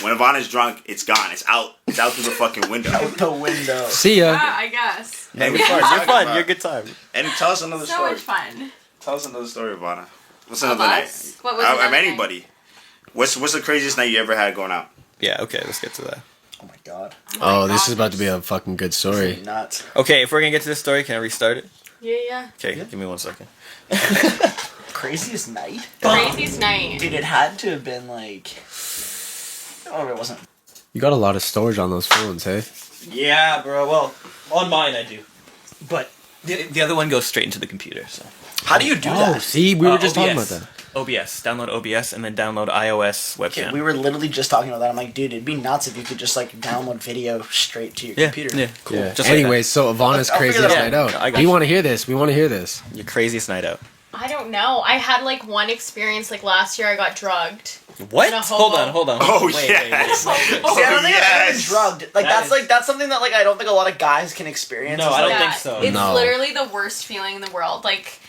when Ivanna's drunk, it's gone. It's out through the fucking window. Out the window. See ya. Yeah, I guess. And You're fun. You're fun. You're a good time. And tell us another So story. much fun. Tell us another story, Ivana. What's Of another night? us? What was Of another night? anybody. What's the craziest night you ever had going out? Yeah. Okay. Let's get to that. Oh, my God. Oh, this is about to be a fucking good story. Nuts. Okay. If we're gonna get to this story, can I restart it? Yeah. Okay. Give me 1 second. Craziest night? Craziest night. Dude, it had to have been like... Oh, it wasn't. You got a lot of storage on those phones, hey? Yeah, bro. Well, on mine I do, but the other one goes straight into the computer. So How do you do Oh, that? see, we were just talking about OBS. that. OBS. Download OBS and then download iOS webcam. Okay, we were literally just talking about that. I'm like, dude, it'd be nuts if you could just like download video straight to your yeah. computer. Yeah. Cool. Yeah. Just like Anyways, so Ivana's I'll figure craziest that night out. out. I got We you. want to hear this. We want to hear this. that. Your craziest night out. I don't know. I had like one experience like last year. I got drugged. What? In a hobo. Hold on. Oh, Wait, yes. wait. See, I don't think I've ever been yes. drugged. Like That that's something that like I don't think a lot of guys can experience. No, It's I don't like- think so. It's No. literally the worst feeling in the world. Like,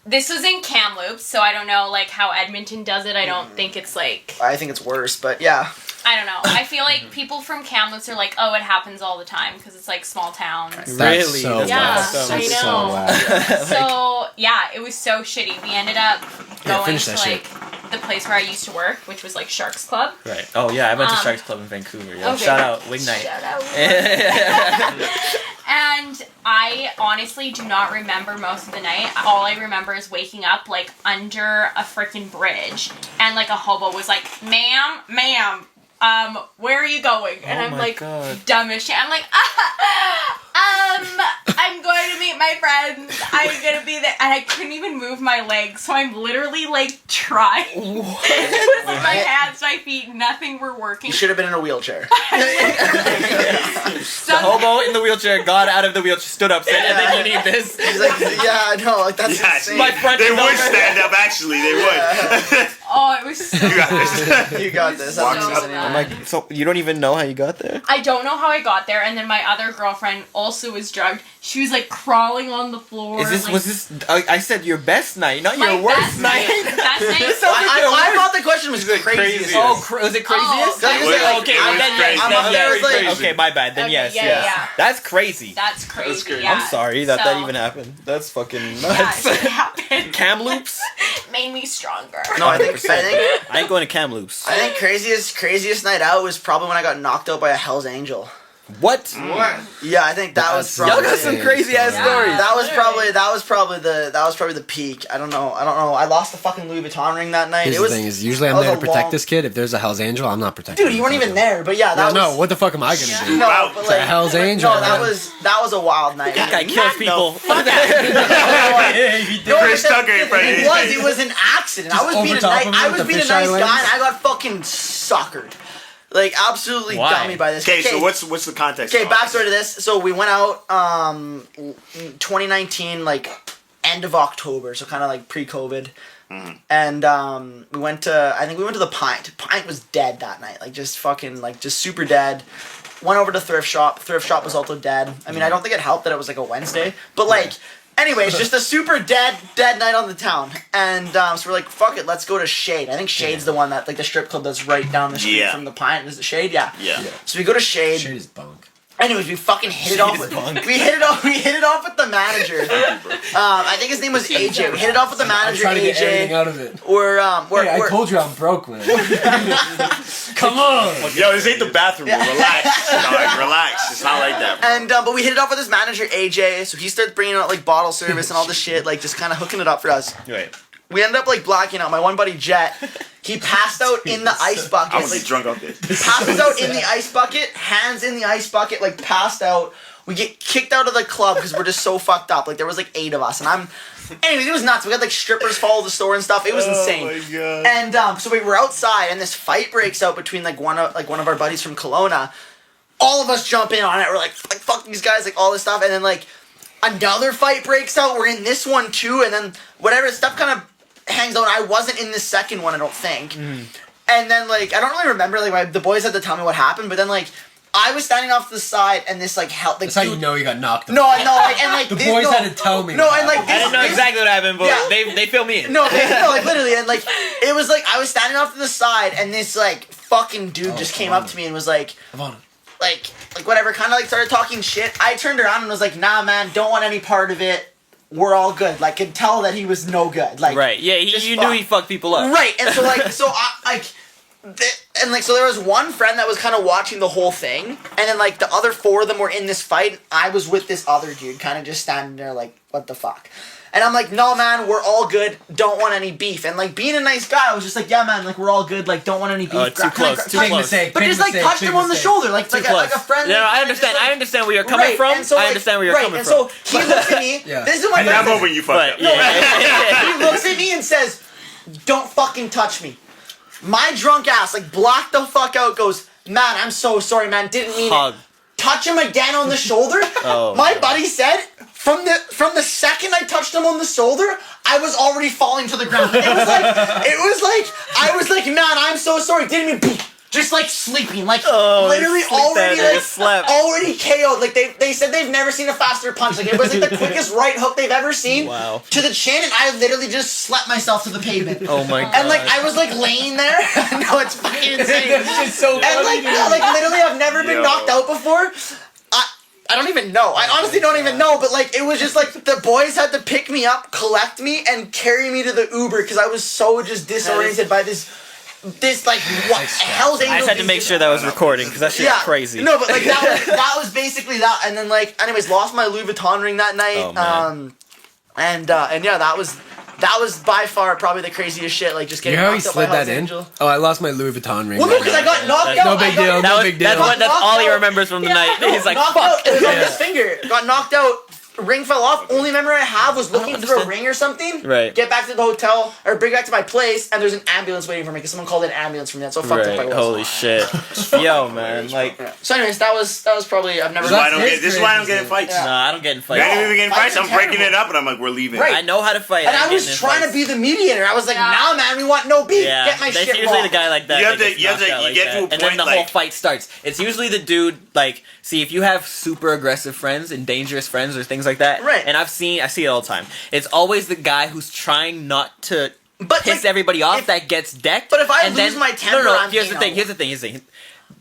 this was in Kamloops, so I don't know like how Edmonton does it. I don't think it's like I think it's worse, but yeah. I don't know. I feel like people from Kamloops are like, oh, it happens all the time because it's like small towns. That's Really? so That's Yeah, whack. I That's so know. whack. So yeah, it was so shitty. We ended up going finish to that shit. like the place where I used to work, which was like Sharks Club. Right. Oh yeah, I went to Um, Sharks Club in Vancouver. Yeah. okay. Shout out Wing Night. Shout out. And I honestly do not remember most of the night. All I remember is waking up like under a freaking bridge, and like a hobo was like, "Ma'am, where are you going?" And Oh I'm my like, God. dumb as shit. I'm like, I'm going to meet my friends. I'm gonna be there, and I couldn't even move my legs, so I'm literally like trying with my hands, my feet, nothing were working. You should have been in a wheelchair. The hobo in the wheelchair got out of the wheelchair, stood up, said, "I think you need this." He's like, yeah, I know, like that's Yes, insane. My friend they is would over. stand up. Actually, they would. Oh, it was so You got this. You got this. So That's bad. amazing. I'm like, so you don't even know how you got there? I don't know how I got there, and then my other girlfriend also was drugged. She was like crawling on the floor. Is this like, was this? I said your best night, not my your worst best night. Best night. This sounds like your I worst. thought the question was craziest. craziest. Oh, was it craziest? Oh, It was like- okay, it was then crazy. yes, I'm then up there yes. with, like- Okay, my bad. Then Okay, yes, yeah, yes. yeah. That's crazy. That's crazy. crazy. Yeah. I'm sorry that So, even happened. That's fucking Yeah, nuts. it happened. Kamloops? Made me stronger. No, I think I ain't going to Kamloops. craziest night out was probably when I got knocked out by a Hell's Angel. What? Yeah, I think that was Y'all probably. got some crazy ass stories. That was probably the peak. I don't know. I lost the fucking Louis Vuitton ring that night. Here's it was the thing: is usually I'm that was there to a protect long- this kid. If there's a Hell's Angel, I'm not protecting. Dude, you weren't even him. there. But yeah, that No, was. what the fuck am I gonna do? No, but like Hell's Angel. No, that was a wild night. That guy kills people. Chris Tucker in front of his face. It was an accident. I was over being a top nice, of him I with was the being a fisheye nice lens? guy, and I got fucking suckered. Like absolutely Why? dummy by this. Okay, so what's the context? Okay, of all backstory to this. So we went out 2019, like end of October, so kind of like pre-COVID. And we went to, I think we went to the Pint. Pint was dead that night, like just fucking, like just super dead. Went over to Thrift Shop. Thrift Shop was also dead. I mean, I don't think it helped that it was like a Wednesday, but like, anyways, just a super dead night on the town. And so we're like, fuck it, let's go to Shade. I think Shade's the one that, like the strip club that's right down the street from the Pint. Is it Shade? Yeah. Yeah. So we go to Shade. Shade is bunk. Anyways, we fucking hit it off. We hit it off with the manager. I think his name was AJ. We hit it off with the I'm manager trying to get everything AJ. out of it. We're I told you I'm broke, man. Come on. Yo, this ain't the bathroom. Relax, dog. Relax. It's not like that. Bro. and but we hit it off with his manager AJ. So he started bringing out like bottle service and all this shit, like just kind of hooking it up for us. Right. We ended up like blacking out. My one buddy Jet, he passed out in the ice bucket. I was like, drunk off this. passes out in the ice bucket, hands in the ice bucket, like passed out. We get kicked out of the club because we're just so fucked up. Like there was like 8 of us, and anyways, it was nuts. We got like strippers follow the store and stuff. It was insane. Oh my god. And so we were outside, and this fight breaks out between like one of our buddies from Kelowna. All of us jump in on it. We're like fuck these guys, like all this stuff, and then like another fight breaks out. We're in this one too, and then whatever stuff kind of hangs out. I wasn't in the second one, I don't think. And then like I don't really remember. Like the boys had to tell me what happened, but then like I was standing off to the side, and this like helped. Like, That's how you know you got knocked up. No, and like The this, boys no, had to tell me. No, what and like happened. I didn't know this- exactly what happened, but Yeah. they fill me in. No, like literally, and like it was like I was standing off to the side, and this like fucking dude just came up to me and was like, Ivanna. like whatever, kind of like started talking shit. I turned around and was like, nah, man, don't want any part of it. We're all good. Like, could tell that he was no good. Like, Right, yeah, just you fuck. knew he fucked people up. Right, and so like, and like, so there was one friend that was kind of watching the whole thing, and then like the other 4 of them were in this fight. I was with this other dude, kind of just standing there like, what the fuck? And I'm like, no, man, we're all good. Don't want any beef. And like, being a nice guy, I was just like, yeah, man, like we're all good. Like, don't want any beef. Oh, too close, too Big close. mistake. But big just like mistake, touched big him on the mistake. shoulder, like Too like close. a friend. No, I like, understand. just, I understand where you're coming right, from. and so, I understand where you're coming and from. so he looks at me. Yeah. This is what my That friend said. moment you fucked But up. yeah, He looks at me and says, "Don't fucking touch me." My drunk ass, like, blocked the fuck out, goes, "Man, I'm so sorry, man. Didn't mean hug. it." Touch him again on the shoulder. Oh, my buddy said, from the second I touched him on the shoulder, I was already falling to the ground. It was like I was like, "Man, I'm so sorry. Didn't mean." Just like sleeping, like literally sleep already there, like slept. already KO'd. Like they said they've never seen a faster punch. Like it was like the quickest right hook they've ever seen. Wow. To the chin, and I literally just slapped myself to the pavement. Oh my god. And like I was like laying there. No, it's fucking insane. That's just so And funny. like literally, I've never been knocked out before. I don't even know. I honestly don't even know. But like, it was just like the boys had to pick me up, collect me, and carry me to the Uber because I was so just disoriented by this like what Hell's Angel. I just had to make sure that was recording because that shit's crazy. No, but like that was basically that. And then like, anyways, lost my Louis Vuitton ring that night. Oh, man. And yeah, that was by far probably the craziest shit. Like just You getting know how he knocked out by slid that Hell's in? Angel. Oh, I lost my Louis Vuitton ring. Well, no, because I got knocked out. No big deal. That No was, big deal. that's all he Knocked out. remembers from the night. He's like, knocked fuck. out. It was on Yeah. his finger. Got knocked out. Ring fell off. Only memory I have was looking for a understand. ring or something. Right. Get back to the hotel or bring back to my place, and there's an ambulance waiting for me because someone called an ambulance for me. That's so fucked up I Right. was. Holy shit. Yo, man. Like, So, anyways, that was probably I've never. This is why I don't get in fights. nah, I don't get in fights. I don't even get in Fights fights. I'm are breaking terrible. it up, and I'm like, we're leaving. Right. I know how to fight. And I ain't getting was in trying to fights. be the mediator. I was like, Yeah. "Nah, man, we want no beef. Yeah, Get my that's shit usually wrong." the guy like that. You have that to- gets you have knocked to- out you like get that. to a and then point, the whole like- fight starts. It's usually the dude like, see if you have super aggressive friends and dangerous friends or things like that. Right. And I see it all the time. It's always the guy who's trying not to But, piss like, everybody off if- that gets decked. But if I and lose then, my temper, no. I'm Here's the being thing. out. Here's the thing.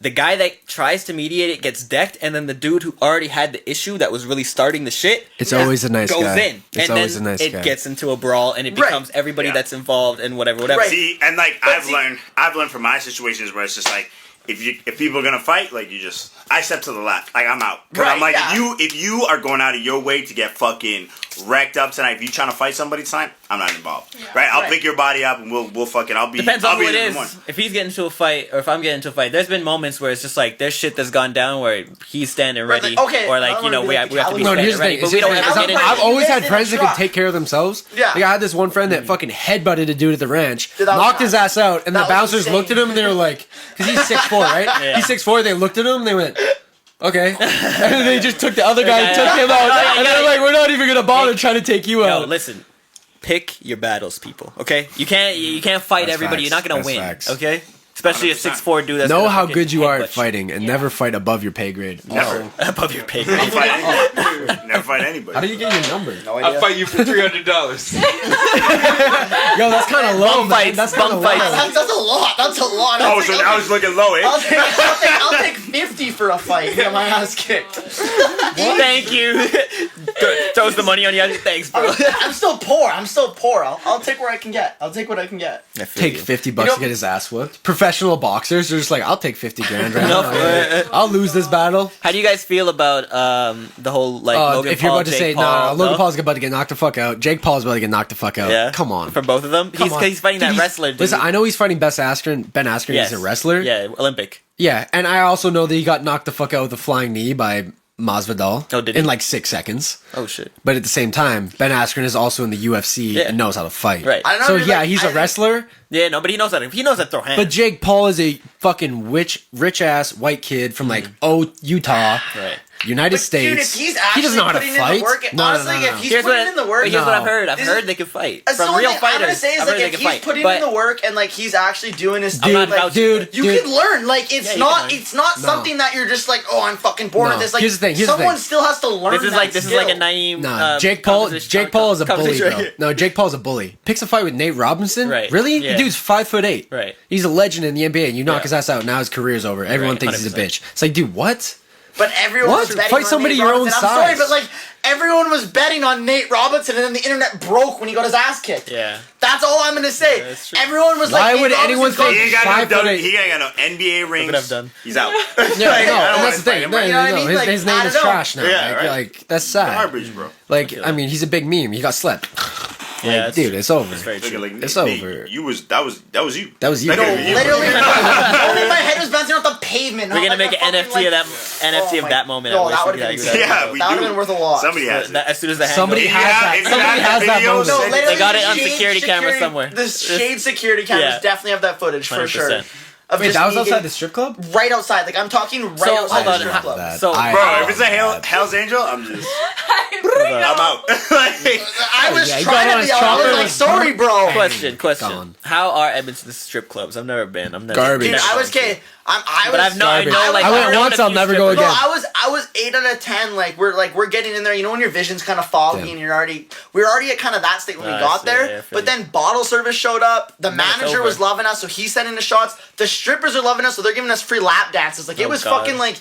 The guy that tries to mediate it gets decked, and then the dude who already had the issue that was really starting the shit It's always a nice goes guy. in, It's and always then a nice it guy. gets into a brawl, and it Right. becomes everybody Yeah. that's involved and whatever. Right. See, and like But I've learned from my situations where it's just like if people are gonna fight, like you just I step to the left. Like, I'm out. Because I'm like, if you are going out of your way to get fucking wrecked up tonight, if you trying to fight somebody tonight, I'm not involved. Yeah. Right? I'll pick your body up and we'll fucking, Depends on who it is. If he's getting into a fight, or if I'm getting into a fight, there's been moments where it's just like, there's shit that's gone down where he's standing ready. Okay. Or like, we have to be no, here's standing ready. the thing. But we don't ever get into I've always had friends that can take care of themselves. Yeah. Like, I had this one friend that fucking headbutted a dude at the ranch, Dude, knocked his ass out, and the bouncers insane. looked at him and they were like, because he's 6'4", right? Yeah. He's 6'4", they looked at him and they went, okay. And then they just took the other guy and took him out. And they're like, we're not even going to bother trying to take you out. No, listen. Pick your battles, people. Okay? You can't fight everybody. Facts. You're not going to win. Facts. Okay? Especially 100%. a 6'4" dude that's Know gonna how fucking good you are at headbutt fighting and never fight above your pay grade. Never. Above your pay I'll grade. fight anybody. Never fight anybody. How do you get your number? No idea. I'll fight you for $300. Yo, that's kind of low, Bum man. fights, That's bum kind of fights. That's a lot. That's a lot. Oh, so I was looking low, eh? I'll take 50 for a fight. Get my ass kicked. Thank you. Throws the money on you. Thanks, bro. I'm still poor. I'll take where I can get. I'll take what I can get. Take $50 to get his ass whooped. Professional boxers, they're just like, I'll take 50 grand right now. I'll lose this battle. How do you guys feel about the whole Logan if you're Paul, about to Jake say, Paul, Logan Paul's about to get knocked the fuck out. Jake Paul's about to get knocked the fuck out. Yeah. Come on. For both of them? He's fighting that wrestler, dude. Listen, I know he's fighting Ben Askren. Yes. He's a wrestler. Yeah, Olympic. Yeah, and I also know that he got knocked the fuck out with a flying knee by Masvidal Oh, did he? in like 6 seconds. Oh, shit. But at the same time, Ben Askren is also in the UFC and knows how to fight. Right. I don't So know, yeah, like, he's a wrestler. Yeah, no, but he knows how to throw hands. But Jake Paul is a fucking rich ass white kid from like Utah, Right. United States. Dude, if he's he actually doesn't know how to putting in fight. the work, honestly, if he's Here's putting in the work, But here's what I've heard. I've This heard is- they can fight. That's the From only real thing I'm gonna fighters. say is I've like heard they if can he's fight. putting But in the work and like he's actually doing his I'm not like, vouching. dude, you can learn. Like it's Yeah, you not can learn. it's not something that you're just like, oh, I'm fucking born No. at this. Like Here's the thing, someone still has to learn. This is like a Naeem. Nah, Jake Paul is a bully, competition. bro. No, Jake Paul's a bully. Picks a fight with Nate Robinson. Right. Really? Yeah. The dude's 5'8". Right. He's a legend in the NBA. And you knock Yeah. his ass out. Now his career's over. Everyone Right, thinks he's a 100%. bitch. It's like, dude, what? But everyone What? was betting Fight on somebody Nate your own Robinson. I'm sorry, size. but like everyone was betting on Nate Robinson, and then the internet broke when he got his ass kicked. Yeah. That's all I'm gonna say. Yeah, that's true. Everyone was Why like, would Nate anyone Robinson's think- He ain't got no 5'8". he ain't got no NBA rings. what I've done. He's out. Yeah, Like, no, I don't and wanna that's the fight thing. him No, right You know what I no, mean? his, Like, his I name don't is know. trash now. Yeah, like, right. like, that's sad. Garbage, bro. Like, I mean, he's a big meme. He got slept. Yeah, Like, dude, it's over. It's very Look true. at, like, It's Nate, over. You was that was you. That was you. That No, could be you. Literally, only my head was bouncing off the pavement. We're gonna not like make a an fucking, NFT of like- that NFT Oh of my- that moment. No, I wish that we would've could been do that. Yeah, we That would've do. been worth a lot. Somebody has it. As soon as the hand Somebody goes- has that. If you Somebody have has the that video, moment. No, send it. literally, They got it on Shade security camera somewhere. The Shade security cameras Yeah. definitely have that footage for sure. 100%. Of Wait, just that was me outside getting- the strip club? right outside. Like I'm talking right So, outside hold the on, strip how- club. So, Bro, if it's a Hell's Angel, I'm just I'm out. Like, I was Yeah, he trying got on to his be out. I chopper was and like, was sorry, bro. question. Gone. How are Edmonton strip clubs? I've never been. I'm never. Garbage. Dude, I was okay. I But was. I've no. I garbage. know. Like I went I've known once, a I'll few never strip go clubs. again. I was 8 out of 10. We're getting in there. You know when your vision's kind of foggy Yeah. and we were already at kind of that state when we I got see, there. yeah, I feel but you. then bottle service showed up. The And then it's manager over. was loving us, so he's sending the shots. The strippers are loving us, so they're giving us free lap dances. Like it Oh, was God. fucking like.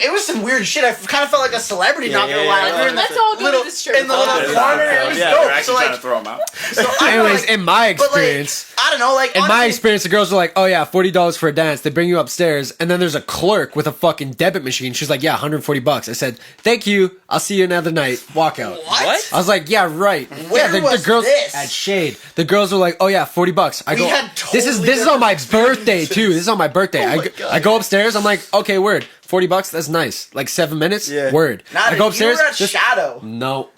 It was some weird shit. I kind of felt like a celebrity, Yeah, not gonna yeah, lie. yeah. Like, we were in Let's the all go to little the strip in the club. little Yeah, corner. It was yeah. they're dope. actually So trying like, to throw him out. so I'm Anyways, like, in my but, like, experience, I don't know. Like in my honestly, experience, the girls are like, "Oh yeah, $40 for a dance." They bring you upstairs, and then there's a clerk with a fucking debit machine. She's like, "Yeah, $140." I said, "Thank you. I'll see you another night." Walk out. What? I was like, "Yeah, right." Where yeah, was the girls this? at Shade. The girls were like, "Oh yeah, $40." I We go, had "This is totally on my different birthday too. This is on my birthday." Oh my God. I go upstairs. I'm like, "Okay, word. $40. That's nice. Like 7 minutes. Yeah. Word." Nah, I dude, go upstairs. You were at just- Shadow. no.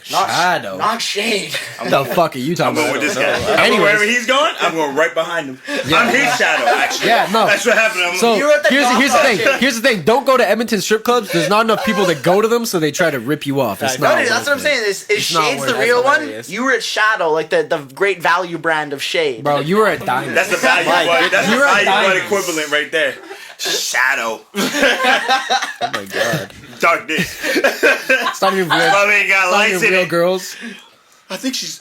Not Shadow. Not Shade. What the fuck are you I'm talking going about? with this guy. Anyways. Wherever he's going, I'm going right behind him. I'm his shadow, actually. Yeah, no. That's what happened. I'm So You were at the here's the golf thing. club. Here's the thing. Don't go to Edmonton strip clubs. There's not enough people that go to them, so they try to rip you off. It's No, not. No, dude, that's what I'm worth it. saying. Is It's not Shade's worth the it. real That's one? hilarious. You were at Shadow, like the great value brand of Shade. Bro, you were at Diamond. That's the value Like, bud. That's the you're a value bud diamond. equivalent right there. Shadow. Oh my god. Darkness. It's not even real. My man got It's not lights even in real it. girls. I think she's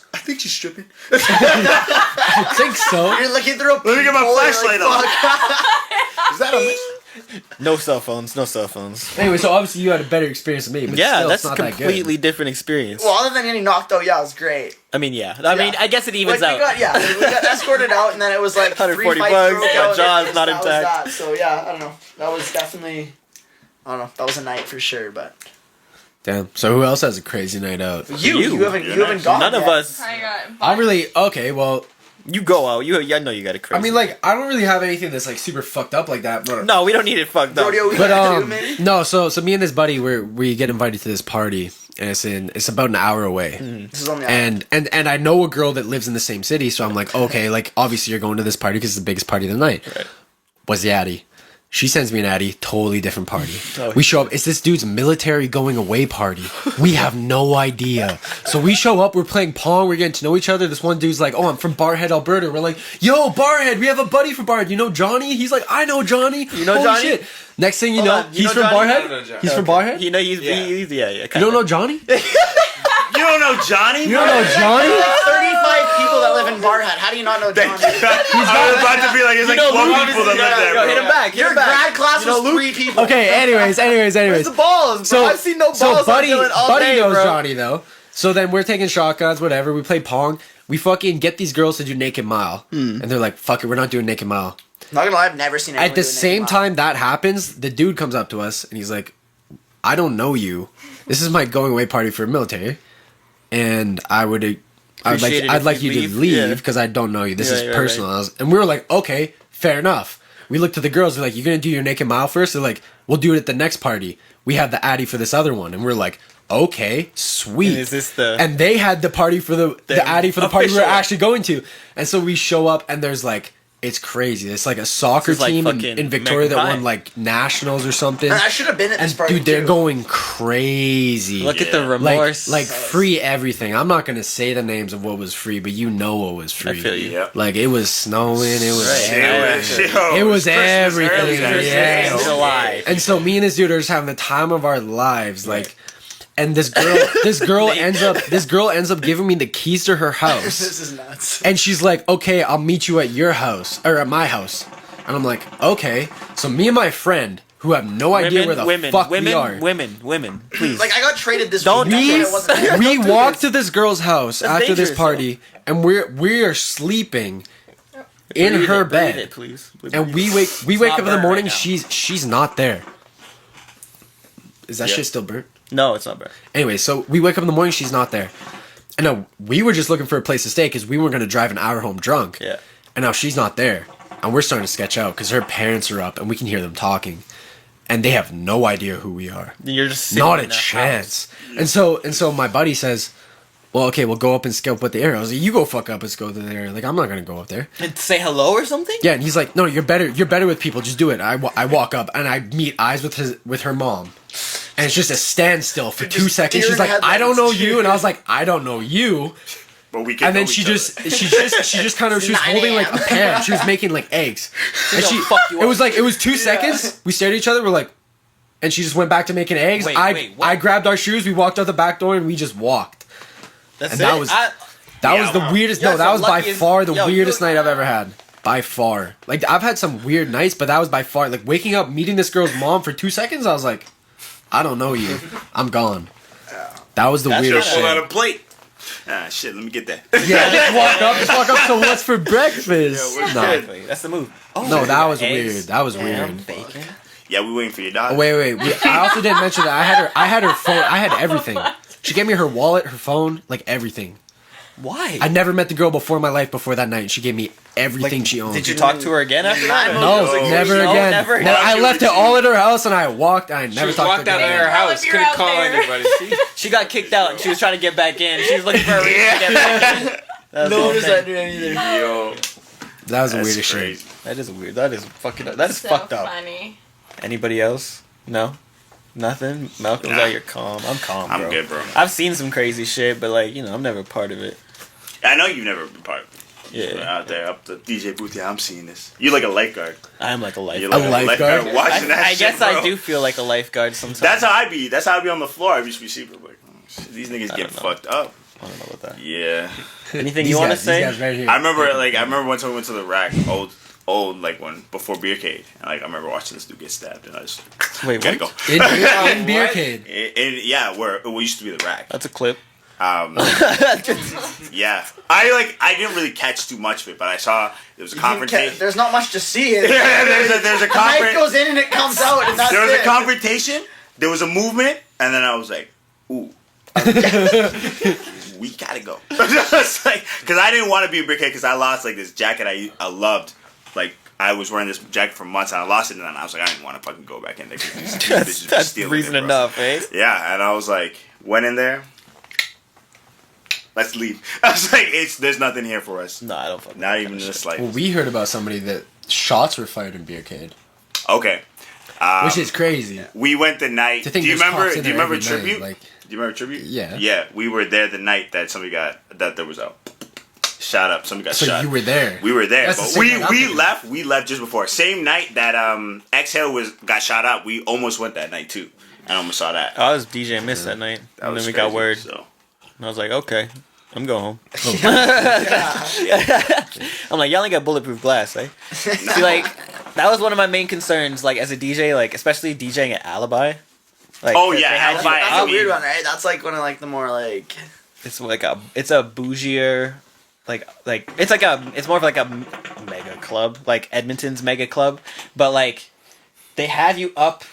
stripping. I think so. You're looking through a Let me get my peephole, you're flashlight like, on. fuck. Is that a No cell phones. No cell phones. Anyway, so obviously you had a better experience than me. But Yeah, still, that's it's a not that completely good. different experience. Well, other than getting knocked out, yeah, it was great. I mean, yeah. I mean, I guess it evens Like, out. we got escorted out, and then it was like 140 3 fights bucks, broke my out, jaw's and not that was intact. that. So yeah, I don't know. That was definitely, I don't know. That was a night for sure. But Damn. So who else has a crazy night out? you haven't gone. None of yet. us. I got. I really okay. Well, You go out. I know you got a crazy. I mean, like I don't really have anything that's like super fucked up like that. But no, we don't need it fucked up. Rodeo But weekend too, maybe. no. So me and this buddy we get invited to this party, and it's about an hour away. This is on the And I know a girl that lives in the same city, so I'm like, okay, like obviously you're going to this party because it's the biggest party of the night. Right. Was the Addy. She sends me an Addy, totally different party. Oh. We show up, it's this dude's military going away party. We have no idea. So we show up, we're playing Pong, we're getting to know each other. This one dude's like, oh, I'm from Barhead, Alberta. We're like, yo, Barhead, we have a buddy from Barhead. You know Johnny? He's like, I know Johnny. You know Holy Johnny? shit. Next thing you Hold know, on, you he's know from Johnny? I don't know Barhead? Johnny. He's from Barhead? You know, he's yeah. You don't know Johnny? You don't know Johnny? You don't know Johnny? 35 people that live in Barhead. How do you not know Johnny? I was about to be like, there's like 12 people that live there, Yo, bro. hit him back. Hit Your him back. grad class was 3 people. Okay, anyways. Where's the balls, bro? I've seen no balls. So on Buddy Dylan all Buddy day, knows bro. Johnny though. So then we're taking shotguns, whatever. We play Pong. We fucking get these girls to do Naked Mile, and they're like, "Fuck it, we're not doing Naked Mile." Not gonna lie, I've never seen anyone At the do a naked same mile. time that happens, the dude comes up to us and he's like, "I don't know you. This is my going away party for military, and Appreciate it I'd if like you you leave." to leave Yeah. because I don't know you. This Yeah, is yeah, personal." right. And we were like, "Okay, fair enough." We looked to the girls. We're like, "You're gonna do your Naked Mile first?" They're like, "We'll do it at the next party. We have the Addy for this other one." And we're like, "Okay, sweet." And is this the- And they had the party for the Addy for the party we were official- actually going to. And so we show up and there's like, it's crazy. It's like a soccer This is like team fucking in Victoria that American won like nationals or something. And I should have been at this And party. dude, they're too. going crazy. Look at the like, remorse. like free everything. I'm not gonna say the names of what was free, but you know what was free. I feel you. Yep. Like it was snowing. It was. Right. everything. It was everything. early. Yeah. Christmas in July. And so me and this dude are just having the time of our lives, like. And this girl ends up giving me the keys to her house. This is nuts. And she's like, "Okay, I'll meet you at your house or at my house." And I'm like, "Okay." So me and my friend, who have no idea where the fuck we are, women, please. Like I got traded this Don't week. we- That's why I wasn't- we walk to this girl's house That's after this dangerous, party, and we are sleeping in Breathe her it, breathe bed, it, please. and we wake not up in the burnt morning. right now. She's not there. Is that Yeah. shit still burnt? No, it's not bad. Anyway, so we wake up in the morning. She's not there. And now we were just looking for a place to stay because we weren't going to drive an hour home drunk. Yeah. And now she's not there, and we're starting to sketch out because her parents are up, and we can hear them talking, and they have no idea who we are. You're just sitting Not in a house. chance. And so my buddy says, "Well, okay, we'll go up and scope with the area." I was like, "You go fuck up and scope with the area." Like, I'm not gonna go up there. And say hello or something? Yeah, and he's like, "No, you're better. You're better with people. Just do it." I walk up and I meet eyes with her mom, and it's just a standstill for 2 seconds. deer She's like, in "I don't know headlights. you," and I was like, "I don't know you." But we can And then know she each other. just kind of she was 9 holding like a a.m. pan. She was making like eggs, and gonna she fuck you it was like it was 2 seconds. We stared at each other. We're like, and she just went back to making eggs. Wait, what? I grabbed our shoes. We walked out the back door and we just walked. That's And it? that was- That was the weirdest. You're No, that the was by luckiest- far the Yo, weirdest you're- night I've ever had. By far. Like I've had some weird nights, but that was by far like waking up, meeting this girl's mom for 2 seconds. I was like, I don't know you. I'm gone. That was the That's weirdest Pull out shit. a plate. Ah, shit. Let me get that. Yeah, just walk up. So what's for breakfast? Yeah, No, Exactly. That's the move. Oh, no, that was eggs, weird. That was ham, weird. bacon. Yeah, we waiting for your dog. Oh, wait. I also didn't mention that I had her phone. I had everything. She gave me her wallet, her phone, like everything. Why? I never met the girl before in my life before that night. And she gave me everything she owned. Did you talk to her again after that? No, No, never no, again. never No, again. I left it all at her house, and I walked. I She never was talked locked to out her of again. her house. If you're Couldn't out call there. anybody. She got kicked out and she was trying to get back in. She was looking for a reason to get back in. That was the whole thing. either. Yo, That was the that's weirdest shit. crazy. That is weird. That is fucking. That is So fucked up. funny. Anybody else? No. Nothing. Malcolm's Nah. out. You're calm. I'm calm, bro. I'm good, bro. I've seen some crazy shit, but like I'm never part of it. I know you've never been part of it. Yeah, Out there, up the DJ booth. Yeah, I'm seeing this. You're like a lifeguard. I'm like a You're lifeguard. like A lifeguard? watching that I shit, guess bro. I do feel like a lifeguard sometimes. That's how I be. That's how I be on the floor. I used to be super like, oh, shit, these niggas I get don't know. fucked up. I don't know about that. Yeah. Anything These you want to guys- say? These guys right here. I remember one time we went to the rack, old old, like when before Beercade, and like I remember watching this dude get stabbed, and I just Wait, gotta what? go. In Beercade. Yeah, where it used to be the rack. That's a clip. Yeah, I didn't really catch too much of it, but I saw there was a confrontation. There's not much to see. There's a the knife goes in and it comes out, and that's there was it. a confrontation. There was a movement, and then I was like, "Ooh, we gotta go." It's like, because I didn't want to be a brickhead because I lost like this jacket I loved. Like I was wearing this jacket for months, and I lost it, and then I was like, I didn't want to fucking go back in there. That's reason enough, eh? Yeah, and I was like, went in there. Let's leave. I was like, there's nothing here for us. No, I don't fucking. Not even the slightest. Well, we heard about somebody that shots were fired in Beercade, Okay. which is crazy. We went the night. To Do think you there's remember? cops in Do you there remember every night, Tribute? like- Do you remember Tribute? Yeah. Yeah, we were there the night that somebody got that there was a shot up. Somebody got So shot. you were there. We were there, That's the but same night I'm we thinking. left. We left just before. Same night that Exhale got shot up. We almost went that night too. I almost saw that. I was DJ Miss that night, That and was then we got crazy, word. So. And I was like, okay, I'm going home. I'm like, y'all ain't got bulletproof glass, eh? See, like, that was one of my main concerns, like, as a DJ, like, especially DJing at Alibi. Like, Oh, 'cause yeah, they had Alibi. you That's up- a weird one, right? That's like one of like the more like. It's like it's a bougier, it's more of like a mega club, like Edmonton's mega club, but like they have you up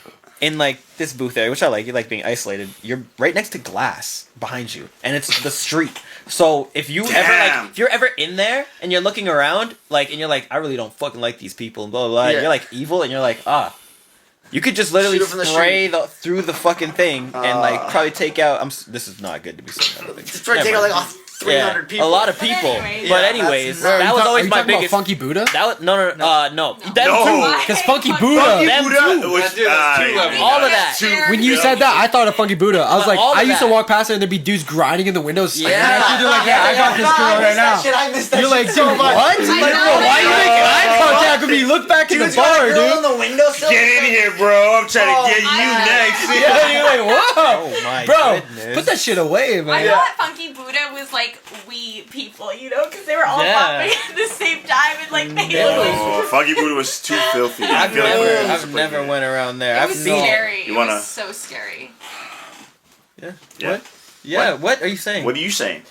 in like this booth area, which I like. You like being isolated. You're right next to glass behind you, and it's the street. So if you if you're ever in there and you're looking around, like, and you're like, I really don't fucking like these people, and blah blah blah. Yeah. You're like evil, and you're like, you could just literally Shoot it from the spray through the fucking thing and like probably take out. This is not good to be saying. I don't think. It's probably take out like 300 people. A lot of people. anyways. But Yeah, anyways, that's- that was always Are you my talking about biggest. Funky Buddha? That was no. Them No. too. Because Funky Funky Buddha. Them Buddha too. was, Dude, that's two levels. All of that. When you said that, I thought of Funky Buddha. I was like, all of I used to that. walk past there and there'd be dudes grinding in the windows. Yeah. You're like, yeah, I got this girl right now. I missed that You're like, shit dude, so much. what? Like, bro, why are you making eye contact with me? Look back in the Dude's got bar, a girl in dude. the windowsill. get in here, bro. I'm trying to get you I- next. Yeah, you're like, whoa. Oh my Bro, goodness. put that shit away, I man. thought Funky Buddha was like we people, you know, because they were all Yeah. popping at the same time and like they Oh, Funky Buddha was too filthy. I I've feel like we were never, supposed I've to put never it. went around there. It I've was seen. scary. You It wanna- was so scary. Yeah. What? Yeah. What are you saying? What are you saying?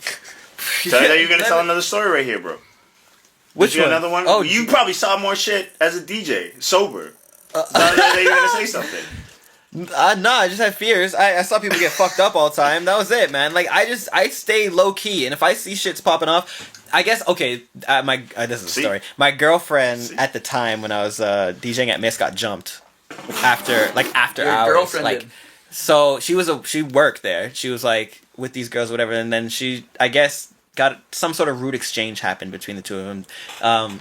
Tell you that you're gonna tell another story right here, bro. Which Did you one? Another one? Oh, you probably saw more shit as a DJ, sober. Tell that you're gonna say something. No, I just had fears. I saw people get fucked up all the time. That was it, man. Like I stay low key, and if I see shit's popping off, I guess okay. This is a See? story. My girlfriend See? at the time when I was DJing at Miss got jumped after Your hours. girlfriend Like, did. so she worked there. She was like with these girls, whatever, and then she, I guess, got some sort of rude exchange happened between the two of them.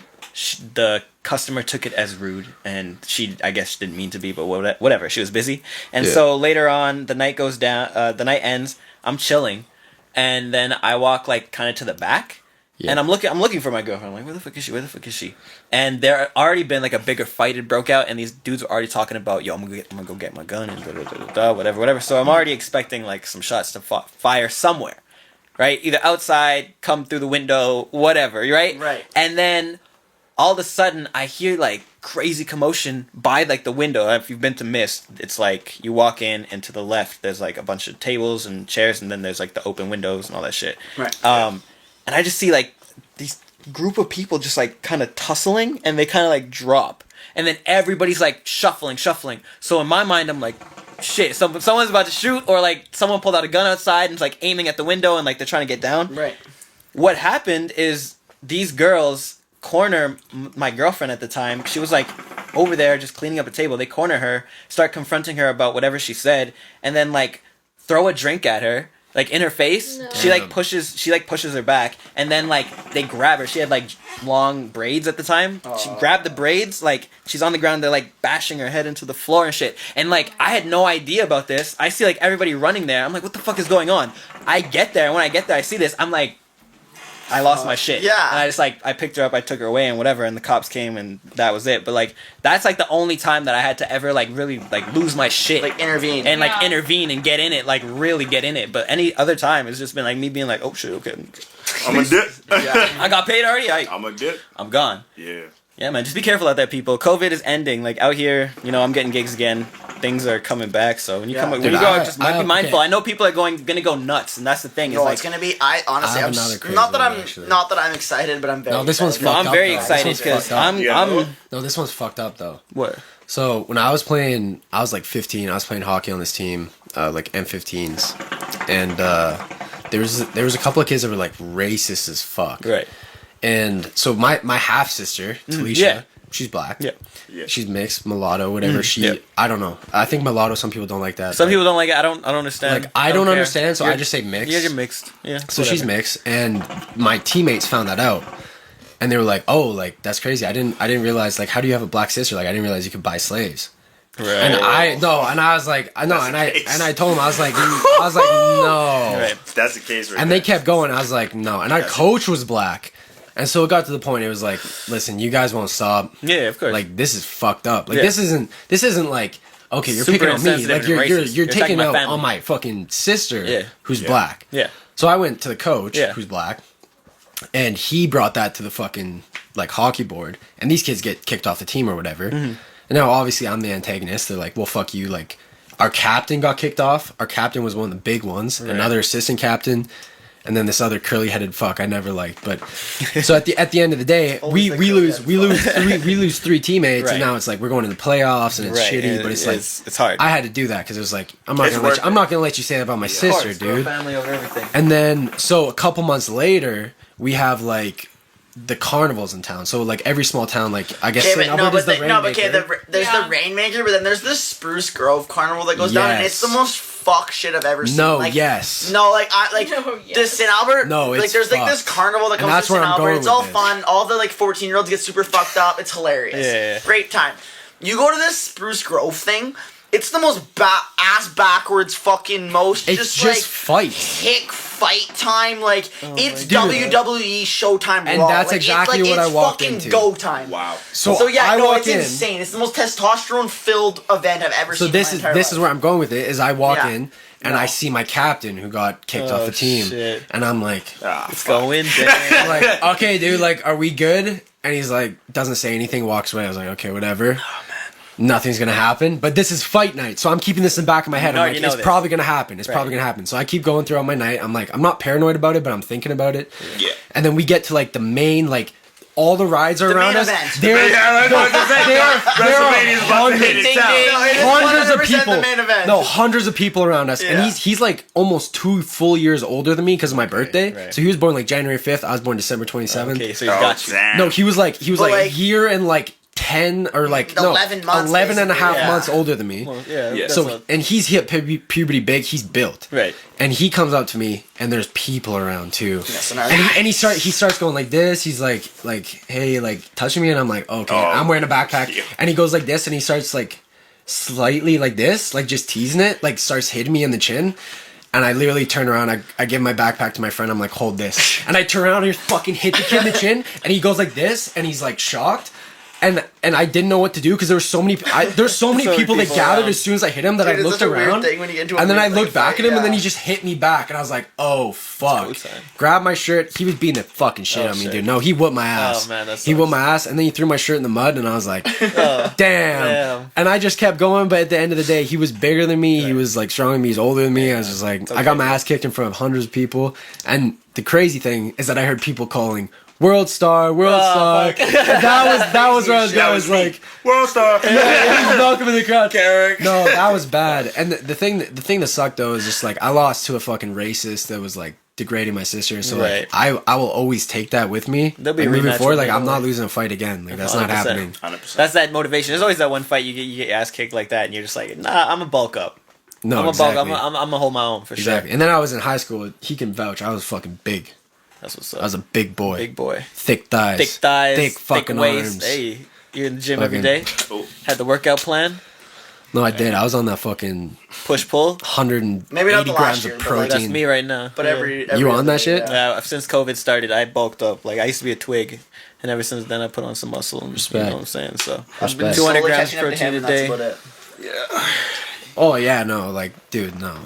The customer took it as rude, and she, I guess, didn't mean to be, but whatever. She was busy, and so later on, the night goes down. The night ends. I'm chilling, and then I walk like kind of to the back, and I'm looking for my girlfriend. I'm like, where the fuck is she? Where the fuck is she? And there already been like a bigger fight had broke out, and these dudes were already talking about, yo, I'm gonna go get my gun and whatever. So I'm already expecting like some shots to fire somewhere, right? Either outside, come through the window, whatever, right? Right. And then all of a sudden I hear like crazy commotion by like the window. If you've been to Mist, it's like you walk in and to the left there's like a bunch of tables and chairs, and then there's like the open windows and all that shit. Right. And I just see like these group of people just like kind of tussling, and they kind of like drop, and then everybody's like shuffling. So in my mind I'm like, shit, someone's about to shoot, or like someone pulled out a gun outside and is like aiming at the window and like they're trying to get down. Right. What happened is these girls corner my girlfriend at the time. She was like over there just cleaning up a table. They corner her, start confronting her about whatever she said, and then like throw a drink at her, like in her face. No. She like pushes her back, and then like they grab her. She had like long braids at the time. She grabbed the braids, like she's on the ground. They're like bashing her head into the floor and shit. And like I had no idea about this. I see like everybody running there. I'm like, what the fuck is going on? I get there, and when I get there, I see this. I'm like, I lost my shit. Yeah. And I just like, I picked her up, I took her away and whatever, and the cops came and that was it. But like, that's like the only time that I had to ever like really like lose my shit. Like intervene. And like Yeah. intervene and get in it, like really get in it. But any other time, it's just been like me being like, oh shit, okay. I'm a dip. I got paid already, I'm a dip. I'm gone. Yeah. Yeah, man, just be careful out there, people. COVID is ending. Like, out here, you know, I'm getting gigs again. Things are coming back, so when you when you go out, just be mindful. I know people are gonna go nuts, and that's the thing. No, Like, it's gonna be. I'm not that I'm excited, but I'm very. No, this one's fucked up. I'm very excited because I'm. No, this one's fucked up though. What? So when I was playing, I was like 15. I was playing hockey on this team, like M15s, and there was a couple of kids that were like racist as fuck. Right. And so my half sister, Talisha, she's black. Yeah. She's mixed, mulatto, whatever. I don't know. I think mulatto. Some people don't like that. Some people don't like it. I don't understand. Like I don't understand, so I just say mixed. Yeah, you're mixed. Yeah. So she's mixed, and my teammates found that out, and they were like, "Oh, like that's crazy. I didn't realize. Like, how do you have a black sister? Like, I didn't realize you could buy slaves." Right. And I was like, I know, and I told him, I was like, no. Right. That's the case. And they kept going. I was like, no. And our coach was black. And so it got to the point. It was like, listen, you guys won't stop. Yeah, of course. Like this is fucked up. Like this isn't like, okay, you're Super picking on me. insensitive Like and you're taking out family. on my fucking sister, who's Yeah. black. Yeah. So I went to the coach, Yeah. who's black, and he brought that to the fucking like hockey board. And these kids get kicked off the team or whatever. And now obviously I'm the antagonist. They're like, well, fuck you. Like our captain got kicked off. Our captain was one of the big ones. Right. Another assistant captain. And then this other curly-headed fuck I never liked, but so at the end of the day, we lose three teammates, right. and now it's like we're going to the playoffs, and it's right. shitty. And but it's hard. I had to do that because it was like I'm not gonna let you say that about my sister, dude. Family over everything. And then so a couple months later, we have like the carnivals in town. So like every small town, like I guess there's the Rainmaker, but then there's the Spruce Grove Carnival that goes down, and it's the most fuck shit I've ever seen. No, like, yes. No, like the St. Albert. No, it's like there's fucked. like this carnival that comes to St. Albert. It's all fun. All the like 14-year-olds get super fucked up. It's hilarious. Yeah. Great time. You go to this Spruce Grove thing. It's the most ass backwards fucking most. It's just like fights. Hick fight time. Like it's WWE Showtime. And Raw. that's like, exactly it's what I walked fucking into. Go time. Wow. So yeah, I walk it's in. insane. It's the most testosterone filled event I've ever seen. So this is where I'm going with it. Is I walk in. And I see my captain who got kicked off the team. Shit. And I'm like, it's going down. I'm like, okay, dude, like, are we good? And he's like, doesn't say anything, walks away. I was like, okay, whatever. Oh, man. Nothing's going to happen. But this is fight night. So I'm keeping this in the back of my head. I'm like, it's probably going to happen. It's probably going to happen. So I keep going throughout my night. I'm like, I'm not paranoid about it, but I'm thinking about it. Yeah. And then we get to, like, the main, like, all the rides are around us. There are hundreds of people. No, hundreds of people around us, and he's like almost 2 full years older than me because of my birthday. Right. So he was born like January 5th. I was born December 27th. Okay, so he's got you. No, he was like a year and like 10 or like 11 months, 11 and a half months older than me. Well, so and he's hit puberty big. He's built. Right. And he comes up to me, and there's people around too. And he starts going like this. He's like, hey, like touching me, and I'm like, okay, I'm wearing a backpack. Yeah. And he goes like this, and he starts like slightly like this, like just teasing it, like starts hitting me in the chin. And I literally turn around, I give my backpack to my friend, I'm like, hold this. And I turn around and fucking hit the kid in the chin, and he goes like this, and he's like shocked. And I didn't know what to do because there were so many people that gathered as soon as I hit him that I looked around, and then I looked back at him, and then he just hit me back, and I was like, oh fuck! Grabbed my shirt. He was beating the fucking shit out of me, dude. No, he whooped my ass. Oh man, he whooped my ass, and then he threw my shirt in the mud, and I was like, damn. And I just kept going, but at the end of the day, he was bigger than me. Right. He was like stronger than me. He's older than me. I was just like, I got my ass kicked in front of hundreds of people, and the crazy thing is that I heard people calling, World Star. That was where I was going. I was like, World Star. Yeah, he was Malcolm in the crowd. No, that was bad. And the thing that sucked though is just like I lost to a fucking racist that was like degrading my sister. So like I will always take that with me. Like, moving forward, like I'm not losing a fight again. Like that's 100%. Not happening. 100%. That's that motivation. There's always that one fight you get your ass kicked like that, and you're just like, nah, I'm a bulk up. No, I'm exactly. a bulk. I'm gonna hold my own for sure. And then I was in high school. He can vouch. I was fucking big. That's what's up. I was a big boy. Big boy. Thick thighs. Thick fucking waist. Arms. Hey, you're in the gym every day? Had the workout plan? No, I did. I was on that fucking push-pull. 180 grams of protein. That's me right now. But every you on that shit? Yeah, since COVID started, I bulked up. Like, I used to be a twig. And ever since then, I put on some muscle. And, Respect. You know what I'm saying? So, I've been 200 grams of protein a day. Yeah. Oh, yeah, no. Like, dude, no.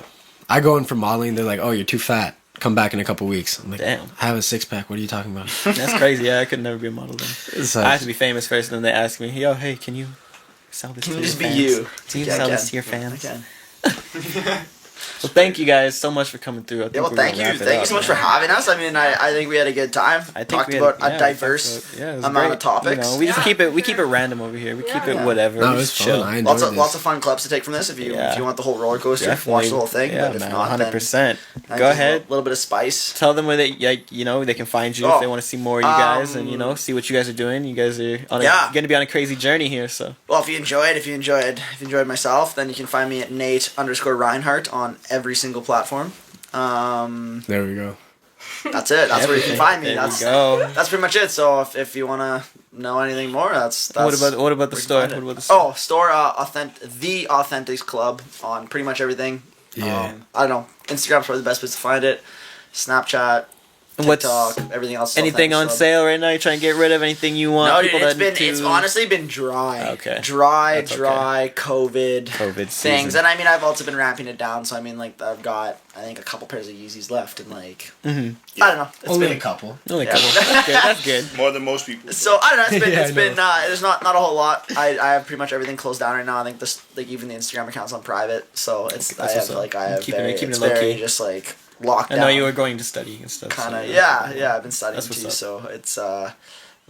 I go in for modeling. They're like, oh, you're too fat. come back in a couple weeks. I'm like, Damn. I have a 6-pack. What are you talking about? That's crazy. Yeah, I could never be a model then. It's I like, have to be famous first, and then they ask me, yo, hey, can you sell this Can to you your just be fans? you? Can you Yeah, I sell can. this to your I fans? can. Well, thank you guys so much for coming through. I think Yeah, well, we're thank gonna you. wrap it Thank you up, so much man. for having us. I mean, I think we had a good time. I think Talked we had- about yeah, a we diverse talked about- it was amount great. of topics. You know, we just keep it random over here. We keep it Yeah. whatever. no, we it was just fun. chill. I enjoyed Lots this. of fun clips to take from this. If you Yeah. want the whole roller coaster, watch the whole thing. Yeah, but if man, not, 100%. then Go just ahead. A little bit of spice. Tell them where they, like, you know, they can find you if they want to see more of you guys, and you know, see what you guys are doing. You guys are going to be on a crazy journey here. So Well, if you enjoyed myself, then you can find me at Nate_Reinhardt on every single platform. There we go. That's it. That's where you can find me. There That's we go. that's pretty much it. So if you want to know anything more, that's What about the where you store? can find it. What about the store? Oh, store the Authentics Club on pretty much everything. Yeah. I don't know. Instagram's probably the best place to find it. Snapchat, What's TikTok, everything else. is anything Authentics on Club. sale right now? You trying to get rid of anything you want? No, dude, People it's honestly been dry. Okay. Dry, That's okay. COVID COVID things. season. And I mean, I've also been ramping it down. So I mean, like, I've got, I think, a couple pairs of Yeezys left, and like, I don't know. It's Only been a couple. Only a Yeah. couple. That's good. That's good. More than most people. So I don't know. It's been Yeah, it's I been there's not a whole lot. I have pretty much everything closed down right now. I think this, like, even the Instagram account's on private. So it's That's what's up. keeping Keeping it's it low very key. just like locked I down. know you were going to study and stuff. Kind of so, yeah. I've been studying That's what's too. up. So it's I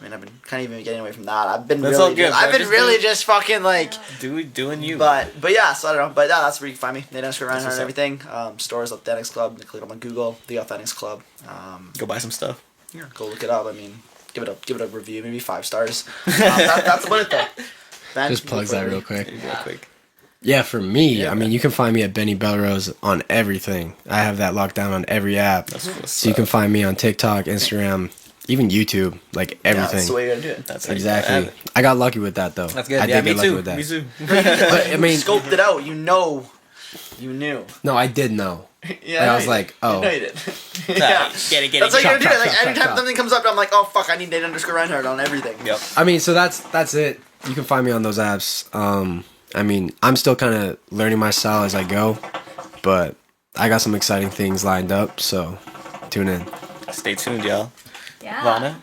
mean, I've been kind of even getting away from that. I've been That's all really good, just, I've bro. been Just really do- just fucking like. Doing you. But yeah, so I don't know. But yeah, that's where you can find me. Nate _Reinhardt what's and up. everything. Stores Authentics Club. Click them on Google. The Authentics Club. Go buy some stuff. Yeah, go look it up. I mean, give it a review. Maybe 5 stars. That's about it though. Ben, Just plugs that real quick. Real quick. Yeah, for me, Yeah, I mean, you can find me at Benny Belrose on everything. I have that locked down on every app. So you can find me on TikTok, Instagram, even YouTube, like Yeah, everything. that's the way you gotta do it. That's how you Exactly. gotta have it. I got lucky with that though. That's good. I Yeah, did me get lucky too. with that. Me too. But I mean, Scoped it out. You know. You knew. no, I did know. Yeah. I was like, oh. No, you did. Yeah. Get it. That's how you gotta do it. Like, chop, anytime chop. something comes up, I'm like, oh fuck, I need Nate_Reinhardt on everything. Yep. I mean, so that's it. You can find me on those apps. I mean, I'm still kind of learning my style as I go, but I got some exciting things lined up, so tune in. Stay tuned, y'all. Yeah. Ivanna?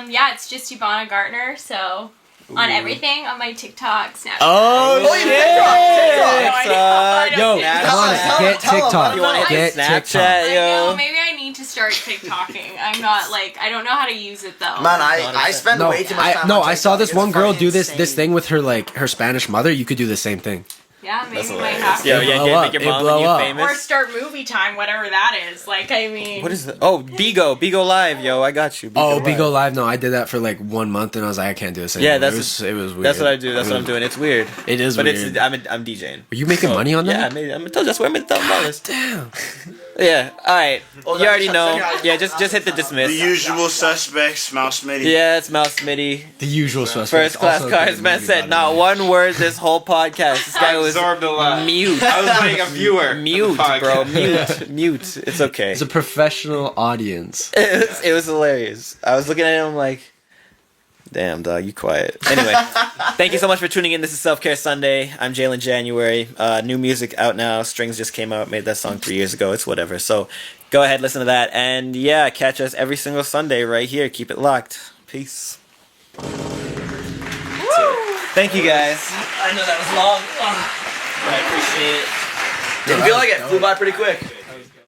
Yeah, it's just Ivanna Gartner, so on everything, on my TikTok, Snapchat. Oh, Oh, you TikTok. Yo, Tell get them, TikTok. You want to Get hit Snapchat, TikTok. I know, yo? maybe I need to start TikToking. I'm not like, I don't know how to use it though. Man, I spend No, way too much time. on I saw TikTok. this It's one girl fucking do this insane. thing with her Spanish mother. You could do the same thing. Yeah, maybe That's I might hilarious. have to. Yeah, It yeah, blow yeah. up. Make your It mom blow and you up. Or famous. start movie time, whatever that is. Like, I mean. What is that? Oh, Bigo Live, yo. I got you. Bigo Live. No, I did that for like 1 month, and I was like, I can't do this anymore. Yeah, that's it was weird. That's what I do. That's what I'm doing. It's weird. It is But weird. it's I'm DJing. Are you making money on Yeah, that? I'm told you that's where I made $1,000. Damn. Yeah. All right. Oh, You already that's- know. that's- Yeah. Just hit the dismiss. The usual suspects, Mouse Smitty. Yeah, it's Mouse Smitty. The usual suspects. First class Also a cars. good Man movie, said by the not way. one word this whole podcast. This guy was Absorbed a lot. mute. I was like a viewer. Mute, of the bro. podcast. Mute. It's okay. It's a professional audience. It was hilarious. I was looking at him like, damn, dog, you quiet. Anyway, thank you so much for tuning in. This is Self-Care Sunday. I'm Jalen January. New music out now. Strings just came out. Made that song 3 years ago. It's whatever. So go ahead, listen to that. And yeah, catch us every single Sunday right here. Keep it locked. Peace. Thank you, guys. I know that was long. I appreciate it. Didn't feel like it. Flew by pretty quick.